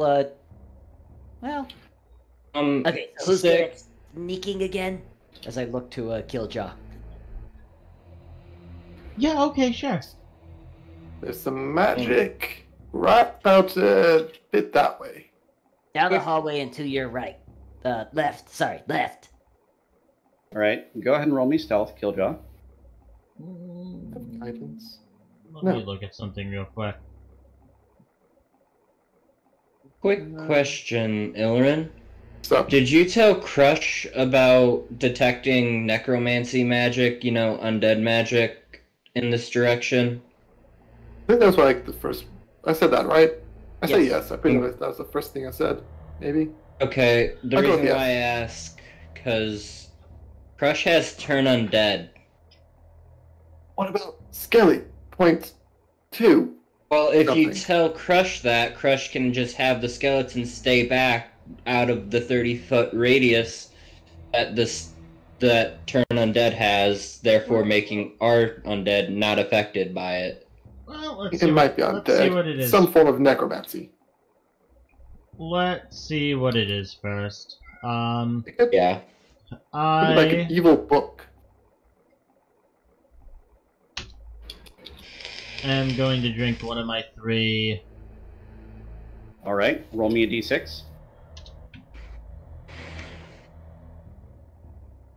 Well. Okay, so who's Sig- good at sneaking again? As I look to kill Jaw. Yeah, okay, sure. There's some magic right about a bit that way. Down the hallway and to your right. Left. Sorry, left. All right. Go ahead and roll me stealth, Killjaw. Guidance. Let No. me look at something real quick. Quick question, Ilrin. So, Did you tell Crush about detecting necromancy magic, undead magic in this direction? I think that was like the first. I said that, right? I said Yes. yes. I pretty much that was the first thing I said. Maybe. Okay, the I'll go with reason yes. why I ask, because Crush has turn undead. What about Skelly? Point 2. Well, if you Nothing. tell Crush that, Crush can just have the skeletons stay back out of the 30-foot radius that that Turn Undead has, therefore making our undead not affected by it. Well, let's It see. might be Let's see what it undead. is. Some form of necromancy. Let's see what it is first. It could Yeah. be like an evil book. am going to drink one of my 3. All right, roll me a d6.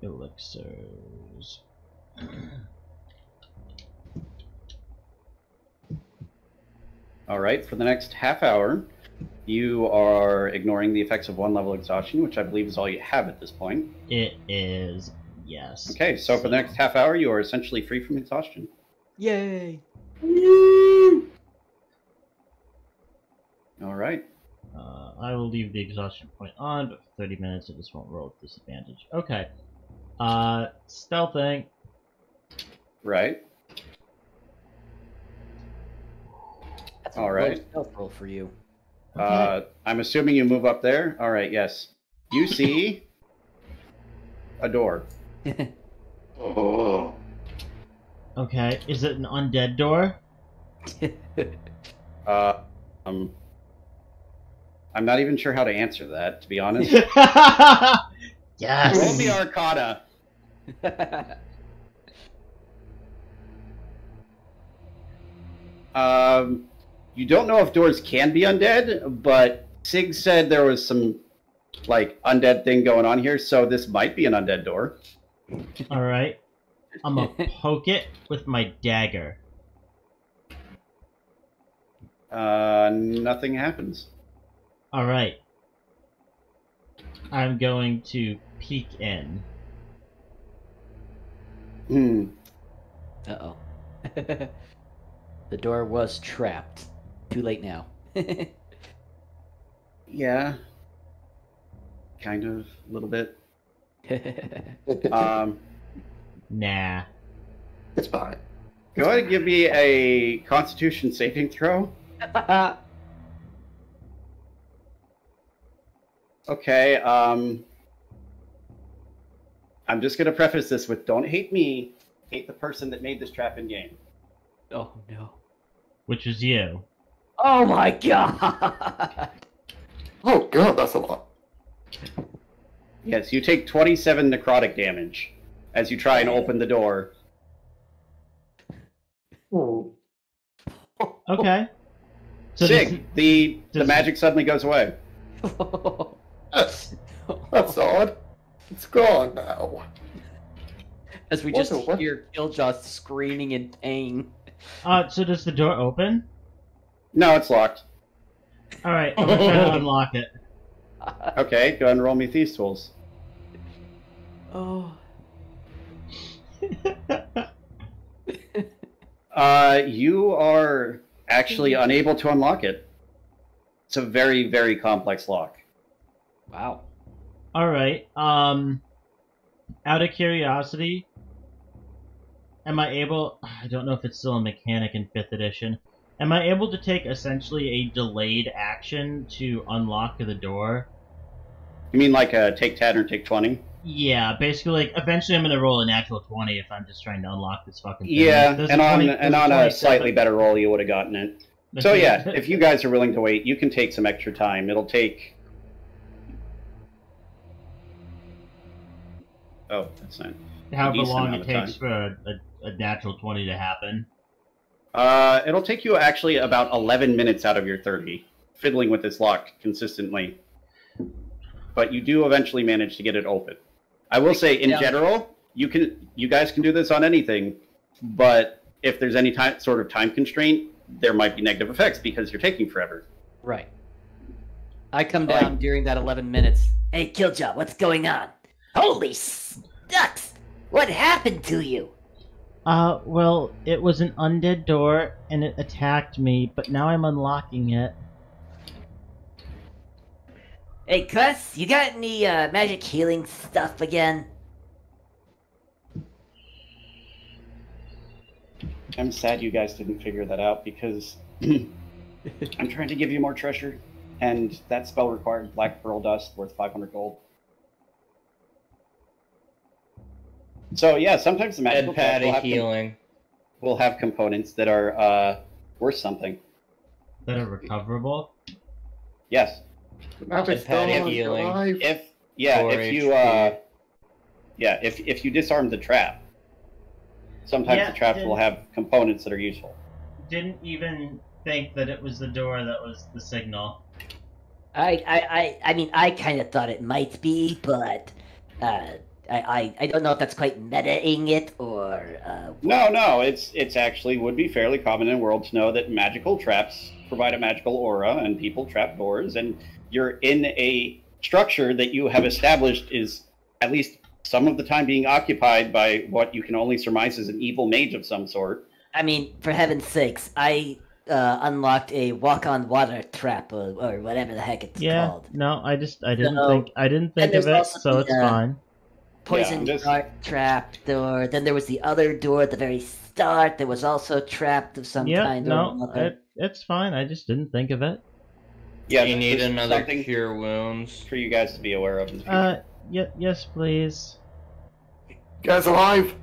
Elixirs. All right, for the next half hour, you are ignoring the effects of 1 level exhaustion, which I believe is all you have at this point. It is, yes. Okay, so for the next half hour, you are essentially free from exhaustion. Yay! All right. I will leave the exhaustion point on, but for 30 minutes it just won't roll with disadvantage. Okay. Stealthing. Right. That's All a right. low stealth roll for you. I'm assuming you move up there. All right, yes. You see a door. Oh. Okay, is it an undead door? I'm not even sure how to answer that, to be honest. Yes! Roll me Arcana. You don't know if doors can be undead, but Sig said there was some, like, undead thing going on here, so this might be an undead door. Alright. I'm gonna poke it with my dagger. Nothing happens. Alright. I'm going to peek in. Uh-oh. The door was trapped. Too late now. Yeah. Kind of, a little bit. Um, Nah. It's fine. go ahead and give me a Constitution saving throw. Okay, I'm just gonna preface this with don't hate me, hate the person that made this trap in game. Oh no. Which is you. Oh my god! Oh god, that's a lot. Yes, you take 27 necrotic damage as you try and open the door. Oh. Okay. So Sig, the does- magic suddenly goes away. That's odd. It's gone now. As we just What? hear Killjoy screaming in pain. so does the door open? No, it's locked. Alright, I'm gonna try to unlock it. Okay, go ahead and roll me Thieves' Tools. Oh. You are actually unable to unlock it. It's a very, very complex lock. Wow. Alright, out of curiosity, am I able... I don't know if it's still a mechanic in 5th edition. Am I able to take essentially a delayed action to unlock the door? You mean like a take 10 or take 20? Yeah, basically, like, eventually I'm gonna roll a natural 20 if I'm just trying to unlock this fucking thing. Yeah, There's and a on 20 and there's on a 27. slightly better roll, you would have gotten it. So yeah, if you guys are willing to wait, you can take some extra time. It'll take... Oh, that's not... However decent long amount it of takes for a natural 20 to happen. It'll take you actually about 11 minutes out of your 30, fiddling with this lock consistently. But you do eventually manage to get it open. I will say, in general, you guys can do this on anything, but if there's any sort of time constraint, there might be negative effects because you're taking forever. Right. I come down during that 11 minutes. Hey, Killjoy, what's going on? Holy ducks! What happened to you? Well, it was an undead door, and it attacked me, but now I'm unlocking it. Hey, Cuss, you got any magic healing stuff again? I'm sad you guys didn't figure that out because I'm trying to give you more treasure, and that spell required black pearl dust worth 500 gold. So yeah, sometimes the magical Ed Patty traps healing. will have components that are worth something. That are recoverable. Yes. The magic Ed Patty stone, healing. alive. If 4 if you disarm the trap, sometimes Yeah, the traps then- will have components that are useful. Didn't even think that it was the door that was the signal. I mean, I kind of thought it might be, but I don't know if that's quite meta-ing it or. No, it's actually would be fairly common in the world to know that magical traps provide a magical aura, and people trap doors, and you're in a structure that you have established is at least some of the time being occupied by what you can only surmise is an evil mage of some sort. I mean, for heaven's sakes, I unlocked a walk-on-water trap or whatever the heck it's Yeah, called. no, I didn't No. think And of there's it, also so the, it's fine. Poison Yeah, just- dart trap door. Then there was the other door at the very start that was also trapped of some Yeah, kind or no, another. it's fine. I just didn't think of it. Yeah, you need just another something cure wounds. for you guys to be aware of in the future. Yes, please. You guys alive?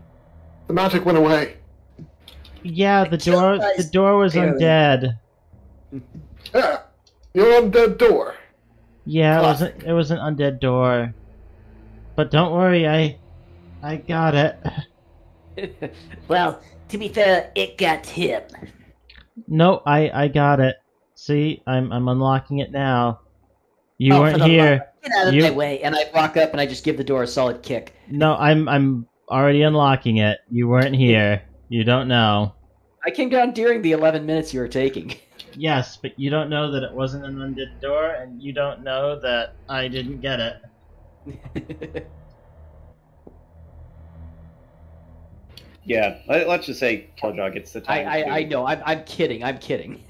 The magic went away. Yeah, the killed door us was barely. undead. Yeah, you're on the door. Yeah, Classic. it was an undead door. But don't worry, I got it. Well, to be fair, it got him. No, I got it. See, I'm unlocking it now. You Oh, for weren't the here. love- Get out of You- my way, and I walk up and I just give the door a solid kick. No, I'm already unlocking it. You weren't here. You don't know. I came down during the 11 minutes you were taking. Yes, but you don't know that it wasn't an undead door, and you don't know that I didn't get it. Yeah, let's just say Killjaw gets the time. I know. I'm kidding. I'm kidding.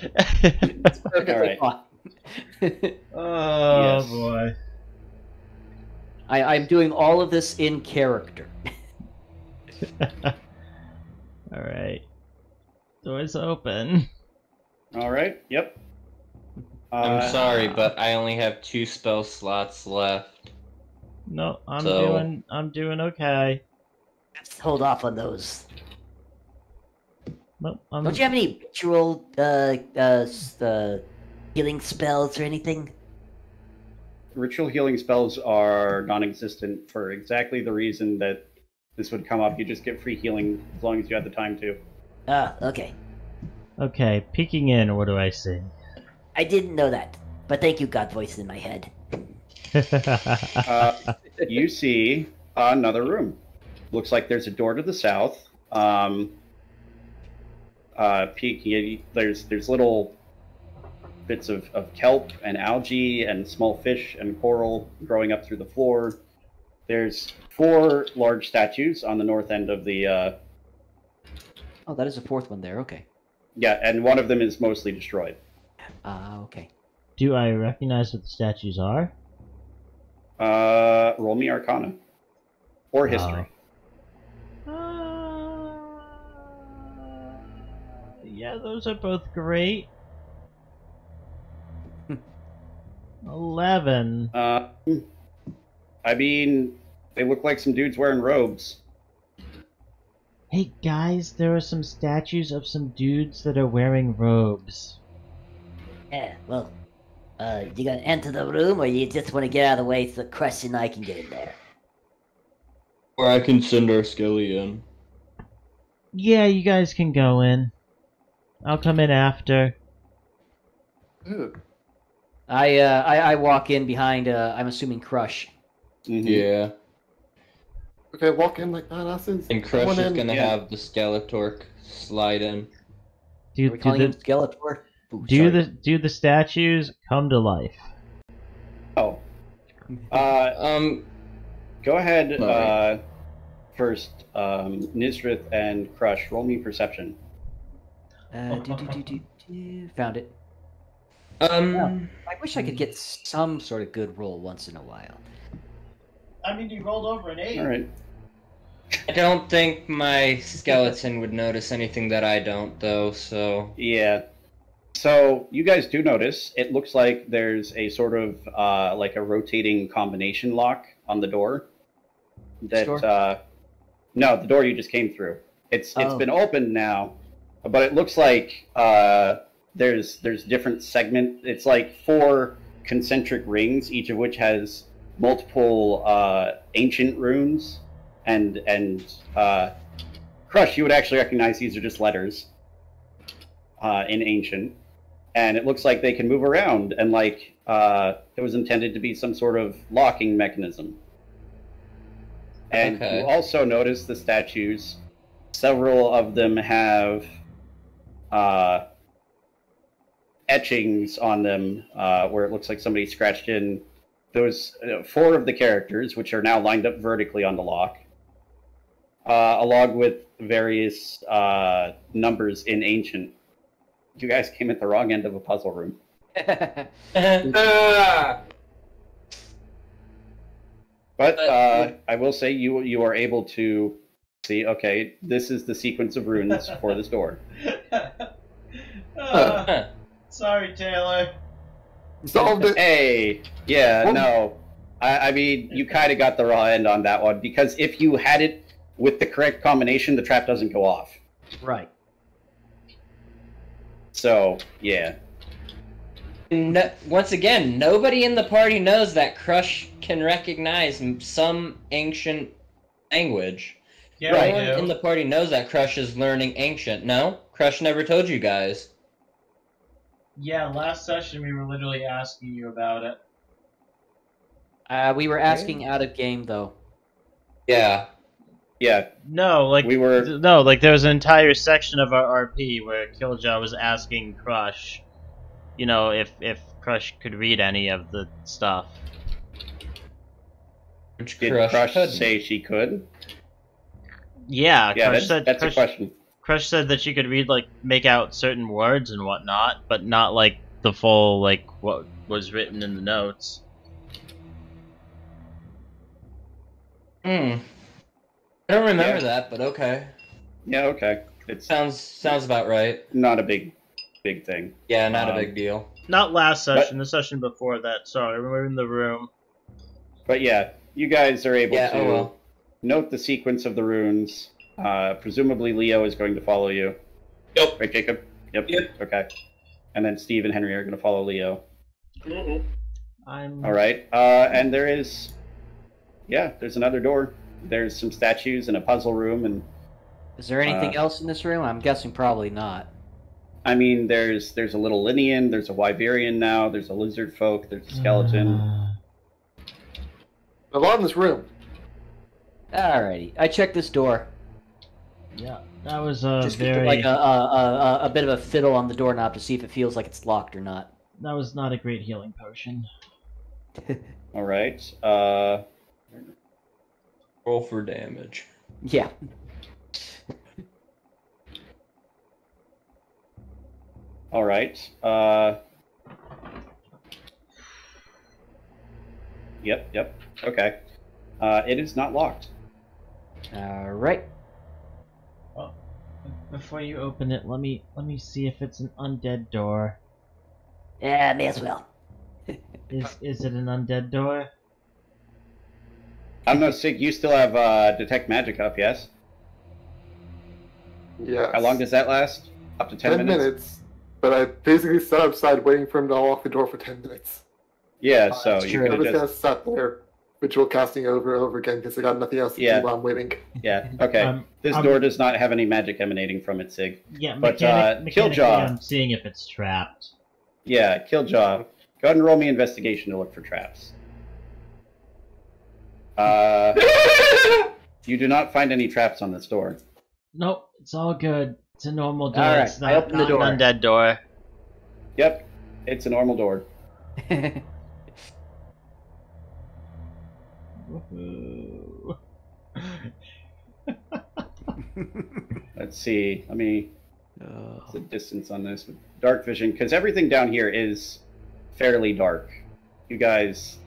It's perfectly All right. fine. Oh Yes. boy. I'm doing all of this in character. Alright. Door's open. All right. Yep. I'm sorry, but I only have 2 spell slots left. No, I'm So- doing okay. Let's hold off on those. Nope, Don't you have any ritual healing spells or anything? Ritual healing spells are non-existent for exactly the reason that this would come up. You just get free healing as long as you have the time to. Ah, okay. Okay, peeking in, what do I see? I didn't know that, but thank you, God voice in my head. You see another room. Looks like there's a door to the south. Peeking, there's little bits of kelp and algae and small fish and coral growing up through the floor. There's 4 large statues on the north end of the. Oh, that is a 4th one there. Okay. Yeah, and one of them is mostly destroyed. Okay. Do I recognize what the statues are? Roll me Arcana or History. Yeah, those are both great. 11. I mean, they look like some dudes wearing robes. Hey guys, there are some statues of some dudes that are wearing robes. Yeah, well, you gonna enter the room, or you just want to get out of the way so Crush and I can get in there? Or I can send our Skelly in. Yeah, you guys can go in. I'll come in after. Ew. I walk in behind. I'm assuming Crush. Mhm. Yeah. Okay, walk in like badasses. And Crush Someone is in. gonna yeah. have the Skeletor slide in. Are we calling him Skeletor? Ooh, sorry. Do the statues come to life? Oh. Go ahead. Sorry. First, Nizrith and Crush, roll me perception. Found it. I wish I could get some sort of good roll once in a while. I mean, you rolled over an 8. All right. I don't think my skeleton would notice anything that I don't, though, so... Yeah. So you guys do notice it looks like there's a sort of like a rotating combination lock on the door. That no, the door you just came through. It's been opened now, but it looks like there's different segment. It's like 4 concentric rings, each of which has multiple ancient runes, and Crush, you would actually recognize these are just letters in ancient, and it looks like they can move around, and like it was intended to be some sort of locking mechanism. And you also notice the statues. Several of them have etchings on them where it looks like somebody scratched in those 4 of the characters, which are now lined up vertically on the lock, along with various numbers in ancient. You guys came at the wrong end of a puzzle room. But I will say you are able to see, okay, this is the sequence of runes for this door. Sorry, Taylor. Solved it. Hey, yeah, no. I mean, you kind of got the raw end on that one, because if you had it with the correct combination, the trap doesn't go off. Right. So, yeah. No, once again, nobody in the party knows that Crush can recognize some ancient language. Yeah, No I one do. in the party knows that Crush is learning ancient. No? Crush never told you guys. Yeah, last session we were literally asking you about it. We were asking out of game, though. Yeah. Yeah, No, like we were... no, like there was an entire section of our RP where Killjoy was asking Crush, you know, if Crush could read any of the stuff. Which Did Crush Crush couldn't. say she could? Yeah, Yeah, Crush said that's a question. Crush said that she could read, like, make out certain words and whatnot, but not like the full, like, what was written in the notes. Hmm. I don't remember Yeah. that, but okay. Yeah, okay. It's Sounds about right. not a big thing. Yeah, not a big deal. Not last session, the session before that. Sorry, we were in the room. But yeah, you guys are able Yeah, to oh well. note the sequence of the runes. Presumably Leo is going to follow you. Yep. Right, Jacob? Yep. Yep. Okay. And then Steve and Henry are going to follow Leo. Mhm. I'm All right. And there's another door. There's some statues and a puzzle room, and Is there anything else in this room? I'm guessing probably not. I mean, there's a little Linian, there's a Wyverian now, there's a lizard folk, there's a skeleton. A lot in this room. Alrighty, I checked this door. Yeah, that was a Just put, very. like a bit of a fiddle on the doorknob to see if it feels like it's locked or not. That was not a great healing potion. All right. Roll for damage. Yeah. All right. Yep. Okay. It is not locked. Alright. Well, before you open it, let me see if it's an undead door. Yeah, may as well. Is it an undead door? I don't know, Sig, you still have detect magic up, yes? Yeah. How long does that last? Up to 10 minutes? But I basically sat outside waiting for him to unlock the door for 10 minutes. Yeah, so that's you true. could I have was just... gonna sat there, ritual casting over and over again because I got nothing else to Yeah. do while I'm waiting. Yeah, okay. This door does not have any magic emanating from it, Sig. Yeah, But, mechanically, Killjaw. I'm seeing if it's trapped. Yeah, Killjaw. Go ahead and roll me investigation to look for traps. You do not find any traps on this door. Nope, it's all good. It's a normal door. Alright, It's I not, open the not door. an undead door. Yep, it's a normal door. Woohoo. Let's see. Let me... What's the distance on this with dark vision? Because everything down here is fairly dark. You guys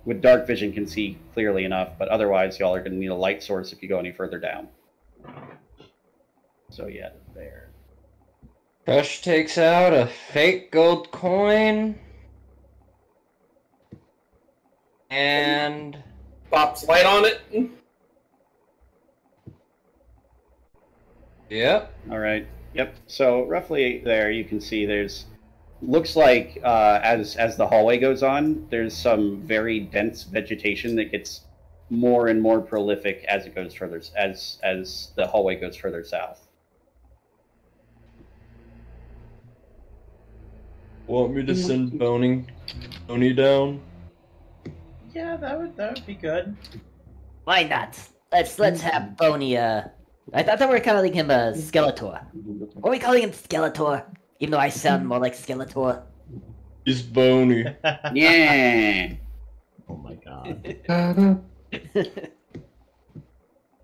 with dark vision can see clearly enough, but otherwise y'all are going to need a light source if you go any further down. So yeah, there. Crush takes out a fake gold coin. And Pops light on it. yep. All right. Yep. So roughly there, you can see there's looks like as the hallway goes on, there's some very dense vegetation that gets more and more prolific as it goes further as the hallway goes further south. Want me to send Boney down? Yeah, that would be good. Why not? Let's have Boney. I thought we were calling him a Skeletor. Are we calling him Skeletor? Even though I sound more like Skeletor. He's Boney. Yeah. Oh my god.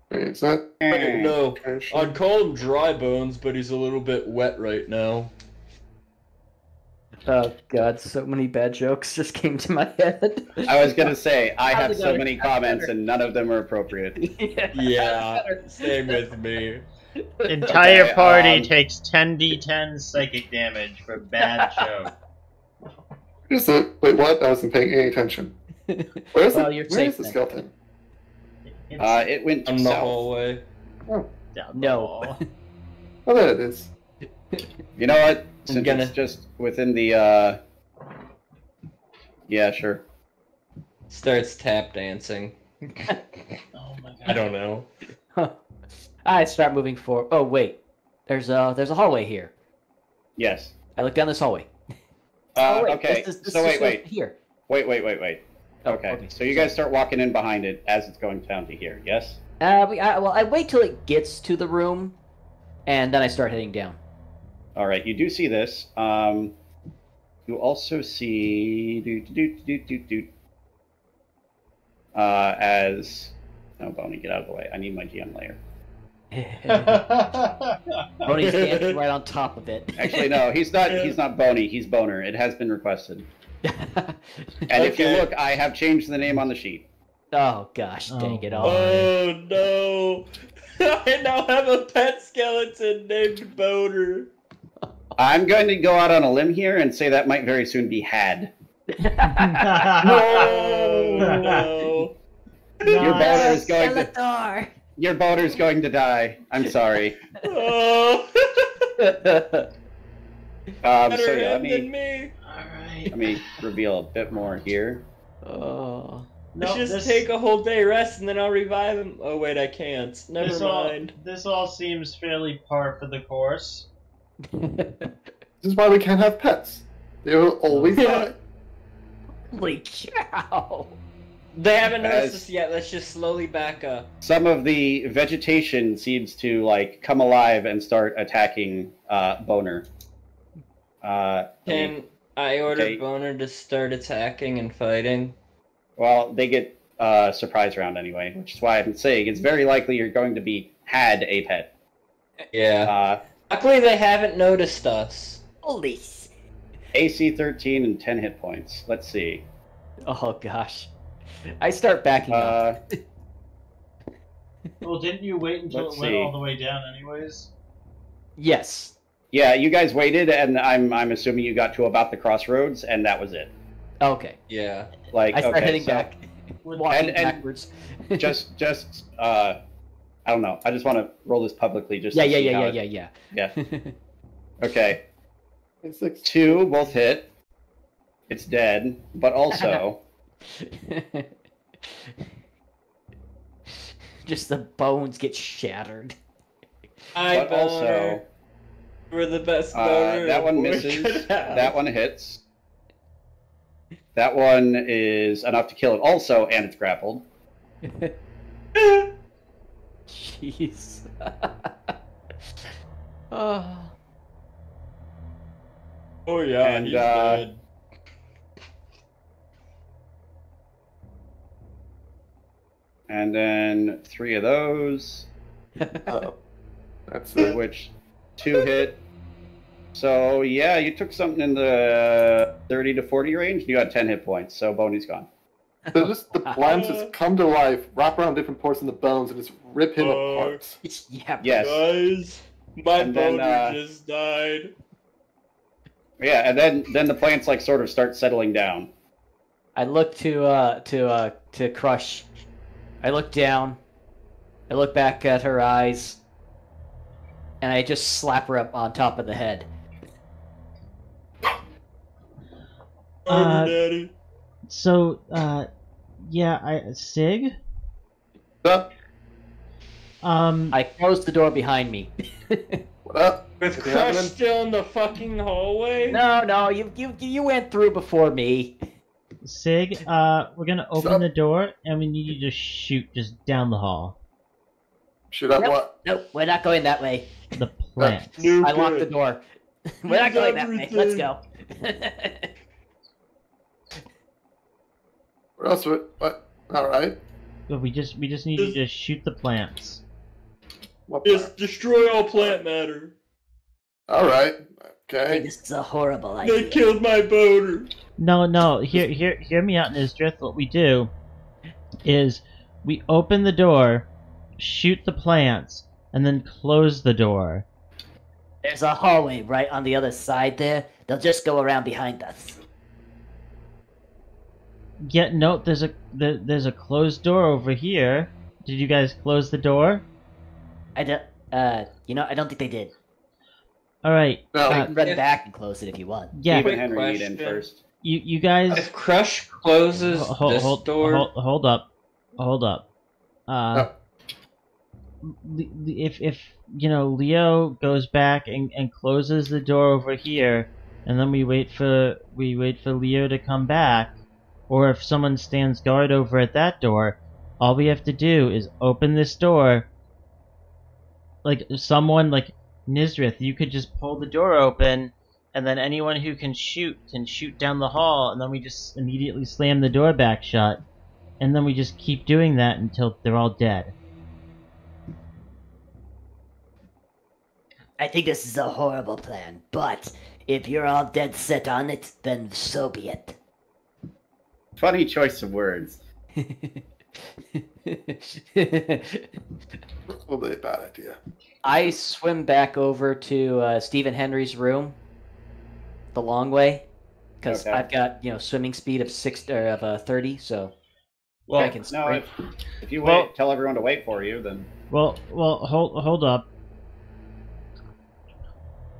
Wait, is that? No, I'd call him Dry Bones, but he's a little bit wet right now. Oh god, so many bad jokes just came to my head. I was gonna say I have so Probably many better. comments and none of them are appropriate. Yeah, same with me. Entire Okay, party takes 10d10 psychic damage for bad joke. Where's the? Wait, what? I wasn't paying any attention. Where's Well, the? you're Where is safe the then. skeleton? It went On the south. hallway. Down the No. hall. Oh, there it is. You know what? Since gonna- it's just within the yeah, sure. Starts tap dancing. Oh my god. I don't know. I start moving forward. Oh wait, there's a hallway here. Yes. I look down this hallway. Oh, wait, Okay. this So is wait. here. Wait. Oh, Okay. So you guys start walking in behind it as it's going down to here. Yes. I wait till it gets to the room, and then I start heading down. All right. You do see this. You also see as no, Boney, get out of the way. I need my GM layer. Boney's dancing right on top of it. Actually, no, he's not. He's not Boney. He's Boner. It has been requested. And if you Okay. look, I have changed the name on the sheet. Oh gosh, dang it all. Oh no! I now have a pet skeleton named Boner. I'm going to go out on a limb here and say that might very soon be had. No! Your boner is going to. Skeletor! Your boner's going to die. I'm sorry. Oh! So Better yeah, him than me. let me reveal a bit more here. Oh. Let's just take a whole day rest and then I'll revive him. Oh wait, I can't. Never mind. This all seems fairly par for the course. This is why we can't have pets. They will always die. Holy cow! They haven't noticed As- us yet. Let's just slowly back up. Some of the vegetation seems to like come alive and start attacking Boner. Can I order Okay. Boner to start attacking and fighting? Well, they get surprise round anyway, which is why I'm saying it's very likely you're going to be had a pet. Yeah. Luckily, they haven't noticed us. Holy s- AC 13 and 10 hit points. Let's see. Oh gosh. I start backing up. Well, didn't you wait until Let's it went see. all the way down anyways? Yes. Yeah, you guys waited, and I'm assuming you got to about the crossroads, and that was it. Okay. Yeah. Like, I start okay, heading so back. Walking and- backwards. just I don't know. I just want to roll this publicly, just yeah, to yeah, see yeah, how yeah, it- yeah, yeah. yeah. Okay, It's like 2 both hit. It's dead, but also Just the bones get shattered. I but also we're the best boner that one we misses. could have. That one hits. That one is enough to kill it also, and it's grappled. Jeez. Oh. Oh yeah, And, he's dead. And then 3 of those, that's of which 2 hit. So yeah, you took something in the 30 to 40 range. You got 10 hit points, so Boney's gone. So just the plants just come to life, wrap around different parts of the bones, and just rip him apart. Yeah. Yes. Guys, my And then, boner just died. Yeah, and then the plants like sort of start settling down. I look to Crush. I look down. I look back at her eyes, and I just slap her up on top of the head. Daddy. So, yeah, Sig? What up? I close the door behind me. What up? With Anything Crush happening? still in the fucking hallway? No, you went through before me. Sig, we're gonna open the door, and we need you to shoot just down the hall. Shoot at Nope. what? Nope, we're not going that way. The plants. I locked the door. We're not going that way. Let's go. Where else? What? Alright. But we just need you to shoot the plants. What Just destroy all plant matter. Alright. I think Okay. this is a horrible They idea. killed my boner. No, hear me out, Nizdrith. What we do is we open the door, shoot the plants, and then close the door. There's a hallway right on the other side there. They'll just go around behind us. Yet note there's a closed door over here. Did you guys close the door? I don't think they did. All right. No. I can run back and close it if you want. Yeah. Steve and Henry need in question. first. You guys If Crush closes this door... hold up. Oh. If Leo goes back and closes the door over here, and then we wait for Leo to come back, or if someone stands guard over at that door, all we have to do is open this door. Like someone like Nizdrith, you could just pull the door open, and then anyone who can shoot down the hall, and then we just immediately slam the door back shut, and then we just keep doing that until they're all dead. I think this is a horrible plan, but if you're all dead set on it, then so be it. Funny choice of words. Probably a bad idea. I swim back over to Stephen Henry's room, the long way, because Okay. I've got swimming speed of 30, so Well, I can No, sprint. if you Well- wait, tell everyone to wait for you, then Well, hold up.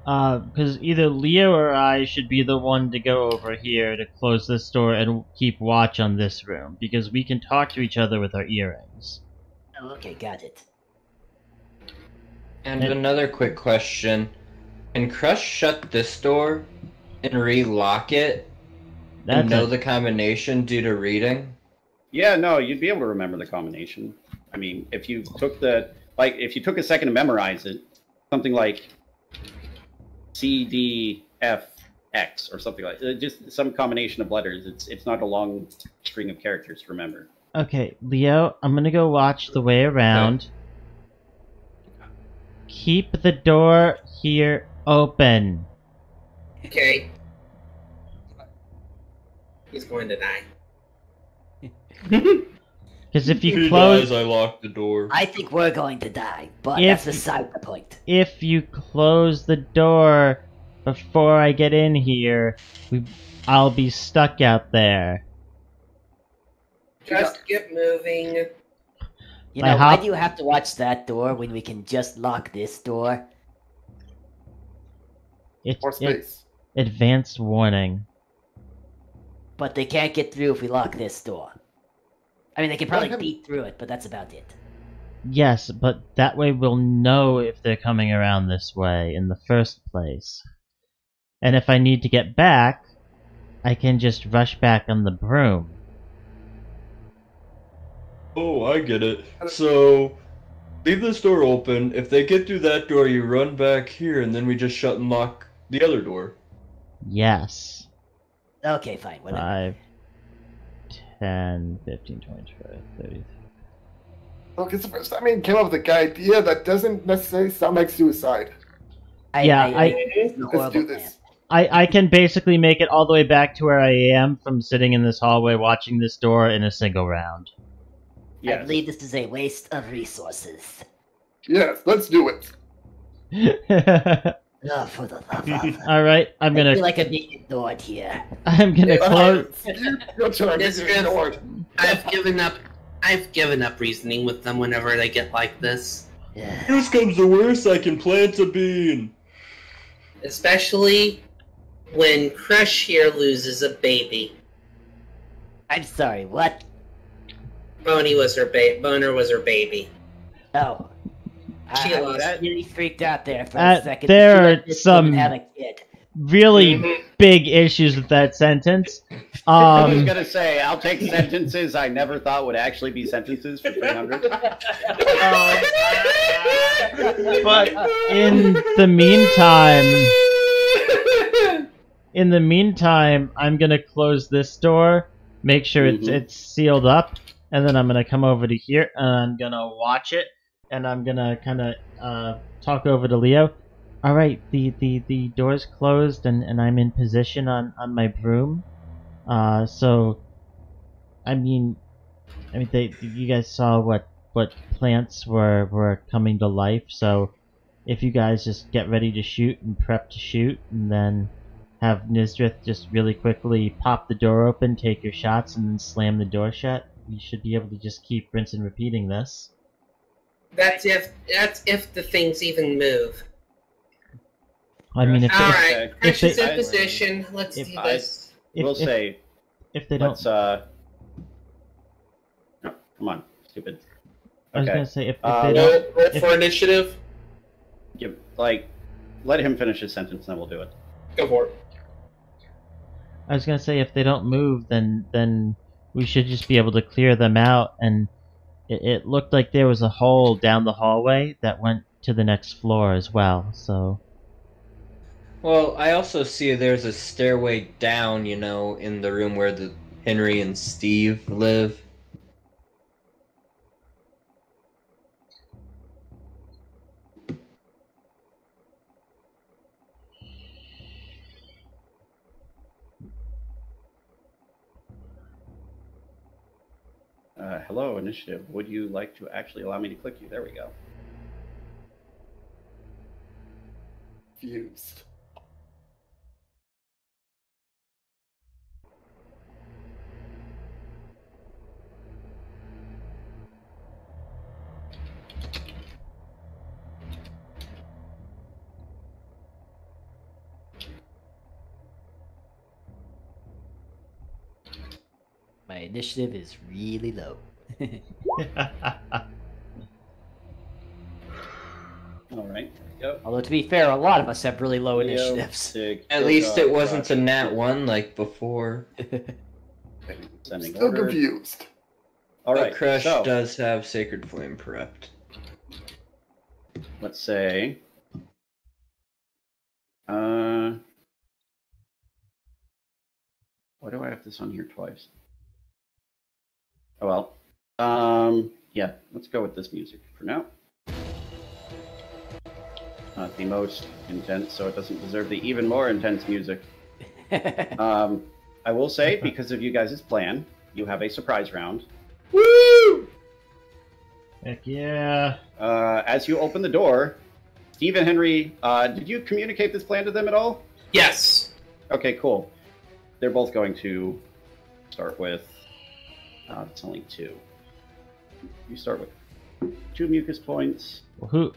Because either Leo or I should be the one to go over here to close this door and keep watch on this room, because we can talk to each other with our earrings. Okay, got it. And another quick question. Can Crush shut this door and relock it That's and know a- the combination due to reading? yeah, no, you'd be able to remember the combination. I mean, if you took a second to memorize it, something like CDFX or something like just some combination of letters. It's not a long string of characters to remember. Okay, Leo, I'm gonna go watch the way around. Keep the door here open. Okay. He's going to die. Because if you close, I lock the door. I think we're going to die, but If- that's beside the point. if you close the door before I get in here, I'll be stuck out there. Just get moving. You I know, hop- why do you have to watch that door when we can just lock this door? It's More space. advance warning. But they can't get through if we lock this door. I mean, they can probably Well, beat through it, but that's about it. Yes, but that way we'll know if they're coming around this way in the first place. And if I need to get back, I can just rush back on the broom. Oh, I get it. So, leave this door open. If they get through that door, you run back here, and then we just shut and lock the other door. Yes. Okay, fine, whatever. 5, 10, 15, 20, 25, 30. Look, it's the first time he came up with a good idea that doesn't necessarily sound like suicide. Yeah, it's a Let's horrible do plan. this. I can basically make it all the way back to where I am from sitting in this hallway watching this door in a single round. I believe this is a waste of resources. Yes, let's do it. Oh, for the love of... All right, I'm I gonna. feel like I'm being ignored here. I'm gonna close. Your turn. It's You're ignored. I've given up. I've given up reasoning with them whenever they get like this. Here comes the worst. I can plant a bean. Especially when Crush here loses a baby. I'm sorry, what? Boner was her baby. Oh. She I lost. was really freaked out there for a second. There are This some woman have a kid. really big issues with that sentence. I was gonna say, I'll take sentences I never thought would actually be sentences for 300. But in the meantime, I'm gonna close this door, make sure it's sealed up, and then I'm gonna come over to here and I'm gonna watch it, and I'm gonna kind of talk over to Leo. All right, the door's closed, and I'm in position on my broom. So, I mean, you guys saw what plants were coming to life. So, if you guys just get ready to shoot and prep to shoot, and then have Nizdrith just really quickly pop the door open, take your shots, and then slam the door shut, you should be able to just keep rinse and repeating this. That's if the things even move. I mean, if Alright, if Crush is they- in position. Let's do this. We'll say, if they don't, let's, no, come on, stupid. I was Okay. gonna say if they don't. Roll for initiative. Let him finish his sentence, then we'll do it. Go for it. I was gonna say if they don't move, then we should just be able to clear them out. And it looked like there was a hole down the hallway that went to the next floor as well. So Well, I also see there's a stairway down, in the room where the Henry and Steve live. Hello, initiative. Would you like to actually allow me to click you? There we go. Fused. My initiative is really low. All right, go. Although, to be fair, a lot of us have really low Leo, initiatives. Sig, At least it Dog, wasn't a nat 1 like before. Sending Still order. confused. All right, But Crush so does have Sacred Flame prepped. let's say, why do I have this on here twice? Oh well. Yeah, let's go with this music for now. Not the most intense, so it doesn't deserve the even more intense music. I will say, because of you guys' plan, you have a surprise round. Woo! Heck yeah! As you open the door, Steve and Henry, did you communicate this plan to them at all? Yes. Okay, cool. They're both going to start with. It's only 2. You start with 2 mucus points. Well, who?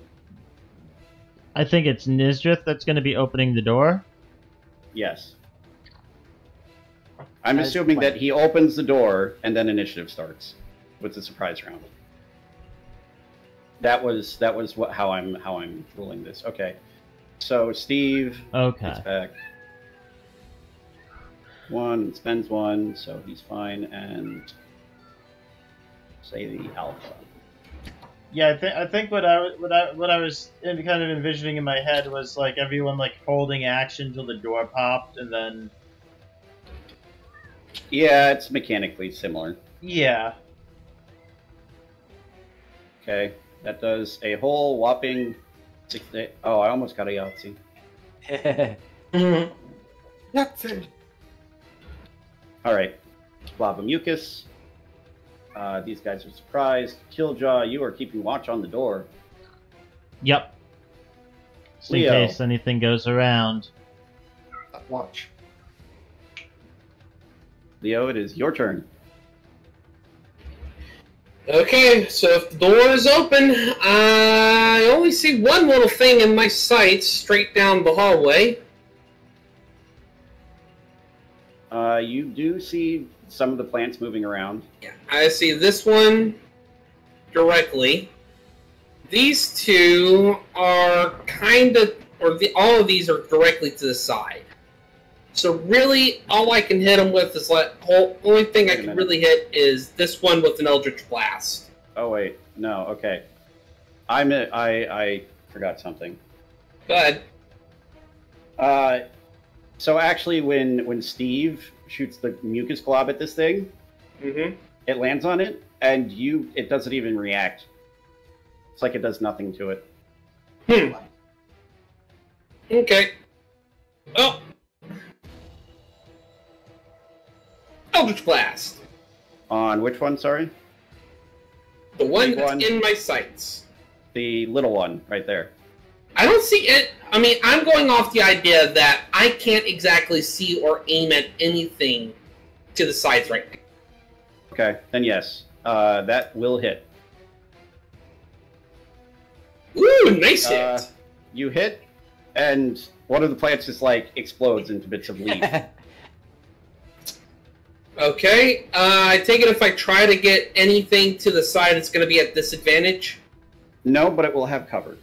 I think it's Nizdrith that's going to be opening the door. Yes. I'm That is assuming fine. that he opens the door and then initiative starts with the surprise round. That was how I'm ruling this. Okay. So Steve Okay. gets back 1, spends 1, so he's fine, and say the alpha. Yeah, I think what I was kind of envisioning in my head was like everyone like holding action till the door popped, and then Yeah, it's mechanically similar. yeah. Okay, that does a whole whopping 6. Oh, I almost got a Yahtzee. That's it. All right. Blob of mucus. These guys are surprised. Killjaw, you are keeping watch on the door. Yep. Just in Leo. case anything goes around. Watch. Leo, it is your turn. Okay, so if the door is open, I only see one little thing in my sights straight down the hallway. You do see some of the plants moving around. Yeah, I see this one directly. These two are kind of, all of these are directly to the side. So really, all I can hit them with is only thing I can really hit is this one with an Eldritch Blast. Oh wait, no, okay. I forgot something. Go ahead. So actually, when Steve shoots the mucus glob at this thing, Mm-hmm. it lands on it, and it doesn't even react. It's like it does nothing to it. Okay. Oh. Eldritch Blast. On which one? Sorry, The one Big that's one. in my sights. the little one right there. I don't see it. I mean, I'm going off the idea that I can't exactly see or aim at anything to the sides right now. Okay, then yes, that will hit. Ooh, nice hit. You hit, and one of the plants just explodes into bits of leaf. Okay, I take it if I try to get anything to the side, it's going to be at disadvantage. No, but it will have cover.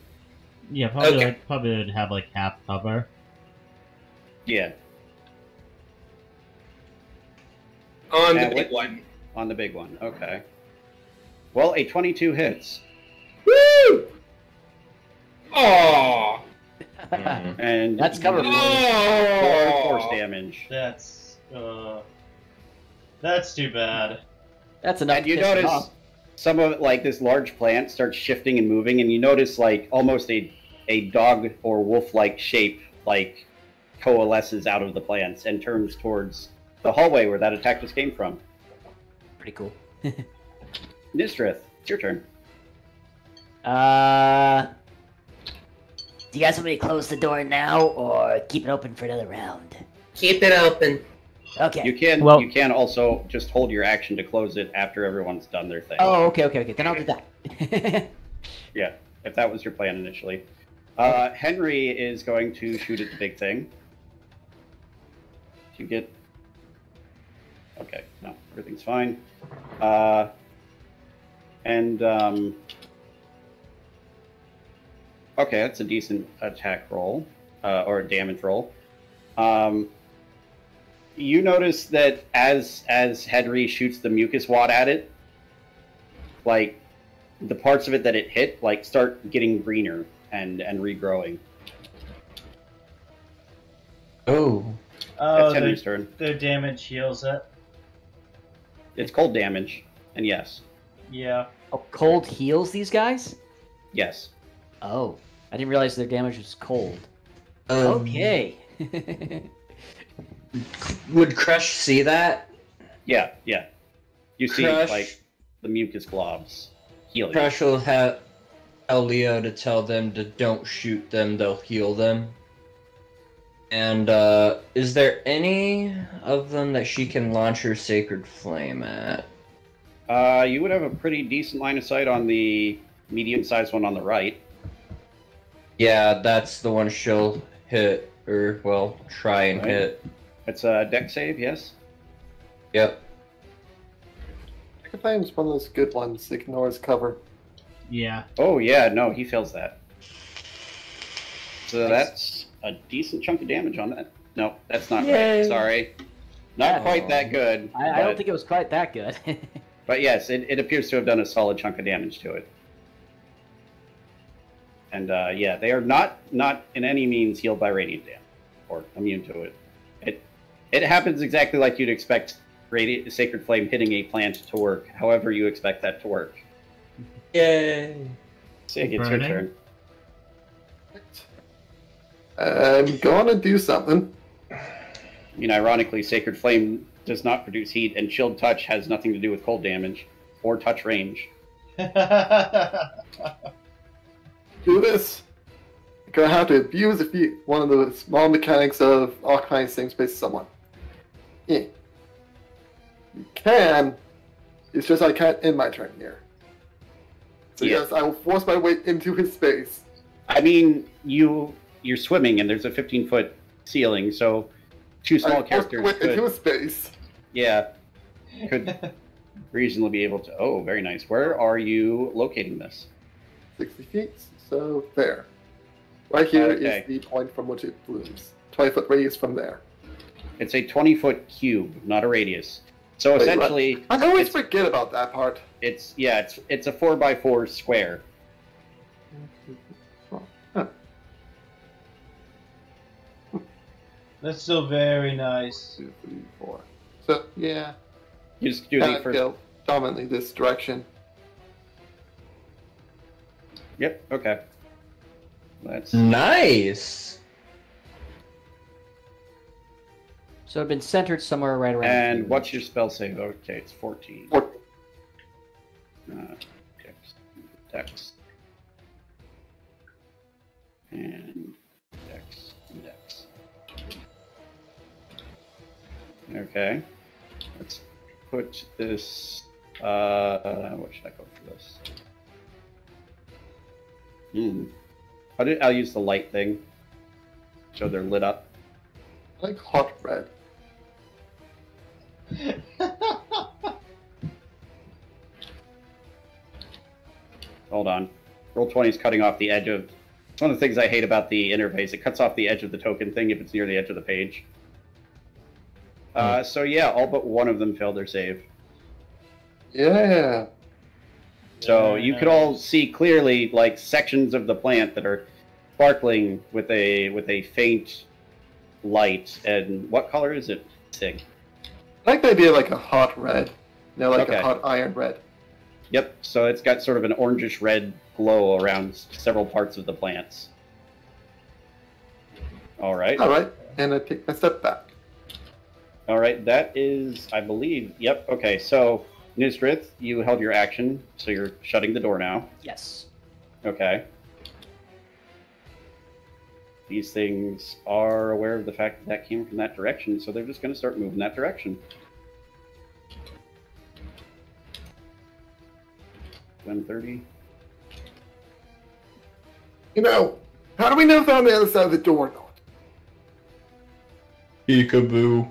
Yeah, probably Okay. probably would have like half cover. Yeah, On the And big what- one. on the big one. Okay. Well, a 22 hits, Woo! Aww. and That's cover. you do Oh. 4 force damage. That's too bad. That's enough. And you to piss me notice off. some of it, this large plant starts shifting and moving, and you notice almost a dog or wolf-like shape coalesces out of the plants and turns towards the hallway where that attack just came from. Pretty cool. Nistrith, it's your turn. Do you guys want me to close the door now or keep it open for another round? Keep it open. Okay. You can Well- you can also just hold your action to close it after everyone's done their thing. Oh, okay. Then I'll do that. Yeah, if that was your plan initially. Henry is going to shoot at the big thing. You get... Okay, no, everything's fine. Okay, that's a decent attack roll, or a damage roll. You notice that as Henry shoots the mucus wad at it, the parts of it that it hit, start getting greener and regrowing. Oh. Oh, It's Henry's turn. their damage heals it. It's cold damage, and yes. Yeah. Oh, cold heals these guys? Yes. Oh, I didn't realize their damage was cold. Um, Okay. Would Crush see that? Yeah. You see, Crush. the mucus globs healing. Crush will have tell Leo to tell them to don't shoot them, they'll heal them. And, is there any of them that she can launch her Sacred Flame at? You would have a pretty decent line of sight on the medium-sized one on the right. Yeah, that's the one she'll hit, or, well, try and Right. hit. It's a deck save, yes? Yep. Sacred Flame's one of those good ones. Ignores cover. Yeah. Oh, yeah, no, he fails that. So that's a decent chunk of damage on that. No, that's not Yay. right. Sorry. Not quite that good. I don't think it was quite that good. But yes, it appears to have done a solid chunk of damage to it. And yeah, they are not in any means healed by radiant damage or immune to it. It happens exactly like you'd expect Sacred Flame hitting a plant to work. However, you expect that to work. Yay! Sig, it's your Burning? turn. I'm gonna do something. mean, ironically, Sacred Flame does not produce heat, and Chilled Touch has nothing to do with cold damage or touch range. Do this. You're gonna have to abuse one of the small mechanics of occupying the same space as someone. Yeah. You can. It's just I can't end my turn here. So Yeah. yes, I will force my way into his space. I mean, you're swimming, and there's a 15-foot ceiling, so two I small force my characters way could, into his space. could reasonably be able to. Oh, very nice. Where are you locating this? 60 feet, so there. Right here is Okay. the point from which it blooms. 20-foot radius from there. It's a 20-foot cube, not a radius. So Wait, essentially, I always it's- forget about that part. it's a 4x4 square. Huh. That's still very nice. 2, 3, 4. So yeah, You just do the can't first. go dominantly this direction. Yep. Okay. Let's. Nice. So I've been centered somewhere right around. And here. what's your spell save? Okay, it's 14. Or- Dex. And Dex. Okay. Let's put this. What should I go for this? I'll use the light thing. So they're lit up. I like hot red. Hold on. Roll20 is cutting off the edge of. It's one of the things I hate about the interface. It cuts off the edge of the token thing if it's near the edge of the page. So yeah, all but one of them failed their save. Yeah. So Very you could all nice. see clearly like sections of the plant that are sparkling with a faint light. And what color is it, Sig? I like the idea of like a hot red. You know, like Okay. a hot iron red. Yep. So it's got sort of an orangish red glow around several parts of the plants. All right. Alright, and I take my step back. All right. That is, I believe. Yep. Okay. So Nistrith, you held your action, so you're shutting the door now. Yes. Okay. These things are aware of the fact that that came from that direction, so they're just going to start moving that direction. 130. You know, how do we know if they're on the other side of the door or not? Peekaboo.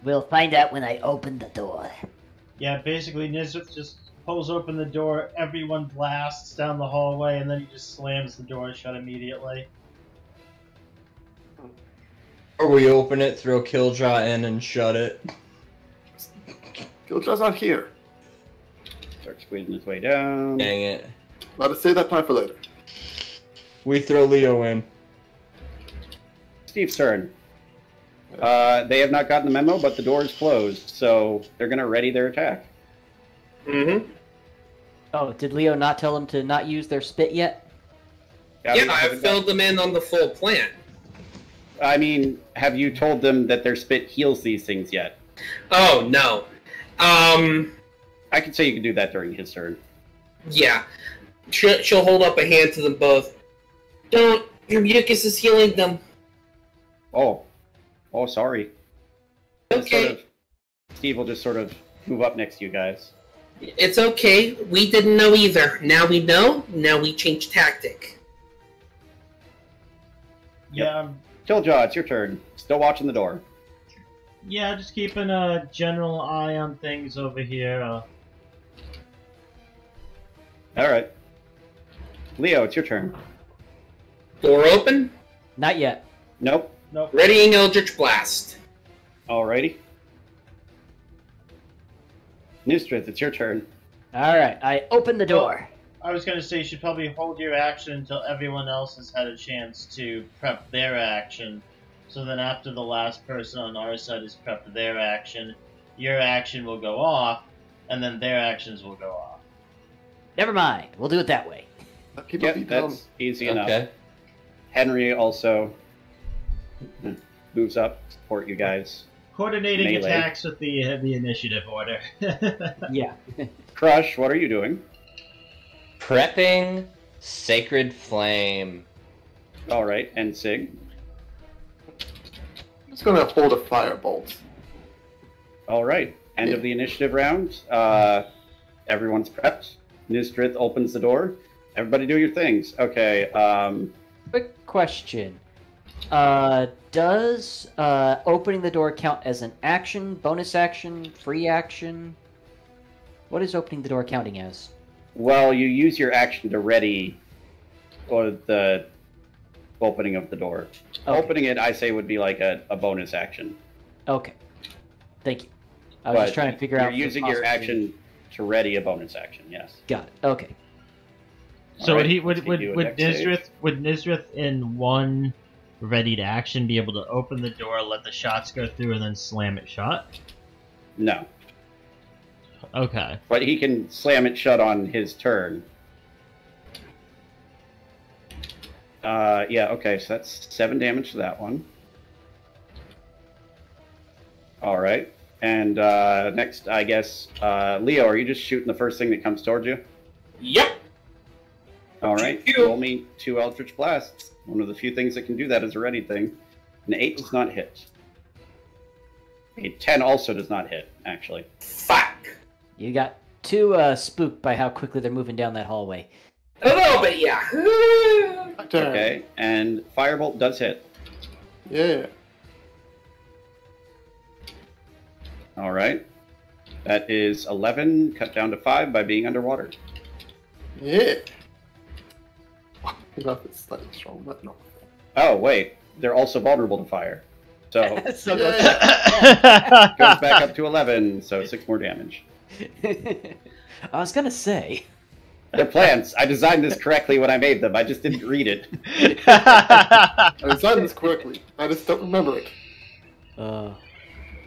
We'll find out when I open the door. Yeah, basically Nizrith just pulls open the door, everyone blasts down the hallway, and then he just slams the door shut immediately. Or we open it, throw Killjaw in, and shut it. Killjaw's not here. Start squeezing its way down. Dang it. Let us save that time for later. We throw Leo in. Steve's turn. They have not gotten the memo, but the door is closed, so they're going to ready their attack. Mm-hmm. Oh, did Leo not tell them to not use their spit yet? Yeah, I've filled them in on the full plan. I mean, have you told them that their spit heals these things yet? Oh, no. I could say you could do that during his turn. Yeah. She'll hold up a hand to them both. Don't. Your mucus is healing them. Oh, sorry. Okay. Steve will just sort of move up next to you guys. It's okay. We didn't know either. Now we know. Now we change tactic. Yeah, Killjaw, it's your turn. Still watching the door. yeah, just keeping a general eye on things over here. All right. Leo, it's your turn. Door open. Not yet. Nope. Nope. Readying Eldritch Blast. Alrighty. Nistrith, it's your turn. Alright, I open the door. I was gonna say you should probably hold your action until everyone else has had a chance to prep their action. So then after the last person on our side has prepped their action, your action will go off, and then their actions will go off. Never mind. We'll do it that way. Let people Yep, be dumb. that's easy enough. Okay. Henry also. moves up to support you guys. Coordinating Melee. attacks with the initiative order. Yeah. Crush, what are you doing? Prepping Sacred Flame. All right, and Sig. I'm just gonna hold a firebolt. All right, end of the initiative round. Everyone's prepped. Nistrith opens the door. Everybody do your things. Okay. Quick question. Does opening the door count as an action, bonus action, free action? What is opening the door counting as? Well, you use your action to ready or the opening of the door. Okay. Opening it, I say, would be like a bonus action. Okay. Thank you. I was just But trying to figure out. You're using your action to ready a bonus action, yes. Got it. Okay. So Alright, would let's get you a dex save. Nisrith in one readied action be able to open the door, let the shots go through, and then slam it shut? No. Okay. But he can slam it shut on his turn. Yeah, okay, so that's 7 damage to that one. Alright. And next, I guess, Leo, are you just shooting the first thing that comes towards you? Yep. Alright, Pew, pew. roll me 2 Eldritch Blasts. One of the few things that can do that is a ready thing. An 8 does not hit. A 10 also does not hit, actually. Fuck. You got too spooked by how quickly they're moving down that hallway. A little bit, yeah. Turn. Okay, and Firebolt does hit. Yeah. Alright. That is 11, cut down to 5 by being underwater. Yeah. Enough is slightly strong, but no. Oh, wait. They're also vulnerable to fire. So, So Yeah. goes back up to 11, so 6 more damage. I was gonna say. They're plants. I designed this correctly when I made them. I just didn't read it. I designed this correctly. I just don't remember it.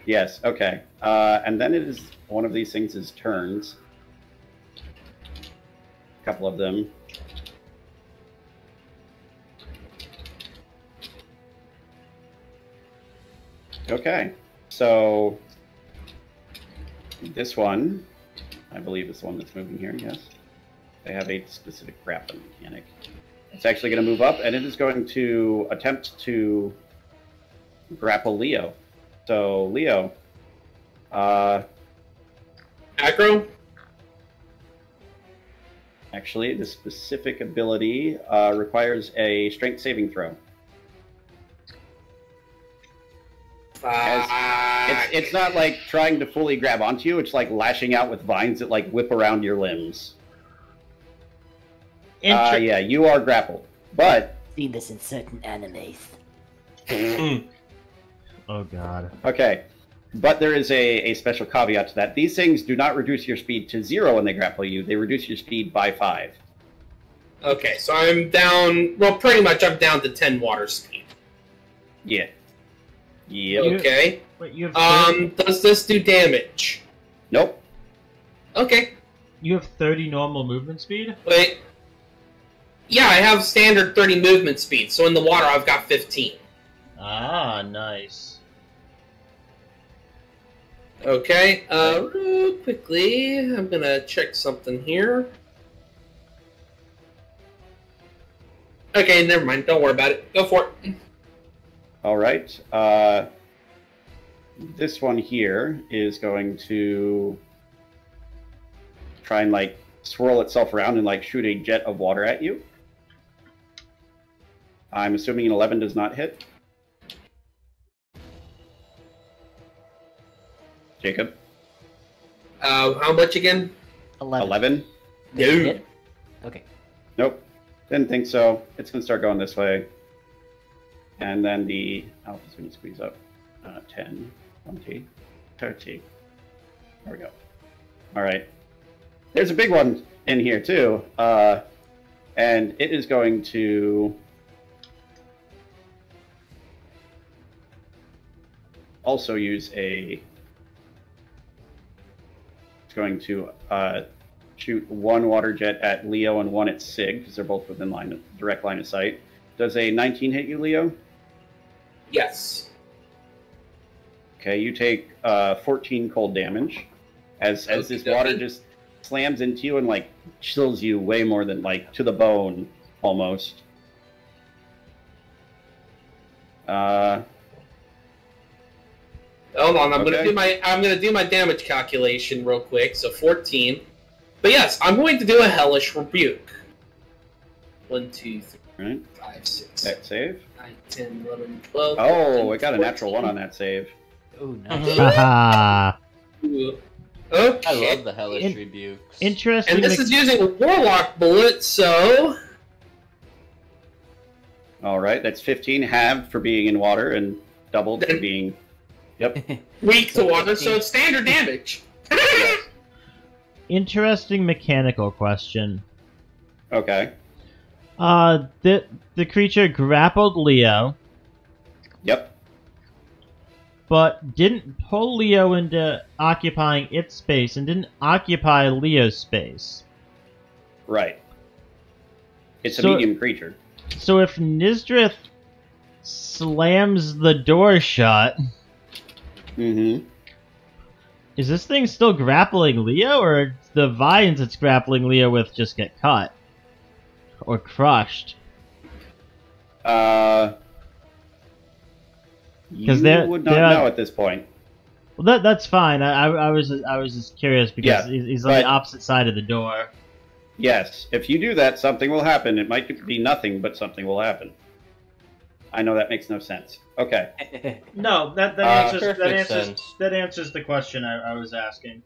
Yes, okay. And then it is one of these things is turns. A couple of them. Okay, so this one, I believe, is the one that's moving here, yes. They have a specific grappling mechanic. It's actually going to move up, and it is going to attempt to grapple Leo. So, Leo, Acro? actually, the specific ability requires a strength saving throw. It's not like trying to fully grab onto you, it's like lashing out with vines that like whip around your limbs. Yeah, you are grappled. But, Seen this in certain animes. Oh god. okay, but there is a special caveat to that. These things do not reduce your speed to 0 when they grapple you, they reduce your speed by 5. Okay, so I'm down. Well, pretty much I'm down to 10 water speed. Yeah. Yep. Okay. Wait, you have Does this do damage? Nope. Okay. you have 30 normal movement speed? Wait. Yeah, I have standard 30 movement speed, so in the water I've got 15. Ah, nice. Okay, real quickly, I'm gonna check something here. Okay, never mind, don't worry about it. Go for it. All right. This one here is going to try and like swirl itself around and like shoot a jet of water at you. I'm assuming an 11 does not hit. Jacob, How much again? 11. 11? No. Hit? Okay. Nope. Didn't think so. It's going to start going this way. And then the alpha's going to squeeze up. 10, 20, 30. There we go. All right. There's a big one in here, too. And it is going to also use a... It's going to shoot one water jet at Leo and one at Sig, because they're both within direct line of sight. Does a 19 hit you, Leo? Yes. Okay, you take 14 cold damage as this water just slams into you and like chills you way more than like to the bone almost. Hold on, I'm Okay. gonna do my damage calculation real quick. So 14. But yes, I'm going to do a hellish rebuke. 1, 2, 3, Right? 5, 6, That 7, save. 9, 10, 11, 12. Oh, 13, I got a natural 14. 1 on that save. Oh, nice. Haha. Ooh. I Okay. love the hellish In- rebukes. Interesting. And this is using a warlock bullet, so All right, that's 15 halved for being in water and doubled for being. Yep. weak to So water, 15. so it's standard damage. Interesting mechanical question. Okay. The creature grappled Leo, Yep. but didn't pull Leo into occupying its space and didn't occupy Leo's space. Right. It's a So- medium creature. So if Nizdrith slams the door shut, Mm-hmm. is this thing still grappling Leo, or the vines it's grappling Leo with just get cut? Or crushed? You they're- would not they're- know at this point. Well, that's fine. I was just curious because Yeah, he's on the but- opposite side of the door. Yes, if you do that, something will happen. It might be nothing, but something will happen. I know that makes no sense. Okay. No, that Perfect sense. that answers the question I was asking.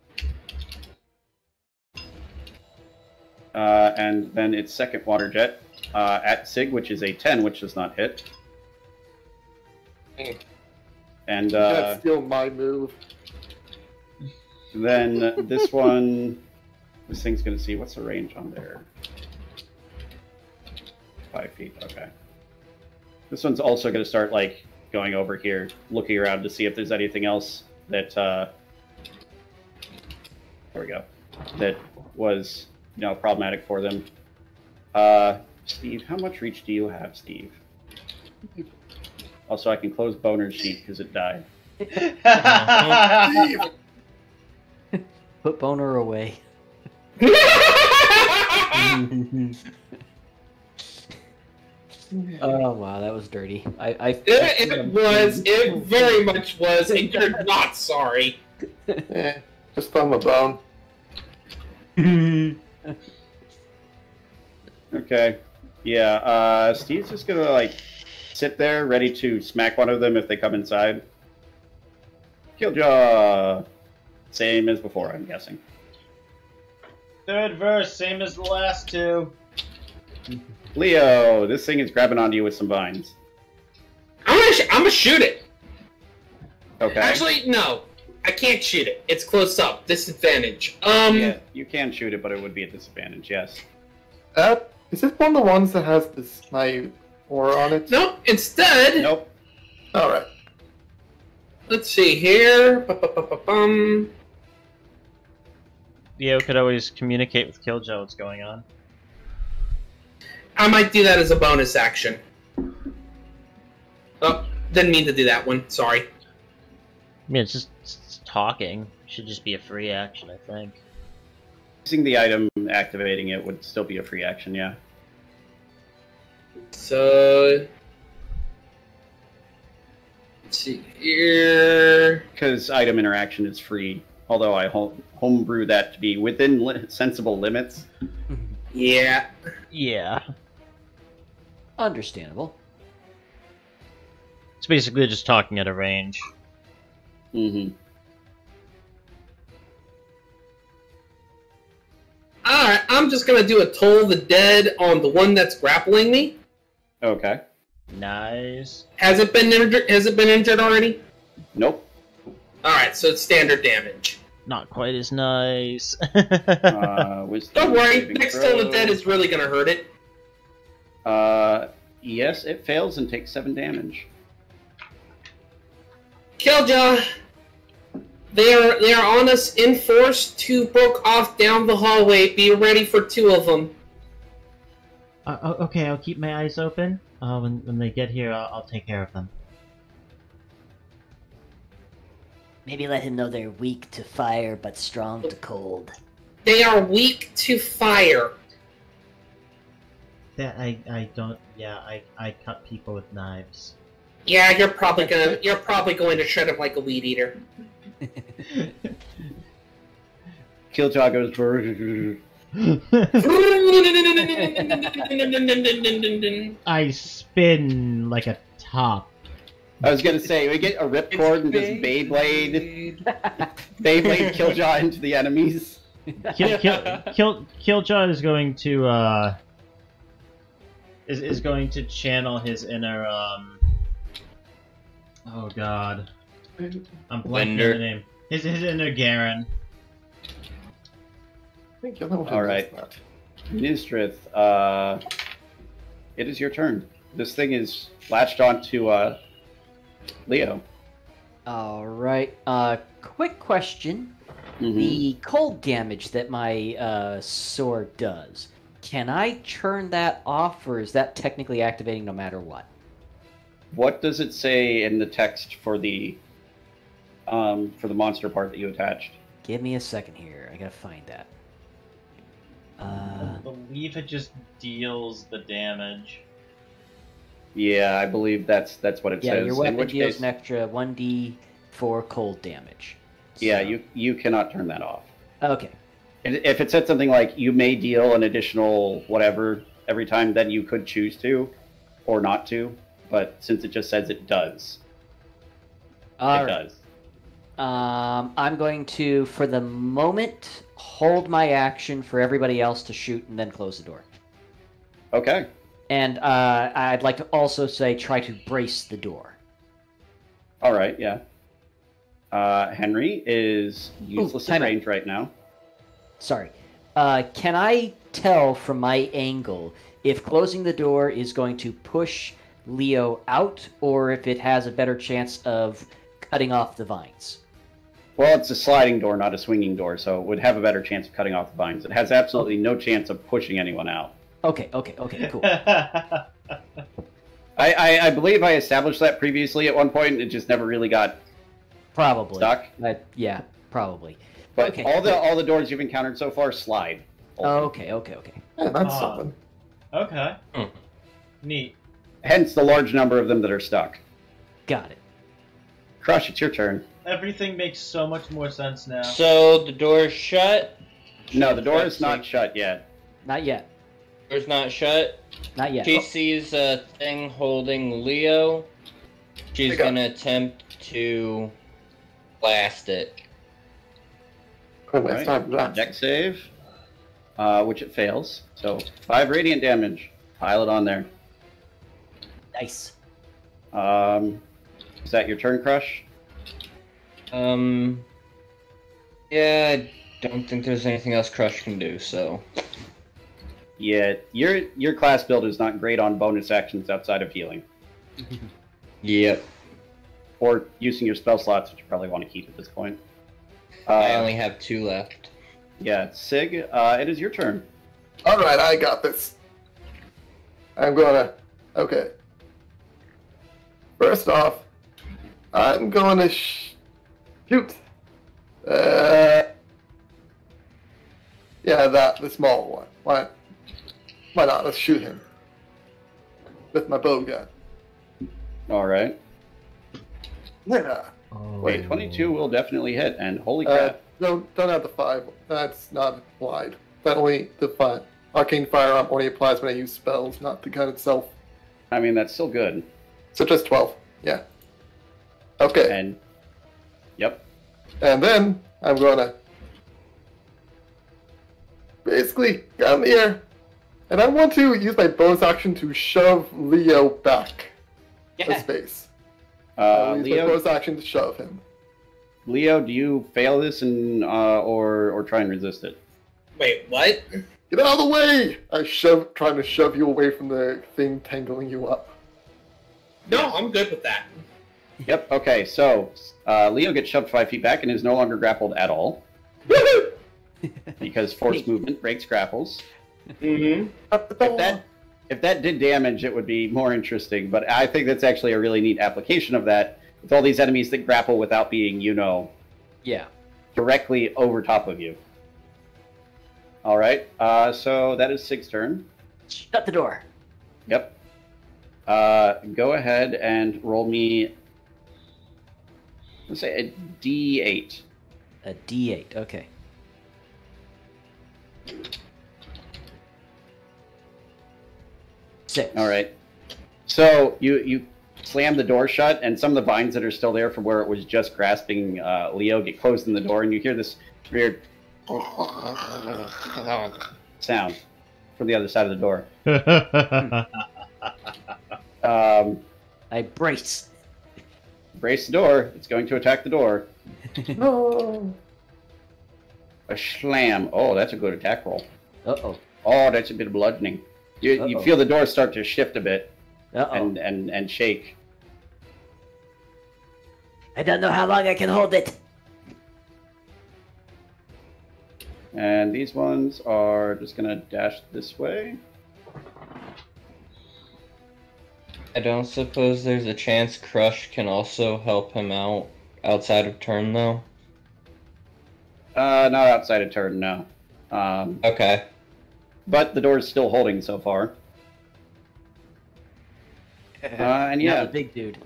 And then its second water jet at Sig, which is a 10, which does not hit. And That's still my move. then this one, this thing's going to see what's the range on there. 5 feet. Okay. This one's also going to start like going over here, looking around to see if there's anything else that. There we go. That was problematic for them. Steve, how much reach do you have, Steve? Also, I can close Boner's sheet because it died. Put Boner away. Oh wow, that was dirty. It very much was, and you're not sorry. Just thumb a bone. Okay. Yeah, Steve's just gonna like sit there ready to smack one of them if they come inside. Killjaw! Same as before, I'm guessing. Third verse, same as the last two. Leo, this thing is grabbing onto you with some vines. I'm gonna shoot it. Okay. Actually, no. I can't shoot it. It's close up. Disadvantage. Yeah, you can shoot it, but it would be a disadvantage, yes. Is this one of the ones that has the snipe aura on it? No, instead, Nope. Alright. let's see here. Ba-ba-ba-ba-bum. Leo could always communicate with Killjoy what's going on. I might do that as a bonus action. Oh, didn't mean to do that one. Sorry. I mean, it's just talking. Should just be a free action, I think. Using the item, activating it would still be a free action, yeah. So, let's see here. Because item interaction is free, although I homebrew that to be within sensible limits. Yeah. Yeah. Understandable. It's basically just talking at a range. Mm-hmm. Alright, I'm just gonna do a Toll the Dead on the one that's grappling me. Okay. Nice. Has it been injured already? Nope. Alright, so it's standard damage. Not quite as nice. Wisdom Don't worry, saving next throw. Toll the Dead is really gonna hurt it. Yes, it fails and takes 7 damage. Killjaw, they are on us in force. 2 broke off down the hallway. Be ready for 2 of them. Okay, I'll keep my eyes open. When they get here, I'll take care of them. Maybe let him know they're weak to fire but strong to cold. They are weak to fire. That I don't. Yeah, I cut people with knives. Yeah, you're probably going to shred him like a weed eater. Killjaw goes. I spin like a top. I was gonna say we get a ripcord and just Beyblade Killjaw into the enemies. Killjaw is going to is going to channel his inner oh god, I'm blanking on the name. His inner Garen. I think you're the one who All does right. that. Nistrith, it is your turn. This thing is latched onto Leo. All right. Quick question: Mhm. the cold damage that my sword does, can I turn that off, or is that technically activating no matter what? What does it say in the text for the monster part that you attached? Give me a second here. I gotta find that. I believe it just deals the damage. Yeah, I believe that's what it Yeah, says. your In weapon which deals case, an extra 1d4 cold damage. yeah, So- you cannot turn that off. Okay. If it said something like you may deal an additional whatever every time, then you could choose to or not to. But since it just says it does, All it right. does. I'm going to, for the moment, hold my action for everybody else to shoot and then close the door. Okay. And I'd like to also say try to brace the door. All right. Yeah. Henry is useless in time out. range right now. Sorry. Can I tell from my angle if closing the door is going to push Leo out, or if it has a better chance of cutting off the vines? Well, it's a sliding door, not a swinging door, so it would have a better chance of cutting off the vines. It has absolutely no chance of pushing anyone out. Okay, cool. I believe I established that previously at one point, and it just never really got Probably. stuck. Yeah, probably. But Okay. all the doors you've encountered so far slide. Okay. Yeah, that's something. Okay. Hmm. Neat. Hence the large number of them that are stuck. Got it. Crush, it's your turn. Everything makes so much more sense now. So the door's shut. No, the door is not shut yet. Not yet. Door's not shut. Not yet. She sees a thing holding Leo. She's Pick up. gonna attempt to blast it. Oh, it's Right. time for that. Deck save, which it fails. So 5 radiant damage. Pile it on there. Nice. Is that your turn, Crush? Yeah, I don't think there's anything else Crush can do, so. Yeah, your class build is not great on bonus actions outside of healing. Yep. Or using your spell slots, which you probably want to keep at this point. I only have 2 left. Yeah, Sig, it is your turn. Alright, I got this. I'm gonna... Okay. First off, I'm gonna shoot. Yeah, the small one. Why not? Let's shoot him. With my bow gun. Alright. Yeah. Oh. Wait, 22 will definitely hit, and holy crap. Don't have the 5. That's not applied. That only the 5. Arcane Firearm only applies when I use spells, not the gun itself. I mean, that's still good. So just 12. Yeah. Okay. And, yep. And then I'm gonna basically come here, and I want to use my bonus action to shove Leo back to space. I'll use my Leo, bonus action to shove him. Leo, do you fail this and or try and resist it? Wait, what? Get out of the way! Trying to shove you away from the thing tangling you up. No, I'm good with that. Yep. Okay. So Leo gets shoved 5 feet back and is no longer grappled at all because force movement breaks grapples. Mm-hmm. If that did damage, it would be more interesting. But I think that's actually a really neat application of that. With all these enemies that grapple without being, Yeah. directly over top of you. All right. So that is Sig's turn. Shut the door. Yep. Go ahead and roll me. Let's say a D8. A D8. Okay. Six. All right. So you slam the door shut, and some of the vines that are still there from where it was just grasping Leo get closed in the door, and you hear this weird sound from the other side of the door. I brace. Brace the door. It's going to attack the door. A slam. Oh, that's a good attack roll. Uh-oh. Oh, that's a bit of bludgeoning. You Uh-oh. feel the door start to shift a bit Uh-oh. and shake. I don't know how long I can hold it. And these ones are just going to dash this way. I don't suppose there's a chance Crush can also help him out outside of turn, though? Not outside of turn, no. Okay. But the door is still holding so far. And Now yeah, the big dude.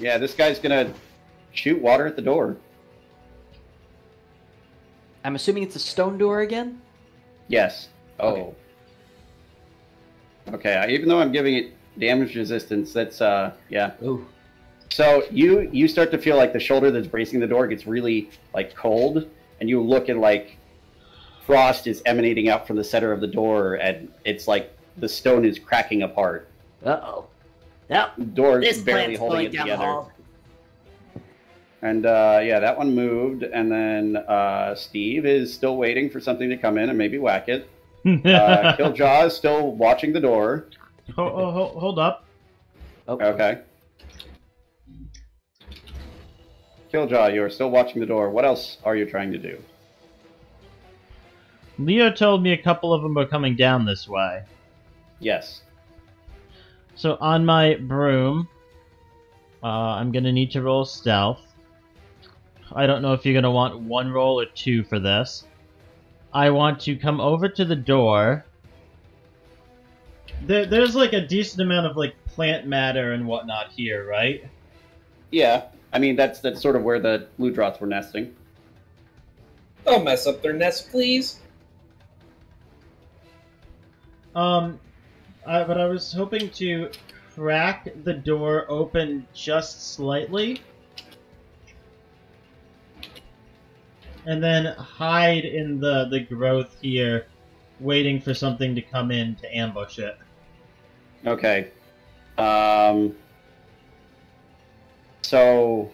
yeah, this guy's going to shoot water at the door. I'm assuming it's a stone door again? Yes. Oh. Okay, even though I'm giving it damage resistance, that's, yeah. Ooh. So you start to feel like the shoulder that's bracing the door gets really, like, cold, and you look and, like, frost is emanating out from the center of the door, and it's like the stone is cracking apart. Uh-oh. Now, The door this is barely plant's holding going it down the together. hall. And, yeah, that one moved, and then Steve is still waiting for something to come in and maybe whack it. Killjaw is still watching the door. Hold up. Oh. Okay. Killjaw, you are still watching the door. What else are you trying to do? Leo told me a couple of them are coming down this way. Yes. So on my broom, I'm gonna need to roll stealth. I don't know if you're gonna want one roll or two for this. I want to come over to the door. There's like a decent amount of like plant matter and whatnot here, right? Yeah. I mean, that's sort of where the blue drots were nesting. Don't mess up their nest, please. But I was hoping to crack the door open just slightly. And then hide in the growth here, waiting for something to come in to ambush it. Okay. So,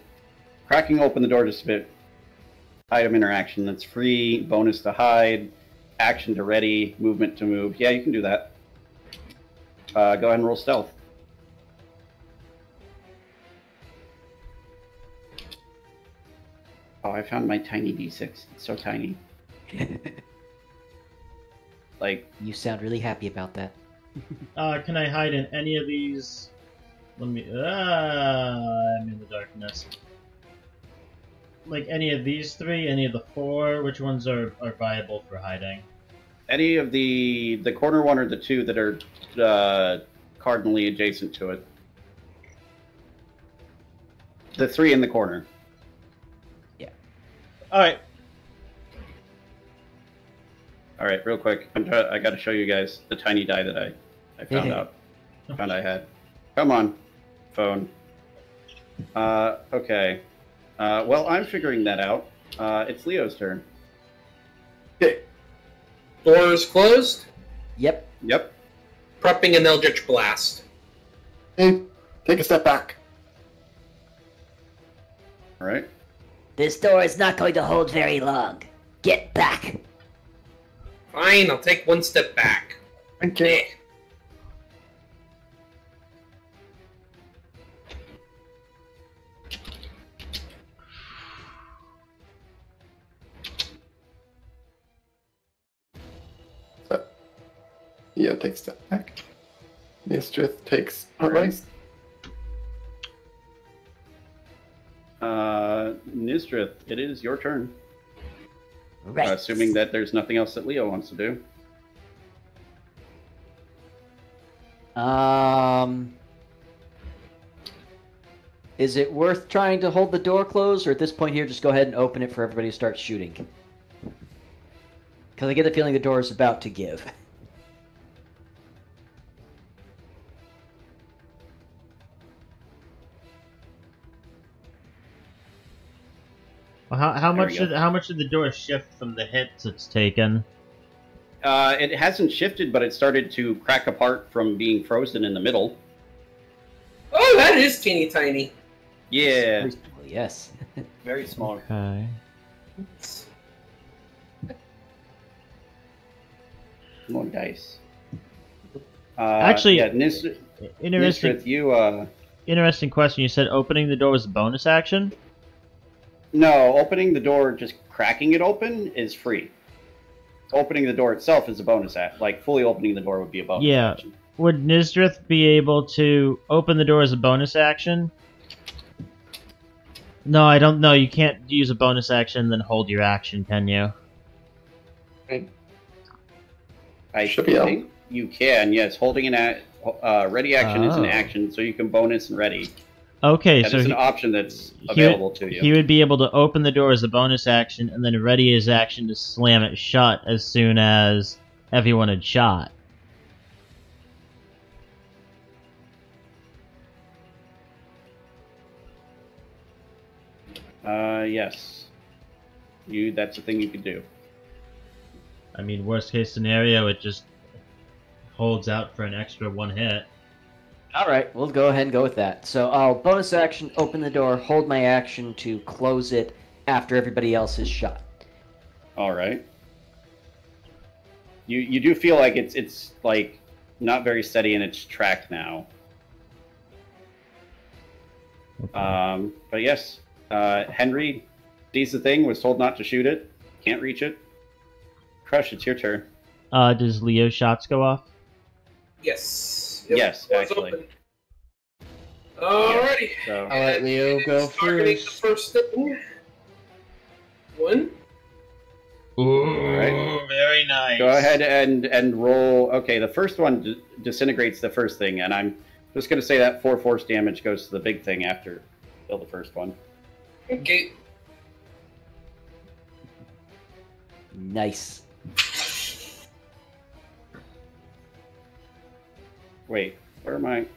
cracking open the door just a bit. Item interaction. That's free. Bonus to hide. Action to ready. Movement to move. Yeah, you can do that. Go ahead and roll stealth. Oh, I found my tiny D6. It's so tiny. Like, You sound really happy about that. Can I hide in any of these? Let me. I'm in the darkness. Like any of these three, any of the four? Which ones are viable for hiding? any of the corner one or the two that are cardinally adjacent to it. The three in the corner. Alright. All right, real quick. I got to show you guys the tiny die that I found out. Found I had. Come on, phone. Okay. Well, I'm figuring that out. It's Leo's turn. Okay. Door is closed. Yep. Yep. Prepping an Eldritch Blast. Hey, take a step back. All right. This door is not going to hold very long. Get back. Fine, I'll take one step back. Okay. So, Leo takes a step back. Nistrith takes a right. Nistrith Nistrith, it is your turn. Right. Assuming that there's nothing else that Leo wants to do. Is it worth trying to hold the door closed, or at this point here, just go ahead and open it for everybody to start shooting? Because I get the feeling the door is about to give. Well, how There much we go. how much did the door shift from the hits it's taken? It hasn't shifted, but it started to crack apart from being frozen in the middle. Oh, that is teeny tiny. Yeah, Yes. very small. Okay. More dice. Actually- yeah, Interesting. Nistrith, you Interesting question. You said opening the door was a bonus action. no, opening the door, just cracking it open is free. Opening the door itself is a bonus act. Like fully opening the door would be a bonus Yeah. action. Would Nizdrith be able to open the door as a bonus action? No, I don't know. You can't use a bonus action and then hold your action, can you? I Should be able- think you can. Yes, holding an ready action is an Oh. action, so you can bonus and ready. Okay, That so is an he, option that's he available would, to you. he would be able to open the door as a bonus action and then ready his action to slam it shut as soon as everyone had shot. Yes. That's a thing you could do. I mean, worst case scenario, it just holds out for an extra one hit. All right, we'll go ahead and go with that. So I'll bonus action, open the door, hold my action to close it after everybody else is shot. All right. You do feel like it's like not very steady in its track now. But yes, Henry sees the thing, was told not to shoot it, can't reach it. Crush, it's your turn. Does Leo's shots go off? Yes. Yes, door's actually. open. Alrighty. So I'll let Leo It go is targeting first. the first thing. One. Ooh, right. very nice. go ahead and roll. Okay, the first one disintegrates the first thing, and I'm just going to say that 4 force damage goes to the big thing after kill the first one. Okay. Nice. Wait, where am I? Did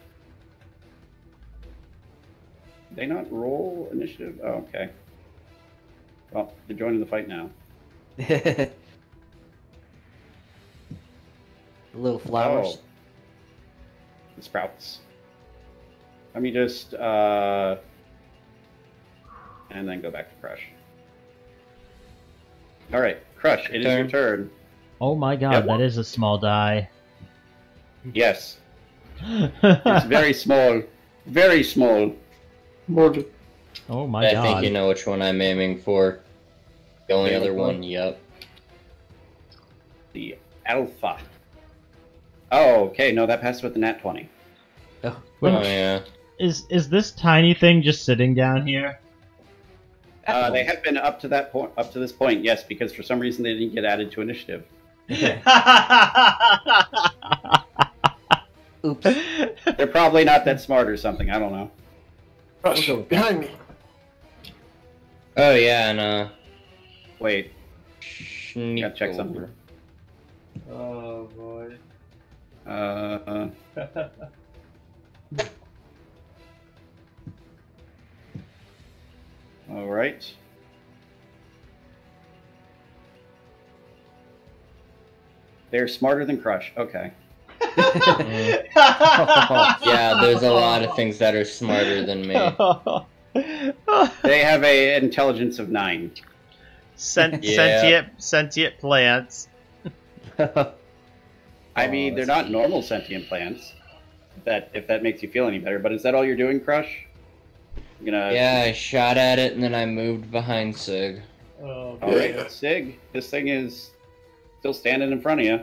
they not roll initiative? Oh, okay. Well, they're joining the fight now. The little flowers. Oh. The sprouts. Let me just and then go back to Crush. All right, Crush, it is your turn. Oh my god, Yeah, that is a small die. Yes, it's very small, very small. More Oh my I god. think you know which one I'm aiming for. The only The other other one, one? yep. The Alpha. Oh, okay. No, that passed with the nat 20. Wait, Oh yeah. is this tiny thing just sitting down here? They have been up to that point, up to this point, yes, because for some reason they didn't get added to initiative. Oops. They're probably not that smart or something. I don't know. Rush, behind me. Oh yeah, and Wait, sneak gotta check something. over. Oh boy. All right. They're smarter than Crush. Okay. Yeah, there's a lot of things that are smarter than me. They have a intelligence of 9. Yeah. Sentient plants. I mean, they're not normal sentient plants. If that makes you feel any better, but is that all you're doing, Crush? You gonna Yeah, I shot at it and then I moved behind Sig. Oh, All right, Sig. This thing is still standing in front of you.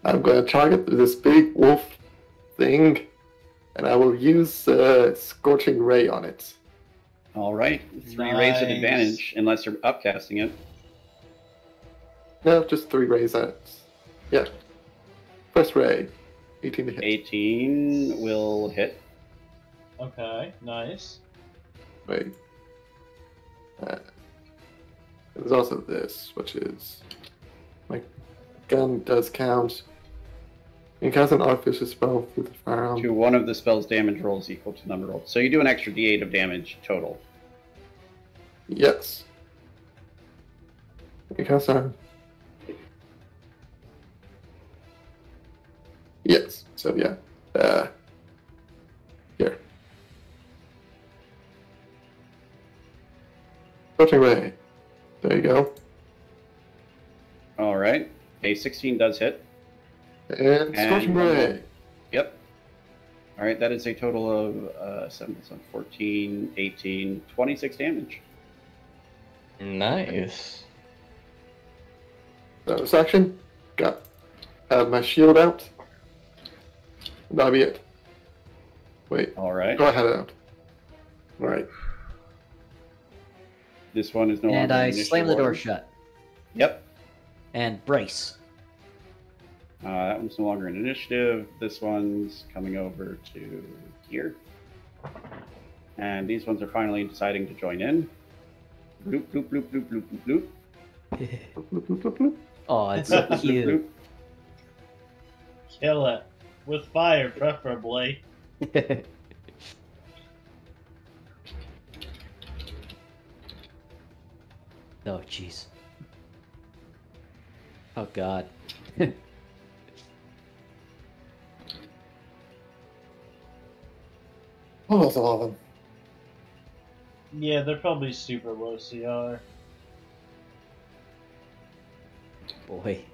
I'm going to target this big wolf thing, and I will use Scorching Ray on it. All right, 3 rays at Nice. advantage, unless you're upcasting it. No, just 3 rays at. Yeah. First ray. 18 to hit. 18 will hit. Okay, nice. Wait. There's also this, which is. My gun does count. You can cast an artificial spell through the firearm. To one of the spell's damage rolls equal to number rolled. So you do an extra d8 of damage total. Yes. You can cast an. Yes. So yeah. Here. Scorching ray. There you go. All right. A 16 does hit. And scorching one ray. more. Yep. All right, that is a total of 7, 14, 18, 26 damage. Nice. Bonus action. Got. Have my shield out. That'll be it. Wait. All right. Go ahead out. Right. This one is no And longer I an initiative slam the door order. shut. Yep. And brace. That one's no longer an initiative. This one's coming over to here. And these ones are finally deciding to join in. Bloop, bloop, bloop, bloop, bloop, bloop, bloop. Bloop, bloop, bloop, bloop. Oh, it's so Bloop, cute. bloop. Kill it. With fire, preferably. Oh, jeez. Oh, God. Almost all of them. Yeah, they're probably super low CR. Boy.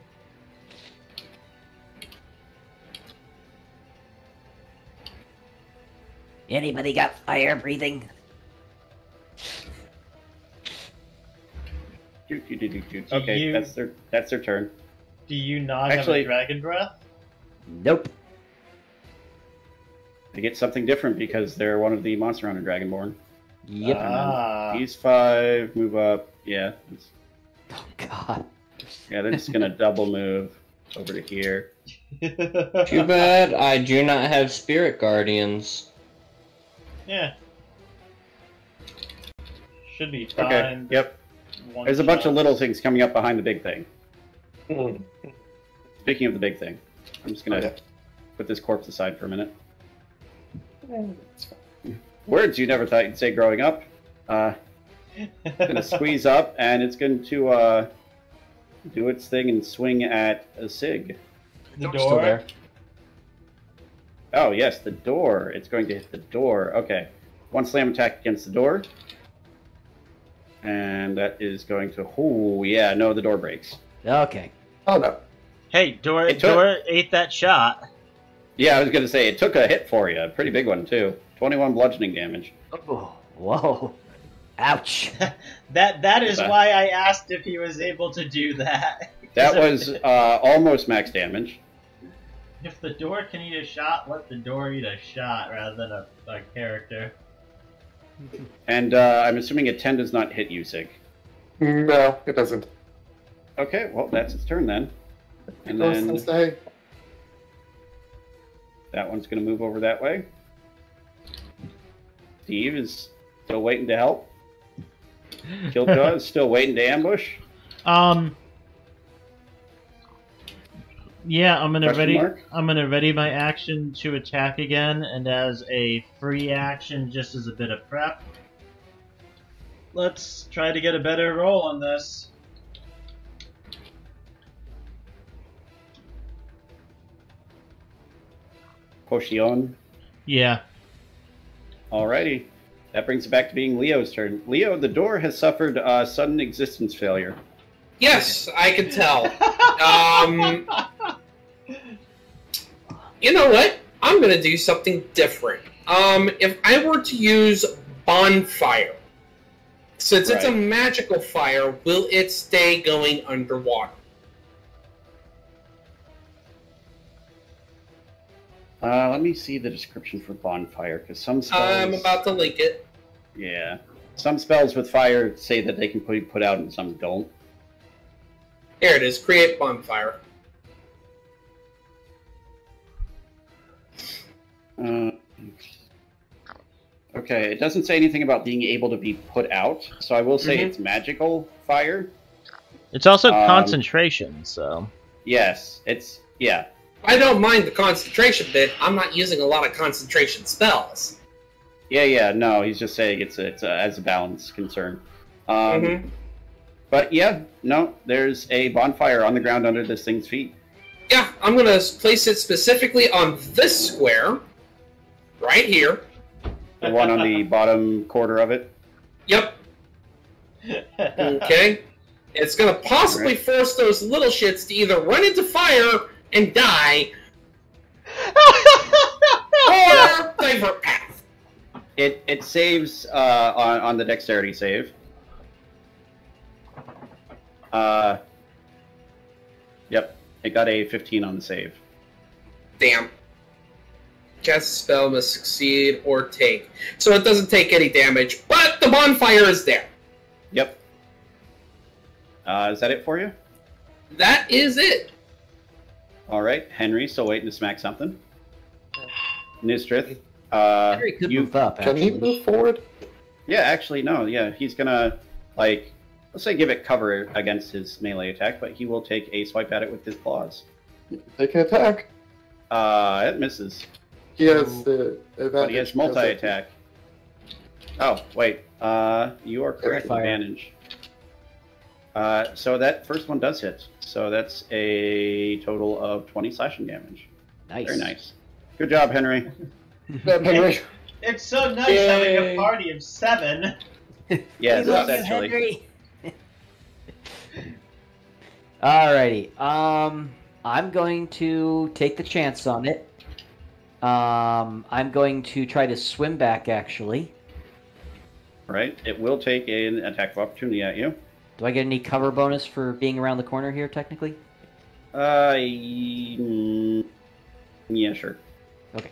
Anybody got fire breathing? Doot, doot, doot, doot, doot. Okay, you- that's their turn. Do you not Actually- have a dragon breath? Nope. They get something different because they're one of the Monster Hunter Dragonborn. Yep. Ah. These 5 move up. Yeah, Oh, God. yeah, they're just gonna double move over to here. Too bad I do not have spirit guardians. Yeah. Should be fine. Okay. Yep. One There's a bunch of shot. little things coming up behind the big thing. Speaking of the big thing, I'm just gonna Oh, yeah. put this corpse aside for a minute. Words you never thought you'd say growing up. Gonna squeeze up, and it's going to do its thing and swing at a Sig. The Still door. there. Oh yes, the door. It's going to hit the door. Okay, one slam attack against the door, and that is going to. Oh yeah, no, the door breaks. Okay. Oh no. Hey, door It took- door ate that shot. Yeah, I was gonna say it took a hit for you, a pretty big one too. 21 bludgeoning damage. Oh, whoa. Ouch. That is Okay. why I asked if he was able to do that. That was almost max damage. If the door can eat a shot, let the door eat a shot rather than a character. And I'm assuming a 10 does not hit you, Sig. No, it doesn't. Okay, well that's its turn then. And Goes then to stay. that one's gonna move over that way. Steve is still waiting to help. Killjaw is still waiting to ambush. Yeah, I'm gonna Question ready. mark? I'm gonna ready my action to attack again, and as a free action, just as a bit of prep. Let's try to get a better roll on this. Potion. Yeah. Alrighty. That brings it back to being Leo's turn. Leo, the door has suffered sudden existence failure. Yes, I can tell. You know what? I'm gonna do something different. If I were to use bonfire, since it's a Right. magical fire, will it stay going underwater? Let me see the description for bonfire, because some spells... I'm about to link it. Yeah. Some spells with fire say that they can be put out and some don't. Here it is. Create bonfire. Okay, it doesn't say anything about being able to be put out, so I will say Mhm. it's magical fire. It's also concentration, so... Yes, yeah. I don't mind the concentration bit. I'm not using a lot of concentration spells. Yeah, no, he's just saying it's as a balance concern. Mhm. But yeah, no, there's a bonfire on the ground under this thing's feet. Yeah, I'm gonna place it specifically on this square, right here. The one on the bottom quarter of it. Yep. Okay. It's gonna possibly force those little shits to either run into fire and die, or divert path. It saves on the dexterity save. Yep, it got a 15 on the save. Damn. Cast spell must succeed or take. So it doesn't take any damage, but the bonfire is there. Yep. Is that it for you? That is it. All right, Henry, still waiting to smack something. Nistrith, Henry could move up, Can he actually. move forward? yeah, actually, no, yeah, he's gonna, like, let's say give it cover against his melee attack, but he will take a swipe at it with his claws. Take an attack. It misses, He has the advantage. but he has multi-attack. Oh, wait, you are correct, Fire. advantage. So that first one does hit, so that's a total of 20 slashing damage. Nice. Very nice. Good job, Henry. Henry. It's so nice Yay. having a party of 7. Yes, We love you, essentially. Henry. Alrighty. I'm going to take the chance on it. I'm going to try to swim back, actually. Right, it will take an attack of opportunity at you. Do I get any cover bonus for being around the corner here, technically? Yeah, sure. Okay.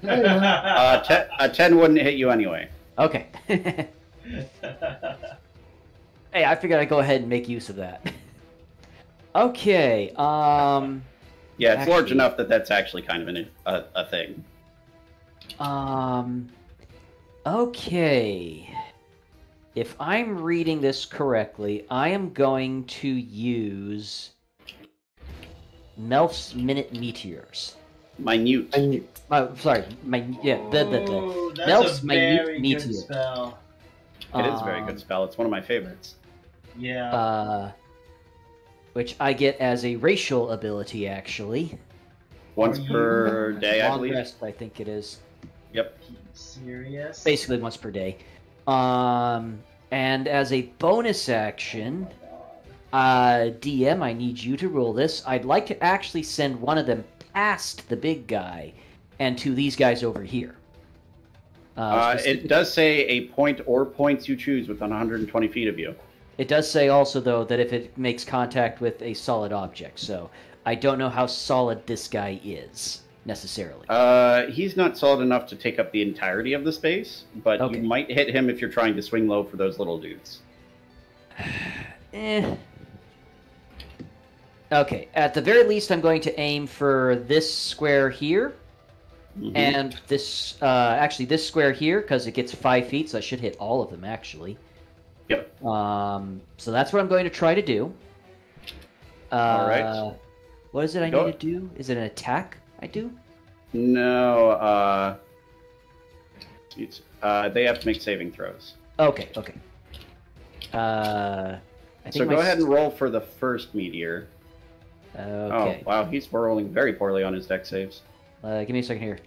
A 10 wouldn't hit you anyway. Okay. Hey, I figured I'd go ahead and make use of that. Okay, Yeah, it's large Actually- enough that that's actually kind of a thing. Okay. If I'm reading this correctly, I am going to use Melf's Minute Meteors. Minute. And Sorry, Ooh, that's Melf's a minute very meteor. good spell. It is a very good spell. It's one of my favorites. Yeah. Which I get as a racial ability, actually. Once Are you- per day, I Long believe. rest, I think it is. Yep. Serious? Basically once per day. And as a bonus action, DM, I need you to roll this. I'd like to actually send one of them past the big guy and to these guys over here. It does say a point or points you choose within 120 feet of you. It does say also, though, that if it makes contact with a solid object, so I don't know how solid this guy is, necessarily. He's not solid enough to take up the entirety of the space, but Okay. you might hit him if you're trying to swing low for those little dudes. Okay, at the very least, I'm going to aim for this square here, Mhm. and this, actually, this square here, because it gets 5 feet, so I should hit all of them, actually. Yep. So that's what I'm going to try to do. All right. What is it I Go- need to do? Is it an attack I do? No, they have to make saving throws. Okay. I think So go ahead and roll for the first meteor. Okay. Oh, wow, he's rolling very poorly on his deck saves. Give me a second here.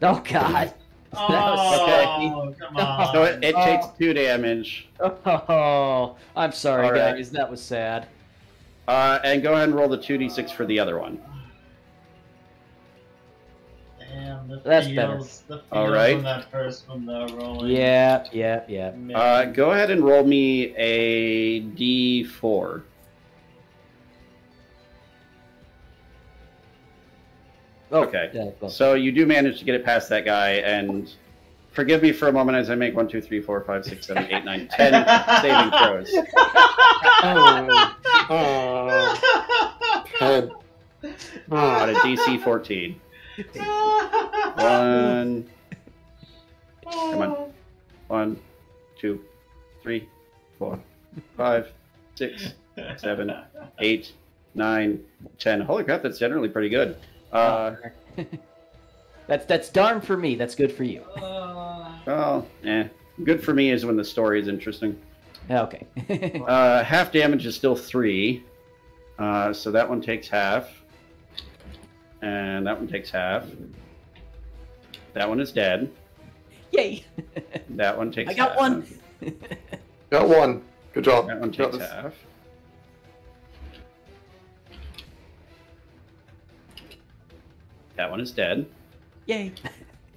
Oh God. Oh, come on. So it takes 2 damage. Oh, I'm sorry, All right. guys. That was sad. And go ahead and roll the 2d6 for the other one. Damn, the That's feels, the feels All right. on that first one though, rolling. Yeah. Man. Go ahead and roll me a d4. Oh, Okay. yeah, well, So you do manage to get it past that guy, and forgive me for a moment as I make 1, 2, 3, 4, 5, 6, 7, 8, 9, 10 saving throws. Ten. On a DC 14. 1. Come on. 1, 2, 3, 4, 5, 6, 7, 8, 9, 10. Holy crap, that's generally pretty good. that's darn for me. That's good for you. Well, good for me is when the story is interesting. Okay. Half damage is still 3. So that one takes half. And that one takes half. That one is dead. Yay! That one takes I got half. one. Got one. Good job. That one Got takes this. half. That one is dead. Yay!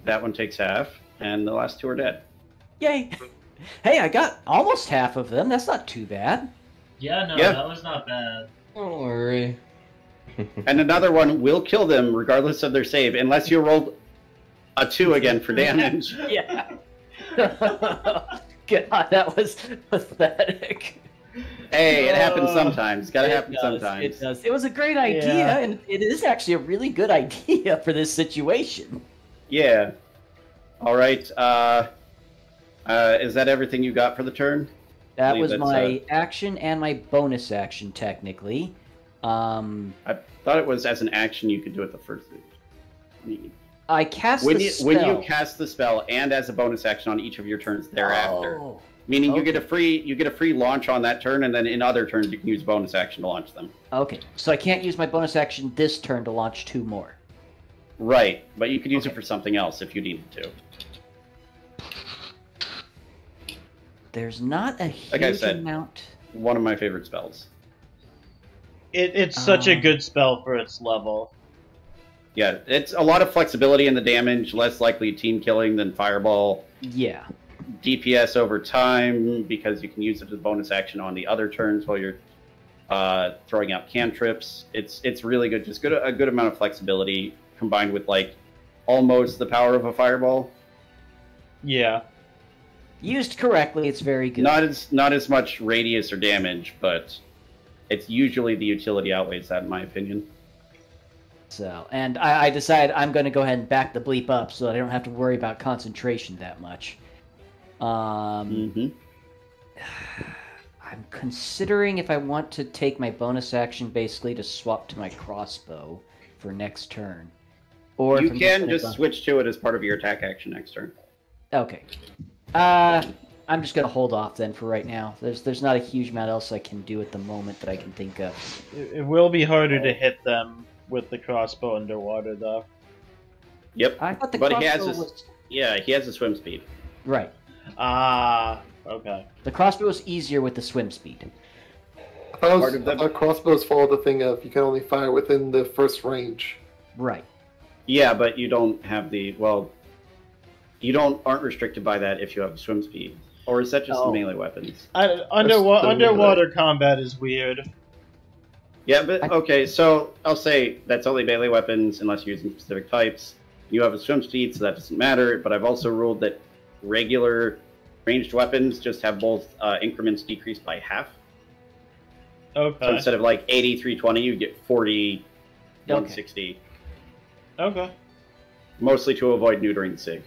That one takes half. And the last 2 are dead. Yay! Hey, I got almost half of them. That's not too bad. Yeah, no, Yeah. that was not bad. Don't worry. And another one will kill them regardless of their save, unless you rolled a 2 again for damage. Yeah. God, that was pathetic. Hey, it happens sometimes. Gotta It happen does, sometimes. It does. It was a great idea, Yeah. and it is actually a really good idea for this situation. Yeah. All right. Is that everything you got for the turn? That believe was that's, my action and my bonus action, technically. I thought it was as an action you could do it the first. I cast When the you spell. when you cast the spell and as a bonus action on each of your turns thereafter, Oh, meaning you okay. get a free launch on that turn, and then in other turns you can use bonus action to launch them. okay. So I can't use my bonus action this turn to launch 2 more. Right, but you could use it for something else if you needed to. There's not a huge Like I said. amount. One of my favorite spells. It's such a good spell for its level. Yeah, it's a lot of flexibility in the damage, less likely team killing than Fireball. Yeah. DPS over time because you can use it as a bonus action on the other turns while you're throwing out cantrips. It's really good. Just a good amount of flexibility combined with like almost the power of a Fireball. Yeah. Used correctly, it's very good. Not as much radius or damage, but it's usually the utility outweighs that in my opinion. So, and I decided I'm going to go ahead and back the bleep up so that I don't have to worry about concentration that much. Mm-hmm. I'm considering if I want to take my bonus action basically to swap to my crossbow for next turn. Or if You I'm can gonna just go- switch to it as part of your attack action next turn. Okay. I'm just going to hold off then for right now. There's not a huge amount else I can do at the moment that I can think of. It will be harder to hit them with the crossbow underwater, though. Yep. I thought the But he crossbow has a, was... yeah, he has a swim speed. Right. Ah, okay. The crossbow is easier with the swim speed. Part of the- Crossbows follow the thing of you can only fire within the first range. Right. Yeah, but you don't have the aren't restricted by that if you have swim speed, or is that just Oh. melee weapons? Underwater combat is weird. Yeah, but okay, so I'll say that's only melee weapons unless you're using specific types. You have a swim speed, so that doesn't matter. But I've also ruled that regular ranged weapons just have both increments decreased by half. So Okay. instead of like 80, 320, you get 40, 160. Okay. Mostly to avoid neutering the SIG.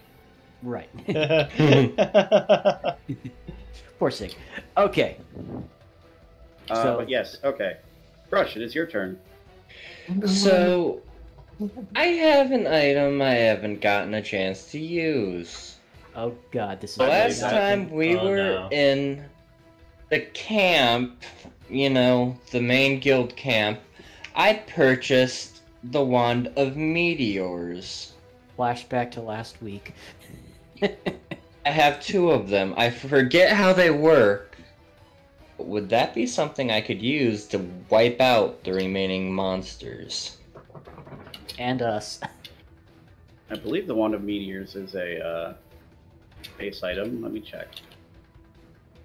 Right. Poor Sig. Okay. So- But yes, okay. Crush, it is your turn. So, I have an item I haven't gotten a chance to use. Oh god, this is Last that. time we Oh, were no. in the camp, the main guild camp, I purchased the Wand of Meteors. flashback to last week. I have 2 of them. I forget how they work. Would that be something I could use to wipe out the remaining monsters? And us. I believe the Wand of Meteors is a base item. Let me check.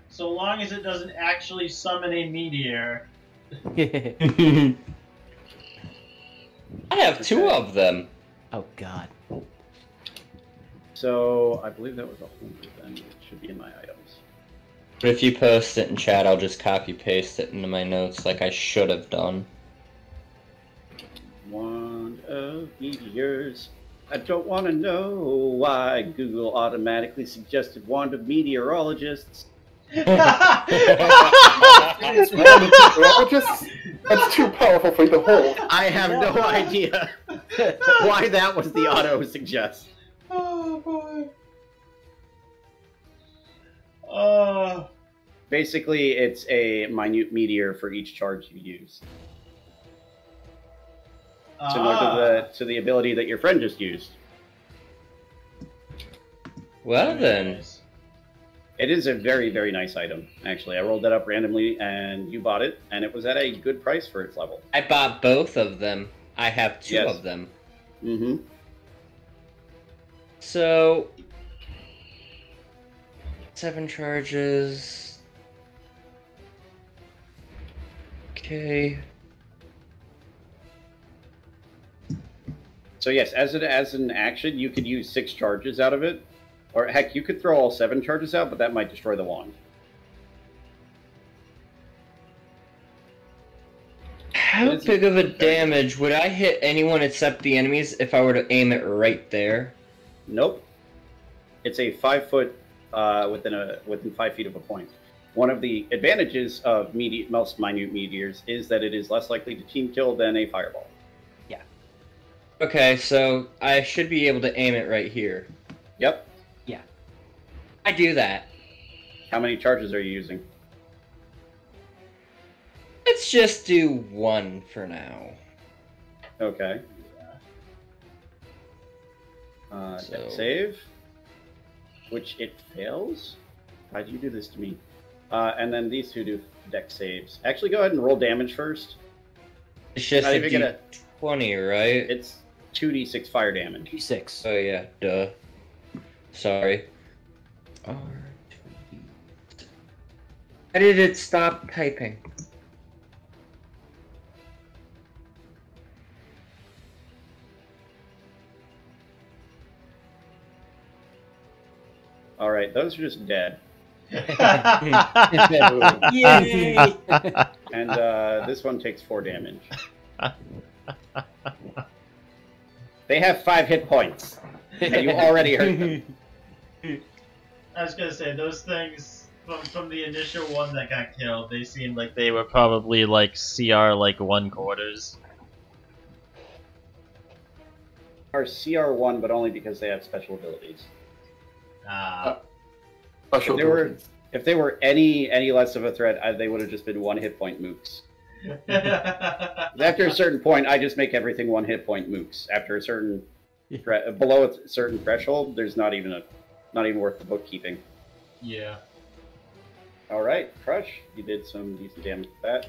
So long as it doesn't actually summon a meteor. I have 2 of them. Oh God. So I believe that was 100 then. It should be in my items. But if you post it in chat, I'll just copy paste it into my notes like I should have done. Wand of meteors. I don't want to know why Google automatically suggested wand of meteorologists. It's one of the meteorologists? That's too powerful for you to hold. I have no idea why that was the auto suggest. Oh boy. Basically, it's a minute meteor for each charge you use. Similar to the ability that your friend just used. Well then. It is a very, very nice item, actually. I rolled that up randomly, and you bought it, and it was at a good price for its level. I bought both of them. I have two Yes. of them. Mm-hmm. So 7 charges. Okay. So yes, as an action, you could use 6 charges out of it. Or heck, you could throw all 7 charges out, but that might destroy the wand. How big of a damage would I hit anyone except the enemies if I were to aim it right there? Nope. It's a 5 foot within 5 feet of a point. One of the advantages of most minute meteors is that it is less likely to team kill than a fireball. Okay, so I should be able to aim it right here. Yep. I do that. How many charges are you using? Let's just do 1 for now. Okay. So- Deck save, which it fails. Why do you do this to me? And then these two do deck saves. Actually, go ahead and roll damage first. It's just Not a even gonna- D20, right? It's 2d6 fire damage. D6. Oh yeah, duh. Sorry. Why did it stop typing? All right, those are just dead. Yay! And this one takes 4 damage. They have 5 hit points, and you already hurt them. I was gonna say, those things, from the initial one that got killed, they seemed like they were probably like CR like 1/4. Are CR1, but only because they have special abilities. Special If they were any less of a threat, they would have just been 1 hit point mooks. After a certain point, I just make everything 1 hit point mooks. After a certain below a certain threshold, there's not even worth the bookkeeping. Yeah. All right, Crush, you did some decent damage with that.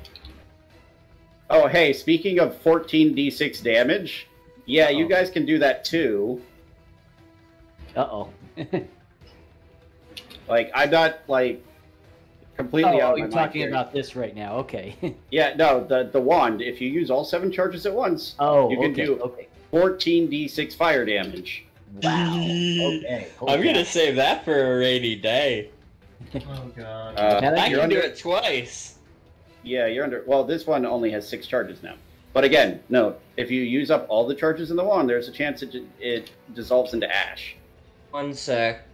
Oh, hey, speaking of 14d6 damage, yeah, you guys can do that too. Uh-oh. Like, I'm not like completely out of my you're mind talking here. about this right now. Okay. Yeah, no, the wand. If you use all 7 charges at once, Oh, you can okay. do Okay. 14d6 fire damage. Wow. Okay. I'm gonna save that for a rainy day. Oh god. Now that I you're can do under- it twice. Yeah, you're under. Well, this one only has 6 charges now. But again, no. If you use up all the charges in the wand, there's a chance it dissolves into ash. 1 sec.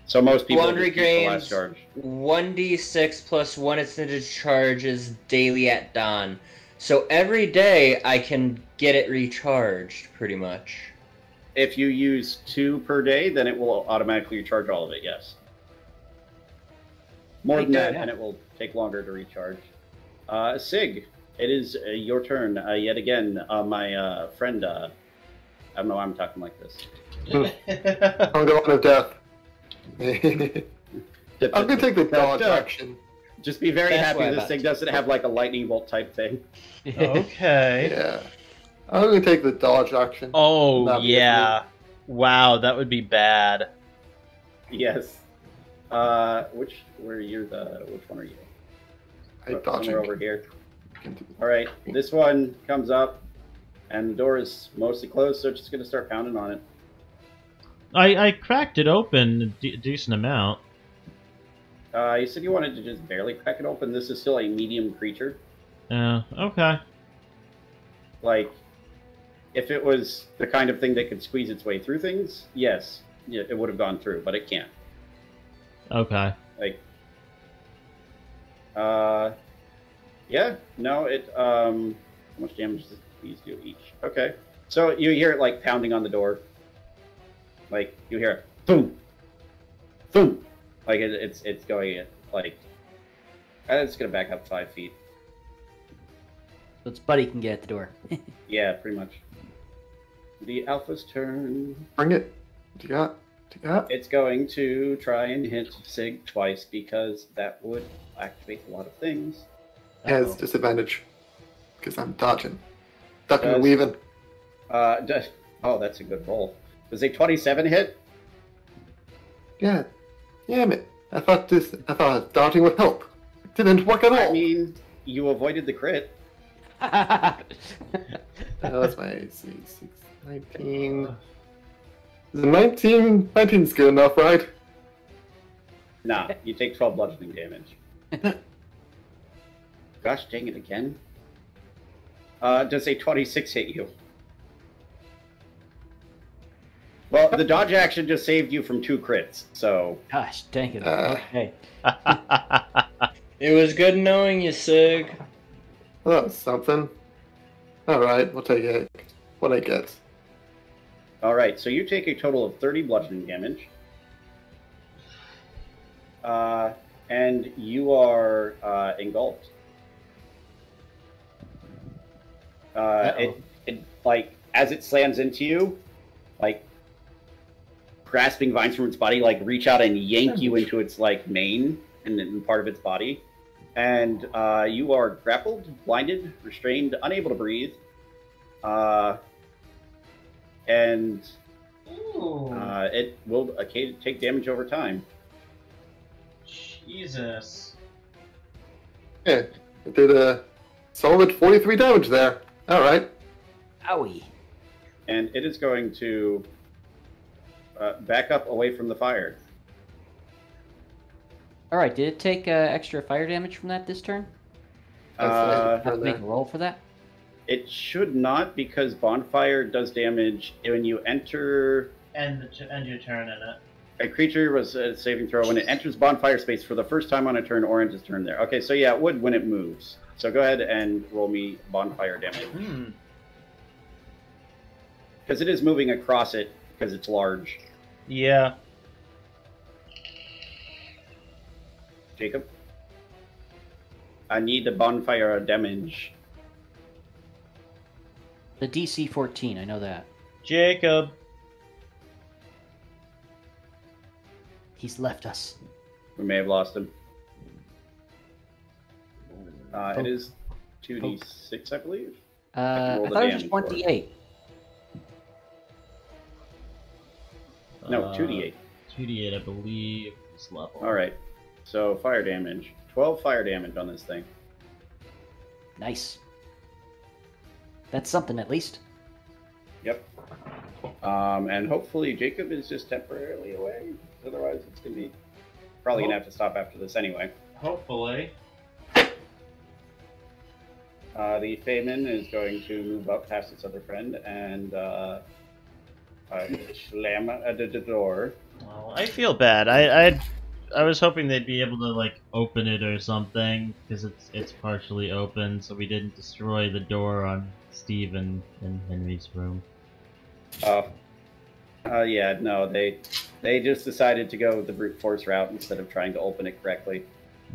So most people Wand just keep the last regains charge. 1d6 plus 1 extended charges daily at dawn. So every day I can get it recharged, pretty much. If you use 2 per day, then it will automatically recharge all of it. Yes. More than that, and it will take longer to recharge. Sig, it is your turn yet again. My friend, I don't know why I'm talking like this. I'm the one of death. I'm gonna take the dodge action. Just be very That's happy why I this thought- thing doesn't have like a lightning bolt type thing. Okay. Yeah. I'm gonna take the dodge action. Oh That'd be yeah. Wow, that would be bad. Yes. Which one are you? I dodge Somewhere over here. All right, this one comes up, And the door is mostly closed, so it's just going to start pounding on it. I cracked it open a decent amount. You said you wanted to just barely crack it open. This is still a medium creature. Yeah, okay. Like, if it was the kind of thing that could squeeze its way through things, yes, yeah, it would have gone through, but it can't. Okay. Like, yeah, no, how much damage does these do each? Okay. So you hear it, like, pounding on the door. Like, you hear it, boom, boom. Like, it's going, like, it's going to back up 5 feet. So its buddy can get at the door. Yeah, pretty much. The Alpha's turn. Bring it. What you got? What you got? It's going to try and hit Sig twice because that would activate a lot of things. It has disadvantage because I'm dodging. Ducking and Does- weaving. Oh, that's a good roll. Does a 27 hit? Yeah. Damn it. I thought dodging would help. It didn't work at all. I mean, you avoided the crit. That's my AC. 19. Is it 19? 19's good enough, right? Nah, you take 12 bludgeoning damage. Gosh dang it again. Does a 26 hit you? Well, the dodge action just saved you from 2 crits, so... Gosh, dang it. Okay. It was good knowing you, Sig. Well, that was something. Alright, we'll take it. What I get. Alright, so you take a total of 30 bludgeoning damage. And you are engulfed. It, like, as it slams into you, like, grasping vines from its body, like, reach out and yank you into its, like, mane and then part of its body. And you are grappled, blinded, restrained, unable to breathe. And it will take damage over time. Jesus. Yeah, it did a solid 43 damage there. Alright. Owie. And it is going to back up away from the fire. Alright, did it take extra fire damage from that this turn? Uh, Have to make a roll for that? It should not, because Bonfire does damage when you enter... End your turn in it. A creature was a saving throw when it enters Bonfire space for the first time on a turn or ends its turn there. Okay, so yeah, it would when it moves. So go ahead and roll me Bonfire damage. Because it is moving across it, because it's large. Yeah. Jacob? I need the Bonfire damage. The DC 14, I know that. Jacob. He's left us. We may have lost him. It is 2d6, I believe. I roll the thought it was damage for it. 1d8. No, 2d8. 2d8, I believe, is level. Alright, so fire damage. 12 fire damage on this thing. Nice. That's something, at least. Yep. And hopefully Jacob is just temporarily away. Otherwise, it's going to be... Probably going to have to stop after this anyway. Hopefully. The Feyman is going to move up past its other friend and slam at the door. Well, I feel bad. I was hoping they'd be able to like open it or something because it's partially open, so we didn't destroy the door on Steve and Henry's room. Yeah, no, they just decided to go the brute force route instead of trying to open it correctly.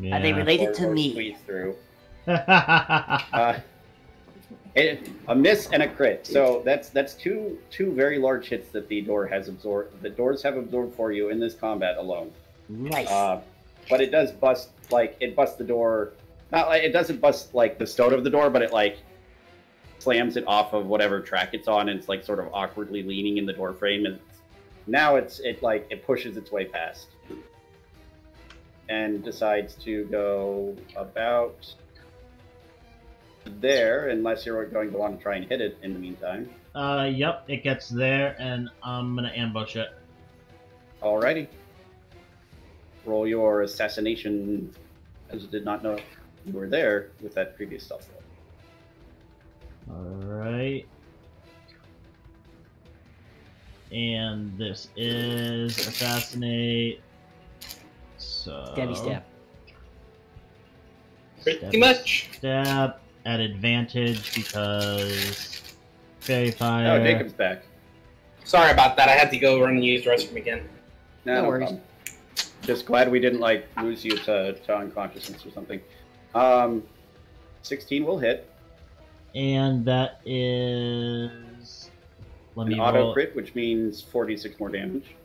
Yeah. Are they related to Or me? squeeze through. A miss and a crit. So that's two very large hits that the door has absorbed. The doors have absorbed for you in this combat alone. Nice. But it does bust, like, it busts the door. Not like it doesn't bust like the stone of the door, but it like slams it off of whatever track it's on, and it's like sort of awkwardly leaning in the door frame, and now it pushes its way past and decides to go about there, unless you're going to want to try and hit it in the meantime. Yep, it gets there, and I'm gonna ambush it. Alrighty. Roll your assassination, as I did not know you were there with that previous stealth roll. Alright. And this is assassinate. So. Stabby stab. Pretty much. Stab at advantage because fairy fire. Oh, Jacob's back. Sorry about that. I had to go run and use the restroom again. No worries. problem. Just glad we didn't lose you to unconsciousness or something. 16 will hit. And that is. Let An me auto roll. crit, which means 46 more damage.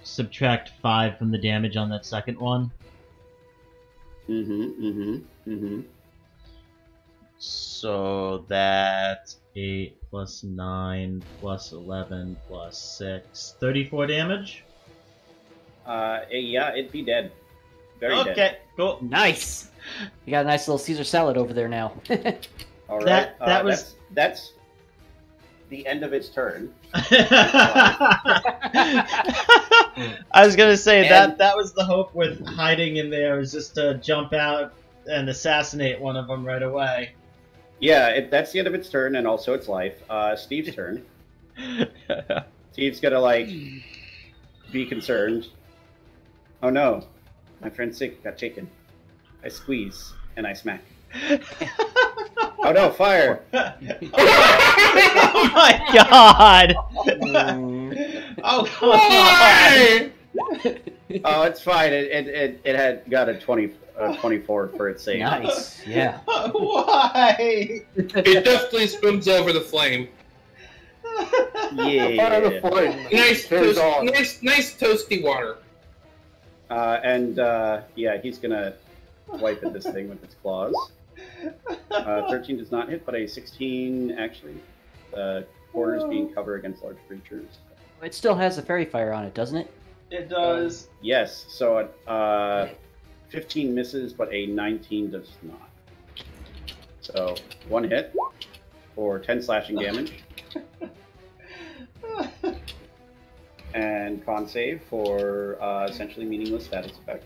Subtract 5 from the damage on that second one. So that's 8 plus 9 plus 11 plus 6. 34 damage? Yeah, it'd be dead. Very Okay, dead. cool. Nice. You got a nice little Caesar salad over there now. All right. That was- that's the end of its turn. I was gonna say And- that was the hope with hiding in there, was just to jump out and assassinate one of them right away. Yeah, that's the end of its turn, and also its life. Steve's turn. Steve's gonna be concerned. Oh no, my friend Sig got taken. I squeeze and I smack. Oh no, fire! Oh my god! Oh come on! Oh, it's fine. It had got a 24 for its save. Nice. Yeah. Why? It definitely swims over the flame. Yeah. Nice, Carries on. nice toasty water. Yeah, he's gonna wipe at this thing with its claws. 13 does not hit, but a 16 actually. Corners being covered against large creatures. It still has a fairy fire on it, doesn't it? It does. Yes, so 15 misses, but a 19 does not. So 1 hit for 10 slashing damage. And con save for essentially meaningless status effect.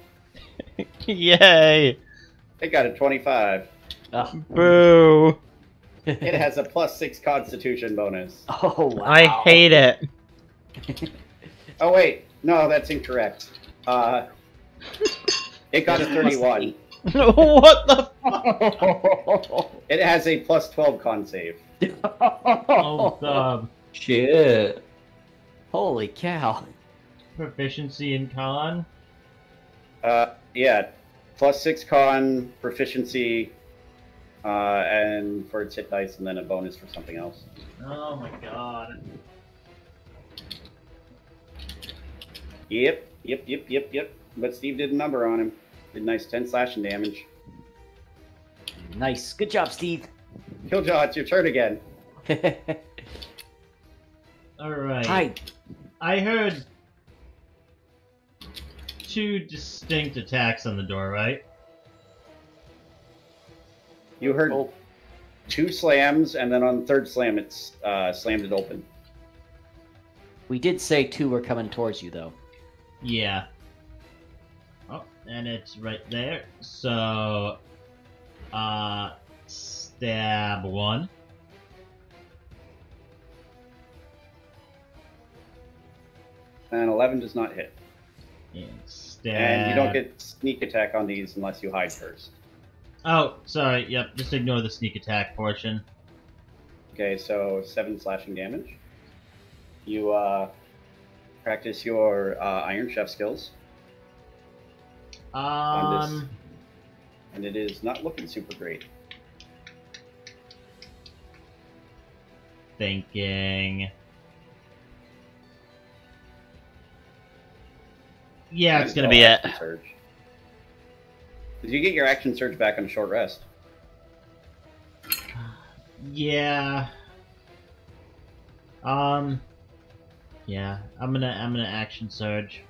Yay! It got a 25. Oh. Boo! It has a +6 Constitution bonus. Oh, wow. I hate it. Oh wait, no, that's incorrect. It got a 31. What the fuck? It has a +12 con save. Oh god. Shit. Holy cow. Proficiency in con? Yeah, +6 con, proficiency, and for its hit dice, and then a bonus for something else. Oh my god. Yep. But Steve did a number on him. Did nice 10 slashing damage. Nice. Good job, Steve. Killjaw, it's your turn again. Alright. Hi. I heard 2 distinct attacks on the door, right? You heard 2 slams, and then on the third slam, it's slammed it open. We did say 2 were coming towards you, though. Yeah. Oh, and it's right there. So, stab 1. And 11 does not hit. And stab... And you don't get sneak attack on these unless you hide first. Oh, sorry. Yep, just ignore the sneak attack portion. Okay, so 7 slashing damage. You practice your Iron Chef skills, and it is not looking super great. Thinking... Yeah, it's gonna be it. Action surge. Did you get your action surge back on a short rest? Yeah. Yeah, I'm gonna action surge.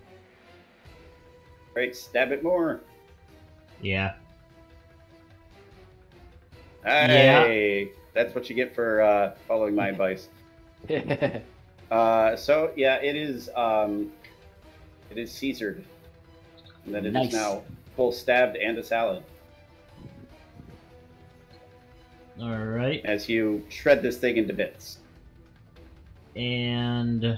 Great, stab it more. Yeah. Hey, that's what you get for following my advice. So yeah, it is Caesared, and then it Nice. is now full stabbed and a salad Alright. as you shred this thing into bits. And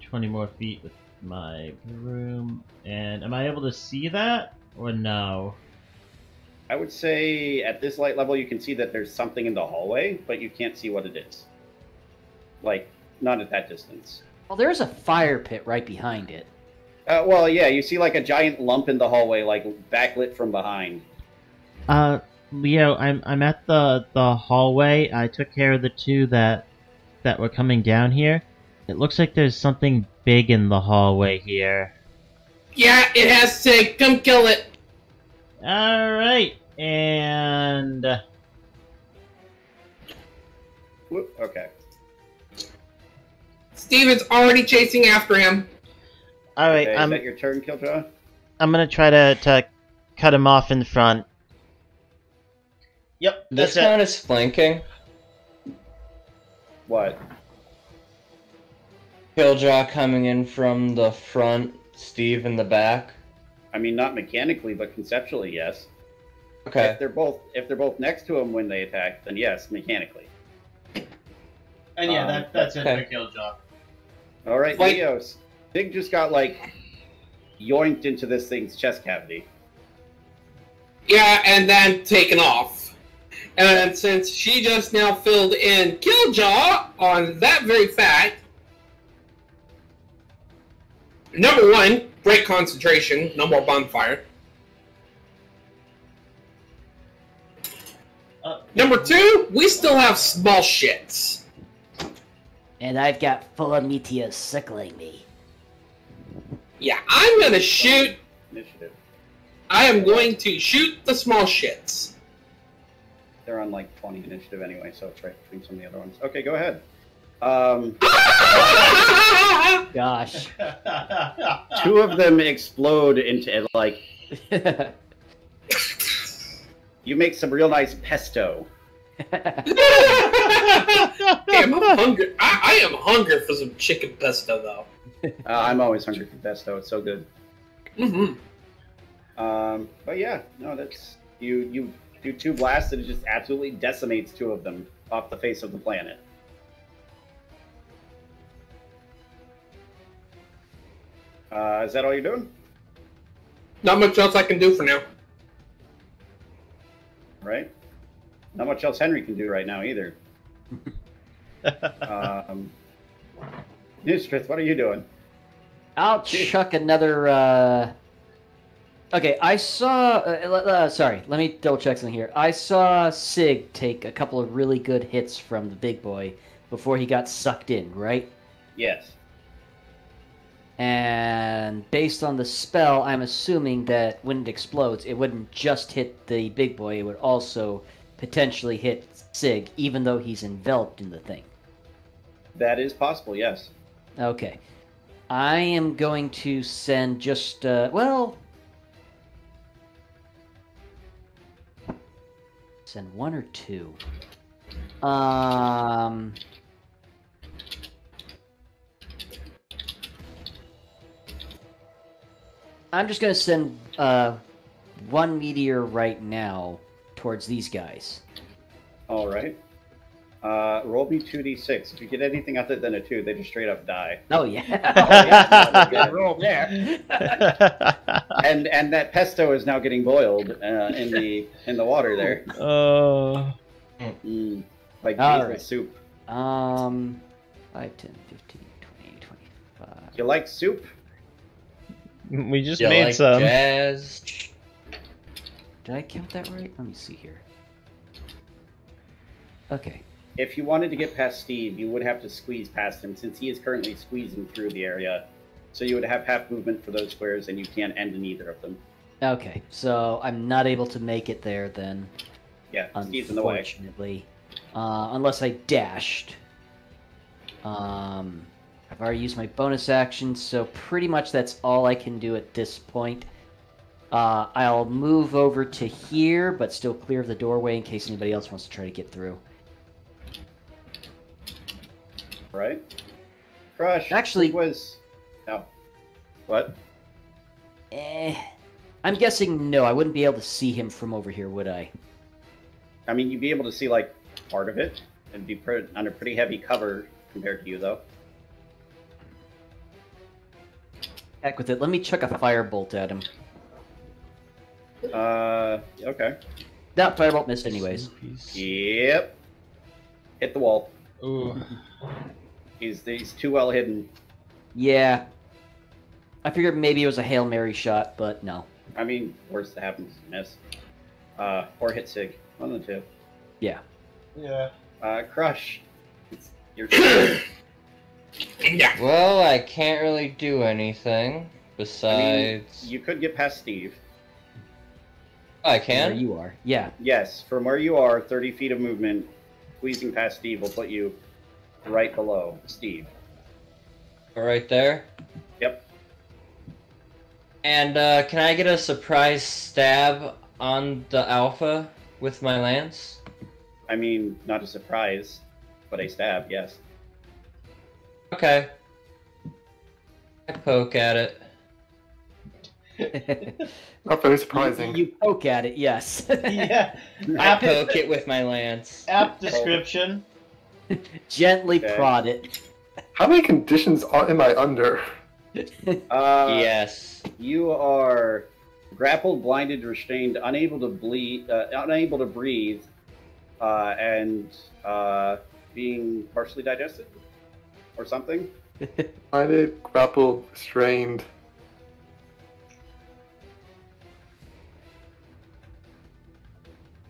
20 more feet with my broom. And am I able to see that? Or no? I would say at this light level you can see that there's something in the hallway, but you can't see what it is. Like, not at that distance. Well, there's a fire pit right behind it. Well, yeah, you see like a giant lump in the hallway, like backlit from behind. Leo, I'm at the hallway. I took care of the two that were coming down here. It looks like there's something big in the hallway here. Yeah, it has to. Come kill it. Alright. And Whoop, okay. Steven's already chasing after him. Alright, Okay, is that your turn, Killjoy? I'm gonna try to cut him off in front. Yep, This count as flanking. What? Killjaw coming in from the front, Steve in the back. I mean, not mechanically, but conceptually, yes. Okay. If they're both next to him when they attack, then yes, mechanically. And yeah, that's it okay. for Killjoy. All right, Like- Leos. Big just got like yoinked into this thing's chest cavity. Yeah, and then taken off. And since she just now filled in Killjaw on that very fact, number one, break concentration, no more bonfire. Number two, we still have small shits. And I've got full of meteors circling me. Yeah, I'm gonna shoot. Initiative. I am going to shoot the small shits. They're on like 20 initiative anyway, so it's right between some of the other ones. Okay, go ahead. Gosh. Two of them explode into like you make some real nice pesto. Damn, I'm hungry. I am hungry for some chicken pesto, though. I'm always hungry for pesto. It's so good. Mm-hmm. But yeah, no, that's you do two blasts and it just absolutely decimates two of them off the face of the planet. Is that all you're doing? Not much else I can do for now. Right? Not much else Henry can do right now either. Newstrith, what are you doing? I'll chuck another. Okay, I saw. Sorry, let me double check something here. I saw Sig take a couple of really good hits from the big boy before he got sucked in, right? Yes. And based on the spell, I'm assuming that when it explodes, it wouldn't just hit the big boy, it would also potentially hit Sig, even though he's enveloped in the thing. That is possible, yes. Okay. I am going to send just, send one or two. I'm just going to send one meteor right now towards these guys. All right. Roll me 2d6. If you get anything other than a 2, they just straight up die. Oh, yeah. Good roll there. And that pesto is now getting boiled in the water there. Like All basil right. soup. 5, 10, 15, 20, 25. You like soup? We just You made like some. jazz? Did I count that right? Let me see here. Okay. If you wanted to get past Steve, you would have to squeeze past him since he is currently squeezing through the area. So you would have half movement for those squares, and you can't end in either of them. Okay, so I'm not able to make it there then. Yeah, Steve's in the way. Unfortunately. Unless I dashed. I've already used my bonus action, so pretty much that's all I can do at this point. I'll move over to here, but still clear of the doorway in case anybody else wants to try to get through. Right? Crush. Actually- was. No. What? I'm guessing no, I wouldn't be able to see him from over here, would I? I mean, you'd be able to see like part of it. It'd be under pretty heavy cover compared to you, though. Heck with it. Let me chuck a firebolt at him. Okay. That firebolt missed anyways. Yep. Hit the wall. Ooh. He's too well hidden. Yeah. I figured maybe it was a Hail Mary shot, but no. I mean, worst that happens, miss. Or hit Sig. One of the two. Yeah. Yeah. Crush. It's your turn. Yeah. Well, I can't really do anything besides. You could get past Steve. I There can. you are. Yeah. Yes, from where you are, 30 feet of movement, squeezing past Steve will put you right below Steve. Right there. Yep. And can I get a surprise stab on the alpha with my lance? I mean, not a surprise, but a stab, yes. Okay. I poke at it. Not very surprising. You poke at it, yes. Yeah. I poke it with my lance. App description. Gently Okay. prod it. How many conditions am I under? Yes. You are grappled, blinded, restrained, unable to unable to breathe, and being partially digested, or something. Blinded, grappled, restrained.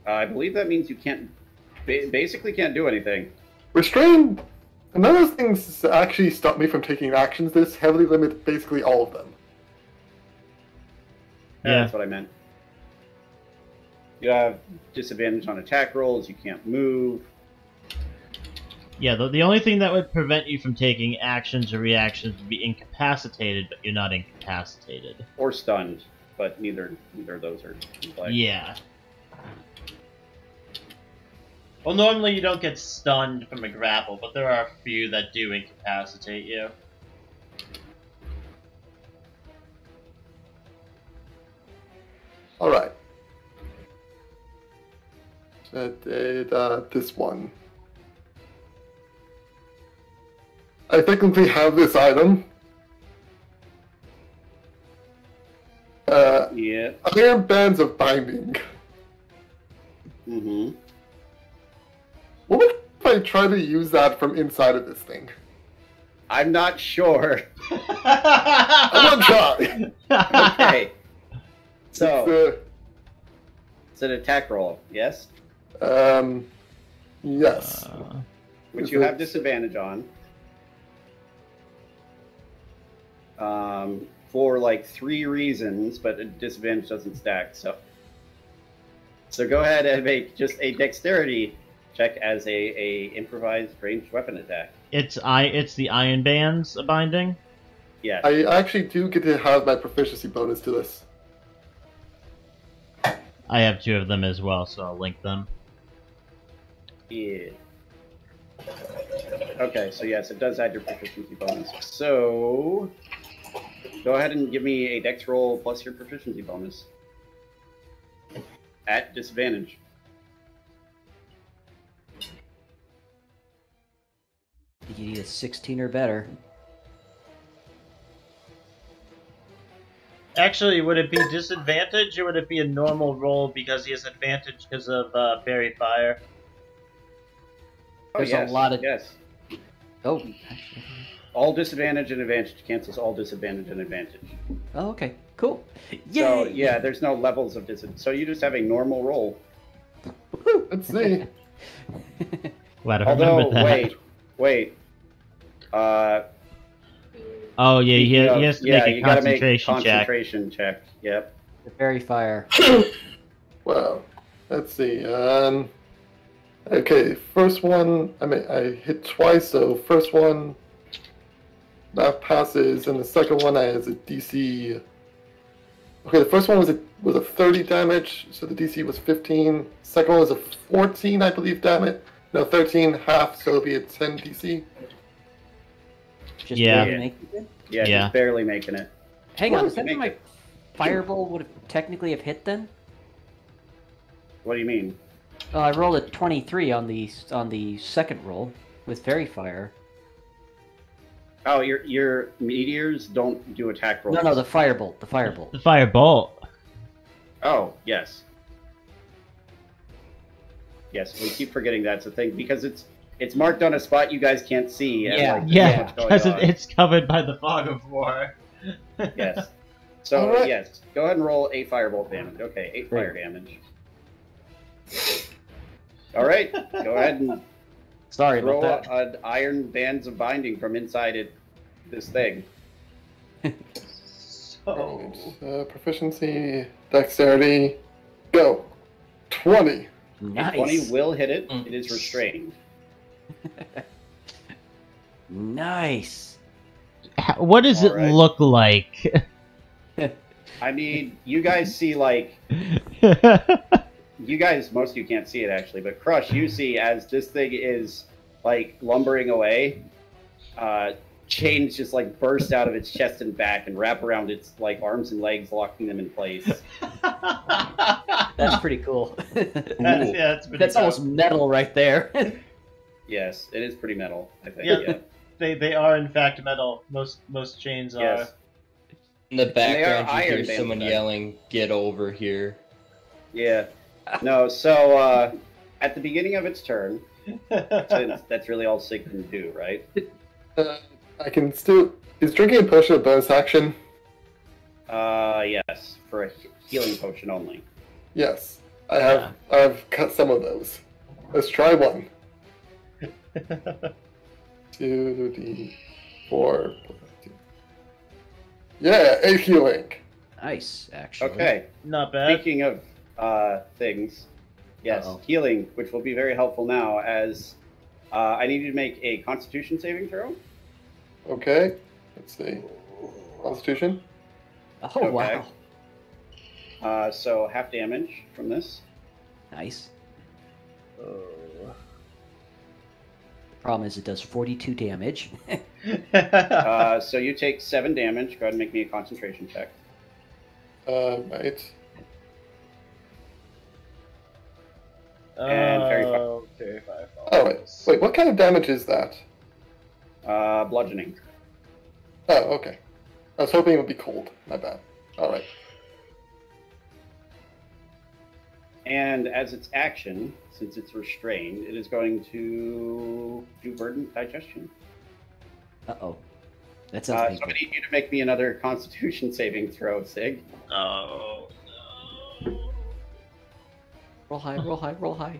I believe that means you can't, basically can't do anything. Restrained. None of those things actually stop me from taking actions. This heavily limit basically all of them. Yeah. That's what I meant. You have disadvantage on attack rolls. You can't move. Yeah, the only thing that would prevent you from taking actions or reactions would be incapacitated, but you're not incapacitated. Or stunned, but neither of those are in play. Yeah. Well, normally you don't get stunned from a grapple, but there are a few that do incapacitate you. Alright. So I did this one. I technically have this item. Yeah. Iron bands of binding. Mm-hmm. What if I try to use that from inside of this thing? I'm not sure. I'm gonna try. Okay. So, It's, it's an attack roll, yes? yes. Which Is you have it- disadvantage on. For like 3 reasons, but a disadvantage doesn't stack, so go ahead and make just a dexterity check as a improvised ranged weapon attack. It's the iron bands binding. Yes. I actually do get to have my proficiency bonus to this. I have 2 of them as well, so I'll link them. Yeah. Okay, so yes, it does add your proficiency bonus. So go ahead and give me a dex roll plus your proficiency bonus. At disadvantage. You need a 16 or better. Actually, would it be disadvantage or would it be a normal roll because he has advantage because of Fairy Fire? Oh, There's yes, a lot of... yes. Oh, actually. All disadvantage and advantage cancels all disadvantage and advantage. Oh, okay. Cool. Yay! So yeah, there's no levels of disadvantage. So you just have a normal roll. Let's see. Glad I Although remembered that. wait. Oh yeah, he has to make a you gotta concentration check. Concentration check. Yep. The fairy fire. Well, let's see. Okay, first one. I hit twice, so first one That passes, and the second one has a DC. Okay, the first one was a 30 damage, so the DC was 15. Second one was a 14, I believe, damage. No, 13 half, so it'll be a 10 DC. Just Yeah. barely making it? Yeah, Yeah. just barely making it. Hang on, Well, does that mean make my it. fireball would have technically have hit then? What do you mean? Oh, I rolled a 23 on the second roll with fairy fire. Oh, your meteors don't do attack rolls. No, the firebolt. The firebolt. The firebolt. Oh, yes. Yes, we keep forgetting that's a thing because it's marked on a spot you guys can't see. And, Yeah. like, there's Yeah, so much going because on. it's covered by the fog of war. Yes. So, Alright. yes, go ahead and roll 8 firebolt damage. Okay, 8 fire damage. Alright, go ahead and Sorry throw about that. an iron bands of binding from inside this thing. So... Proficiency, dexterity, go. 20. Nice. 20 will hit it. Mm. It is restrained. Nice. What does it Alright. look like? I mean, you guys see, like, you guys, most of you can't see it actually, but Crush, you see as this thing is, like, lumbering away, chains just, like, burst out of its chest and back and wrap around its, like, arms and legs, locking them in place. That's pretty cool. That's pretty That's cool. almost metal right there. Yes, it is pretty metal, I think, Yeah. yeah. They are in fact metal. Most chains are. Yes. In the they are background, you iron hear bands someone back. yelling, "Get over here!" Yeah. No, so, at the beginning of its turn, since that's really all Sig can do, right? I can still. Is drinking a potion a bonus action? Yes, for a healing potion only. Yes. I've cut some of those. Let's try one. 2d4. Yeah, 8 healing. Nice, actually. Okay. Not bad. Speaking of things, yes, Uh-oh. healing, which will be very helpful now, as I need you to make a Constitution saving throw. Okay. Let's see. Constitution. Oh, Okay. wow. So half damage from this. Nice. Problem is, it does 42 damage. So you take 7 damage. Go ahead and make me a concentration check. Right. And fairy fire. Fairy fire. Oh, wait, what kind of damage is that? Bludgeoning. Oh, okay. I was hoping it would be cold. My bad. Alright. And as its action, since it's restrained, it is going to do verdant digestion. Uh-oh. That So sounds I painful. need you to make me another Constitution saving throw, Sig. Oh. Roll high, roll high, roll high.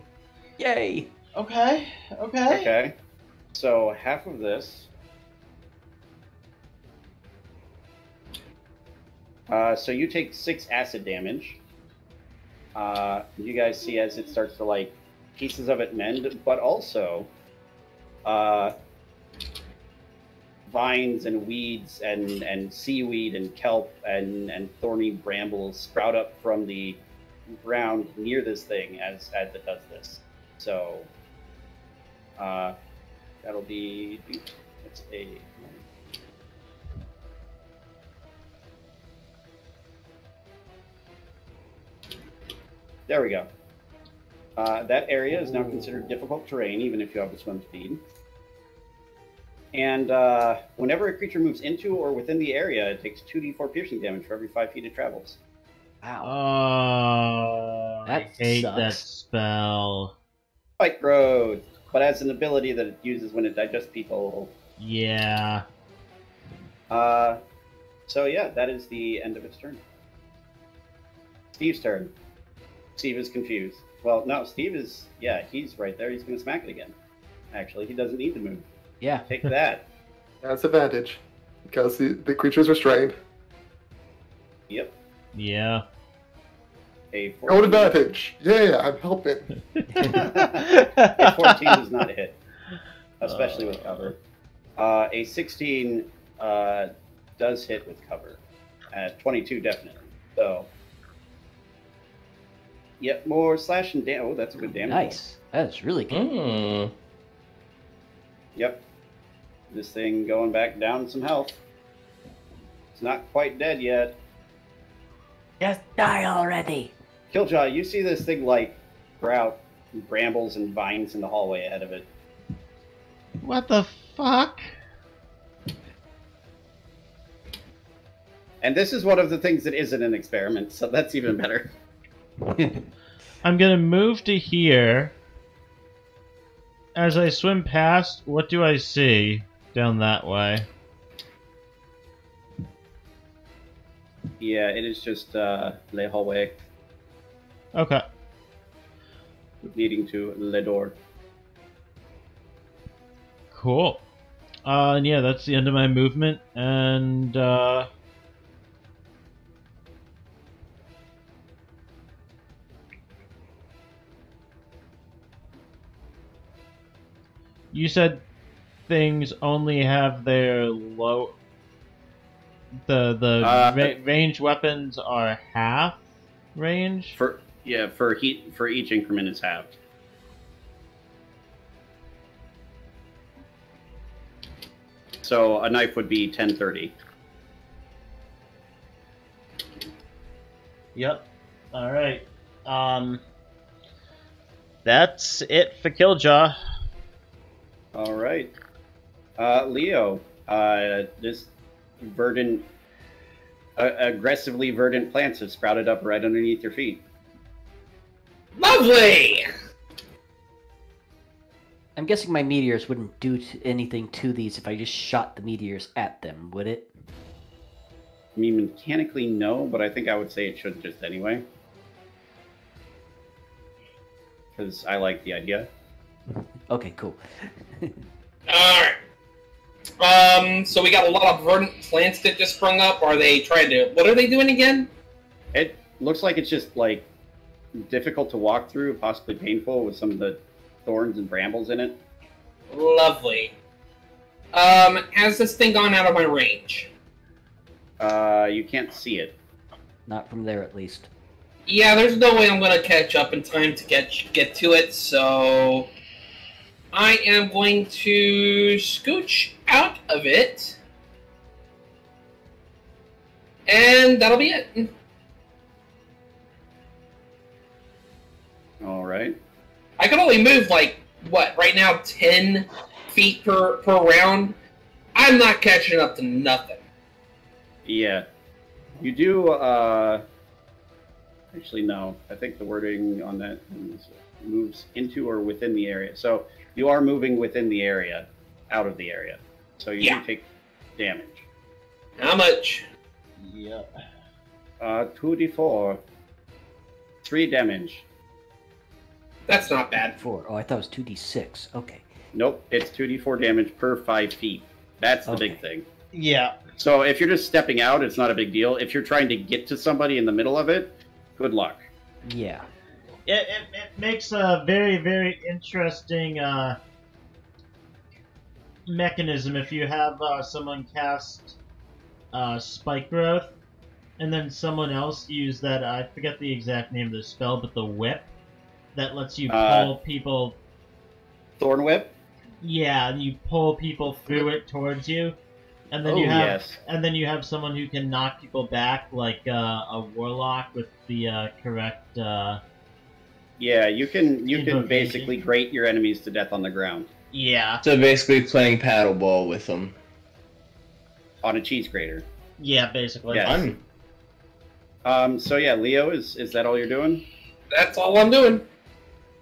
Yay! Okay. Okay. Okay. So half of this. So you take 6 acid damage. You guys see as it starts to, like, pieces of it mend, but also vines and weeds and seaweed and kelp and thorny brambles sprout up from the ground near this thing as it does this. So that'll be, that's a, there we go. That area is now considered difficult terrain, even if you have the swim speed. And whenever a creature moves into or within the area, it takes 2d4 piercing damage for every 5 feet it travels. Wow. Oh, I That hate sucks. that spell. Spike growth, but as an ability that it uses when it digests people. Yeah. So yeah, that is the end of its turn. Steve's turn. Steve is confused. Well, no, Steve is, yeah, he's right there. He's going to smack it again. Actually, he doesn't need to move. Yeah. Take that. That's advantage. Because the creature's restrained. Yep. Yeah. A 14. Own advantage! Yeah, I'm helping. A 14 does not hit, especially with cover. A 16 does hit with cover. 22 definitely. So, yep, more slash and damage. Oh, that's a good damage. Nice. That's really good. Hmm. Yep. This thing going back down some health. It's not quite dead yet. Just die already. Killjoy, you see this thing like sprout brambles and vines in the hallway ahead of it. What the fuck? And this is one of the things that isn't an experiment, so that's even better. I'm gonna move to here. As I swim past, what do I see down that way? Yeah, it is just le hallway Okay. leading to le door. Cool. And yeah, that's the end of my movement, and you said things only have their low. The ranged weapons are half range. For each increment is halved. So a knife would be 1030. Yep. All right. That's it for Killjaw. All right. Leo, this verdant, aggressively verdant plants have sprouted up right underneath your feet. Lovely! I'm guessing my meteors wouldn't do anything to these if I just shot the meteors at them, would it? I mean, mechanically, no, but I think I would say it should just anyway. Because I like the idea. Okay, cool. Alright. So we got a lot of verdant plants that just sprung up. Are they trying to... What are they doing again? It looks like it's just, like, difficult to walk through, possibly painful with some of the thorns and brambles in it. Lovely. Has this thing gone out of my range? You can't see it. Not from there, at least. Yeah, there's no way I'm going to catch up in time to get to it, so... I am going to scooch out of it. And that'll be it. All right. I can only move, like, what, right now, 10 feet per round? I'm not catching up to nothing. Yeah. You do, actually, no. I think the wording on that is moves into or within the area. So you are moving within the area, out of the area. So you do take damage. How much? Yeah. 2d4. 3 damage. That's not bad. 4. Oh, I thought it was 2d6. Okay. Nope, it's 2d4 damage per 5 feet. That's the Okay. big thing. Yeah. So if you're just stepping out, it's not a big deal. If you're trying to get to somebody in the middle of it, good luck. Yeah. It makes a very, very interesting mechanism if you have someone cast Spike Growth, and then someone else use that, I forget the exact name of the spell, but the whip that lets you pull people... Thorn Whip? Yeah, you pull people through it towards you. And then you have someone who can knock people back, like a warlock with the correct. Yeah, you can Invocation. basically grate your enemies to death on the ground Yeah. So basically playing paddleball with them. on a cheese grater. Yeah, basically. Yes. So yeah, Leo, is that all you're doing? That's all I'm doing.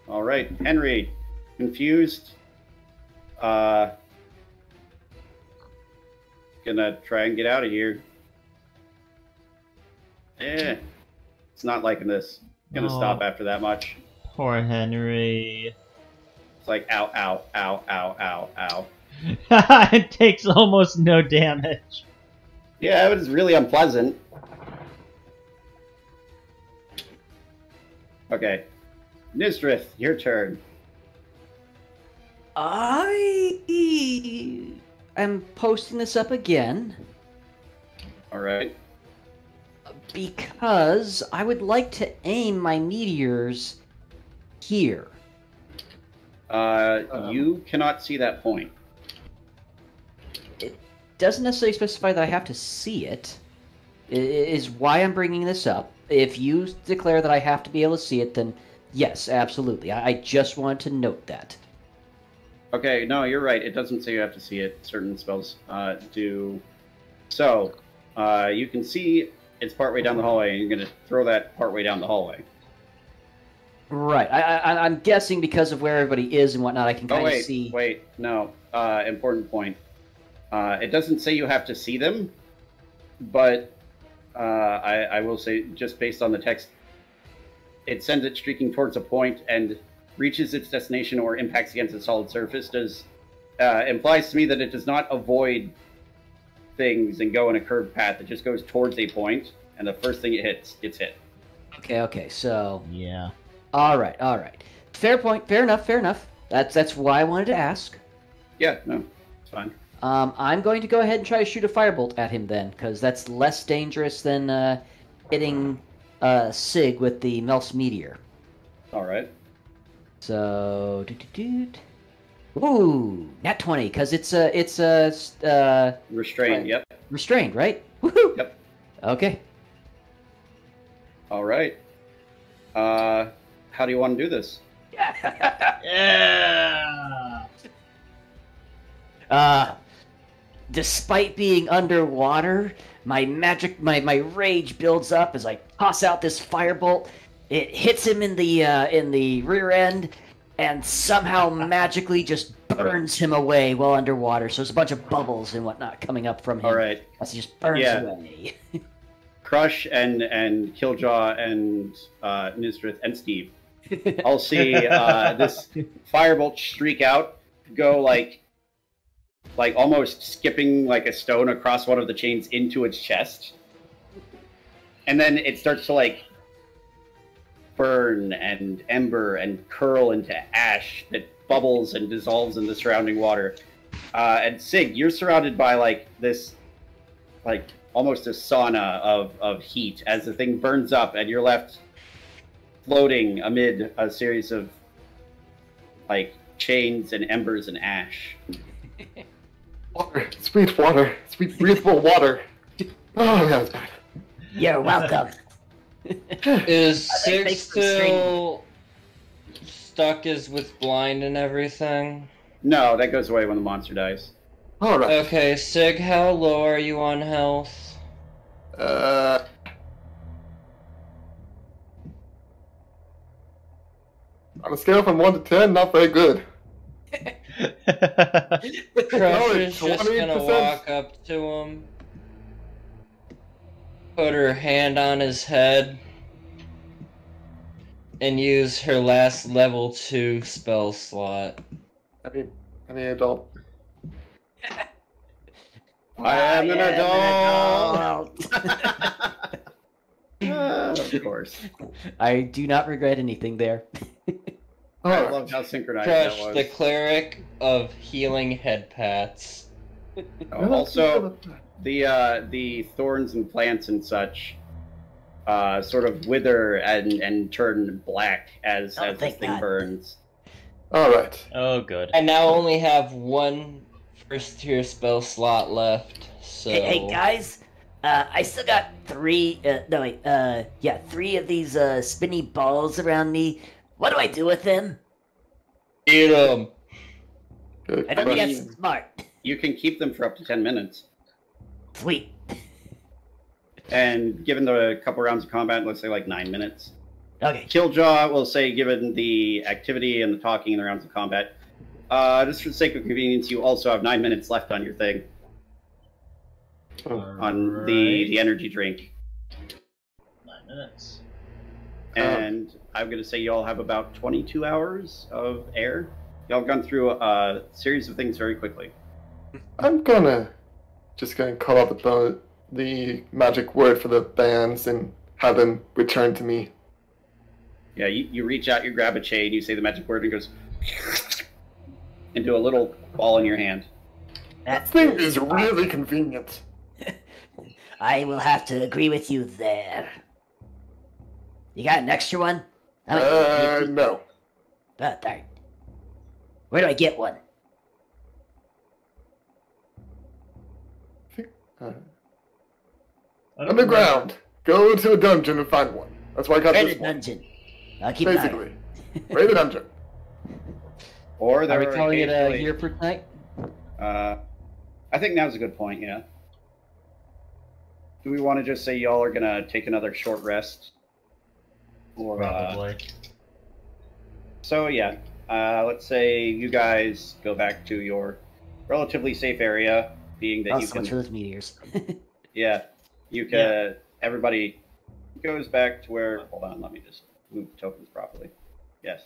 All right, Henry, confused. Gonna try and get out of here. It's not liking this. Gonna stop after that much. Poor Henry. It's like ow, ow, ow, ow, ow, ow. It takes almost no damage. Yeah, it was really unpleasant. Okay. Nistrith, your turn. I am posting this up again All right. because I would like to aim my meteors here. You cannot see that point. Doesn't necessarily specify that I have to see it. Is why I'm bringing this up. If you declare that I have to be able to see it, then yes, absolutely. I just wanted to note that. Okay, no, you're right. It doesn't say you have to see it. Certain spells do. So, you can see it's partway down the hallway, and you're going to throw that partway down the hallway. Right. I'm guessing because of where everybody is and whatnot, I can kind of see. Wait, no. Important point. It doesn't say you have to see them, but I will say, just based on the text, it sends it streaking towards a point and reaches its destination or impacts against a solid surface. Implies to me that it does not avoid things and go in a curved path. It just goes towards a point, and the first thing it hits, it's hit. Okay, so... Yeah. All right. Fair point, fair enough. That's why I wanted to ask. Yeah, no, it's fine. I'm going to go ahead and try to shoot a firebolt at him then, because that's less dangerous than hitting Sig with the Mel's meteor. All right. So, ooh, nat 20, because it's Restrained, yep. restrained, right? Woohoo! Yep. Okay. All right. How do you want to do this? Yeah. Despite being underwater, my rage builds up as I toss out this firebolt. It hits him in the rear end, and somehow magically just burns him away while underwater. So there's a bunch of bubbles and whatnot coming up from him. All right. As he just burns Yeah. away. Crush and Killjaw and Nistrith and Steve all see this firebolt streak out, go like almost skipping like a stone across one of the chains into its chest, and then it starts to like burn and ember and curl into ash that bubbles and dissolves in the surrounding water. And Sig, you're surrounded by like this, like almost a sauna of heat as the thing burns up, and you're left floating amid a series of like chains and embers and ash. Water, sweet breathable water. Oh, that was bad. You're welcome. Is I think Sig makes them still stuck as with blind and everything? No, that goes away when the monster dies. All right. Okay, Sig, how low are you on health? On a scale from 1 to 10, not very good. Crush is just 20%. gonna walk up to him, put her hand on his head, and use her last level 2 spell slot. Any adult. I am an adult. Of course. I do not regret anything there. I Alright. love how synchronized that Crush, was. the cleric of healing head pats. Also, the thorns and plants and such sort of wither and turn black as this thank thing God. burns. Alright. Oh, good. I now only have 1 first tier spell slot left, so... Hey guys, I still got 3. Three of these spinny balls around me. What do I do with them? Eat 'em! Good I don't think question. that's smart. You can keep them for up to 10 minutes. Sweet. And given the couple rounds of combat, let's say like 9 minutes. Okay. Killjaw will say, given the activity and the talking in the rounds of combat, just for the sake of convenience, you also have 9 minutes left on your thing, on the energy drink. 9 minutes. And I'm going to say you all have about 22 hours of air. Y'all have gone through a series of things very quickly. I'm just gonna call out the magic word for the bands and have them return to me. Yeah, you reach out, you grab a chain, you say the magic word, and it goes into a little ball in your hand. That thing is really convenient. I will have to agree with you there. You got an extra one? No. Oh, darn. Where do I get one? Underground. Go to a dungeon and find one. That's why I got Where this the one. dungeon? I'll keep an eye on Basically. Raid the dungeon. Or Are there we calling it a occasionally- year per night? I think now's a good point, yeah. Do we want to just say y'all are gonna take another short rest? Or, Probably. So yeah, let's say you guys go back to your relatively safe area, being that Oh, you so much for can. those meteors. Yeah, you can. Everybody goes back to where. Hold on, let me just move the tokens properly. Yes.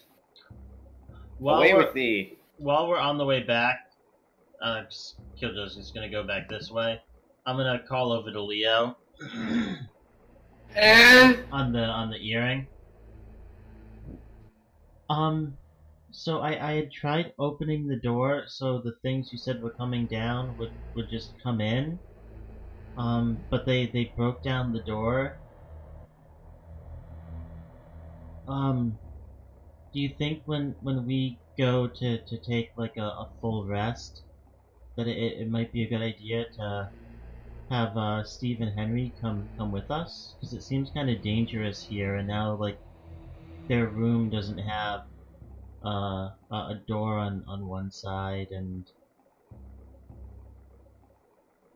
Away with thee. While we're on the way back, Killjoy's just gonna go back this way. I'm gonna call over to Leo on the earring. So I had tried opening the door so the things you said were coming down would just come in. But they broke down the door. Do you think when we go to take like a full rest that it might be a good idea to have Steve and Henry come with us? Because it seems kind of dangerous here, and now like their room doesn't have a door on one side, and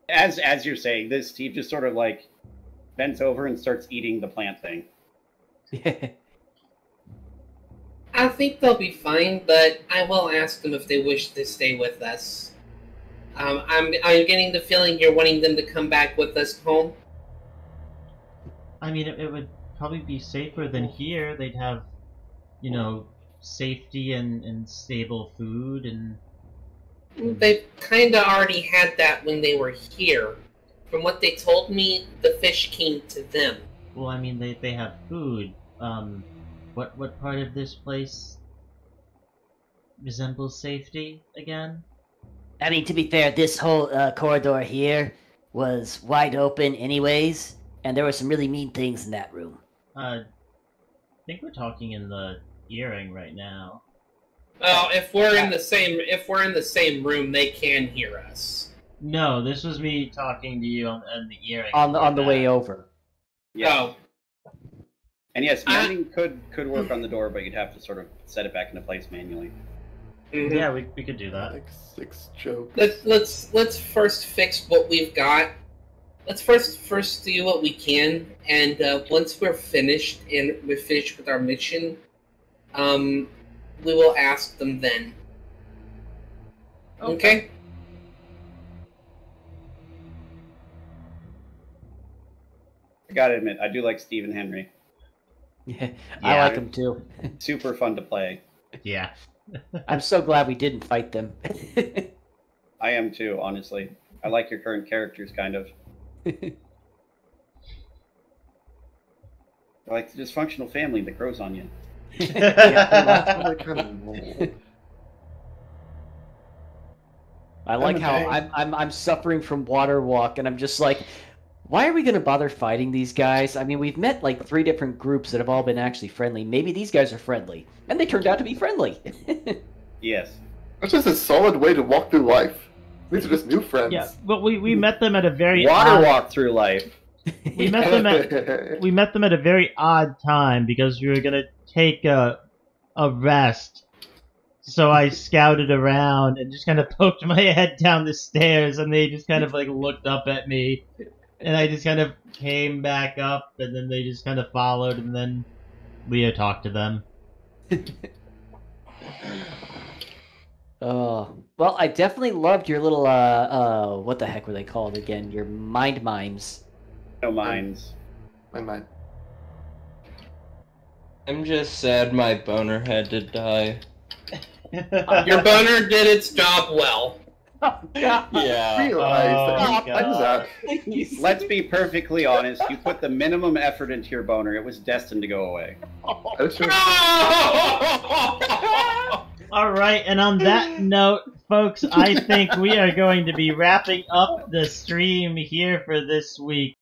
As you're saying this, Steve just sort of like bends over and starts eating the plant thing. I think they'll be fine, but I will ask them if they wish to stay with us. I'm getting the feeling you're wanting them to come back with us home. I mean it would probably be safer than here. They'd have, you know, safety and stable food, and They've kind of already had that when they were here. From what they told me, the fish came to them. well, I mean they have food. What part of this place resembles safety again? I mean, to be fair, this whole corridor here was wide open anyways, and there were some really mean things in that room. I think we're talking in the earring right now. Well, if we're in the same room, they can hear us. No, this was me talking to you on the earring. On the way over. Yeah. Oh, And yes, mending could work on the door, but you'd have to sort of set it back into place manually. mhm. Yeah, we could do that. Like 6 jokes. Let's first fix what we've got. Let's first do what we can, and once we're finished and we're finished with our mission, we will ask them then. Okay? I gotta admit, I do like Steve and Henry. Yeah, I Yeah. like them too. Super fun to play. Yeah. I'm so glad we didn't fight them. I am too, honestly. I like your current characters, kind of. I like the dysfunctional family that grows on you. Really kind of normal. I like how Okay. I'm suffering from water walk, and I'm just like, why are we gonna bother fighting these guys? I mean, we've met like 3 different groups that have all been actually friendly. Maybe these guys are friendly, and they turned out to be friendly. Yes. That's just a solid way to walk through life. These are just new friends. Yeah, but we met them at a very Water odd, walk through life. we met them at a very odd time because we were gonna take a rest. So I scouted around and just kind of poked my head down the stairs, and they just kind of like looked up at me, and I just kind of came back up, and then they just kind of followed, and then Leo talked to them. Oh, well, I definitely loved your little what the heck were they called again? Your mind mimes. No minds. My mind. I'm just sad my boner had to die. Your boner did its job well. Yeah. Realize Oh, that. What is that? Let's be perfectly honest. You put the minimum effort into your boner. It was destined to go away. That's true. All right, and on that note, folks, I think we are going to be wrapping up the stream here for this week.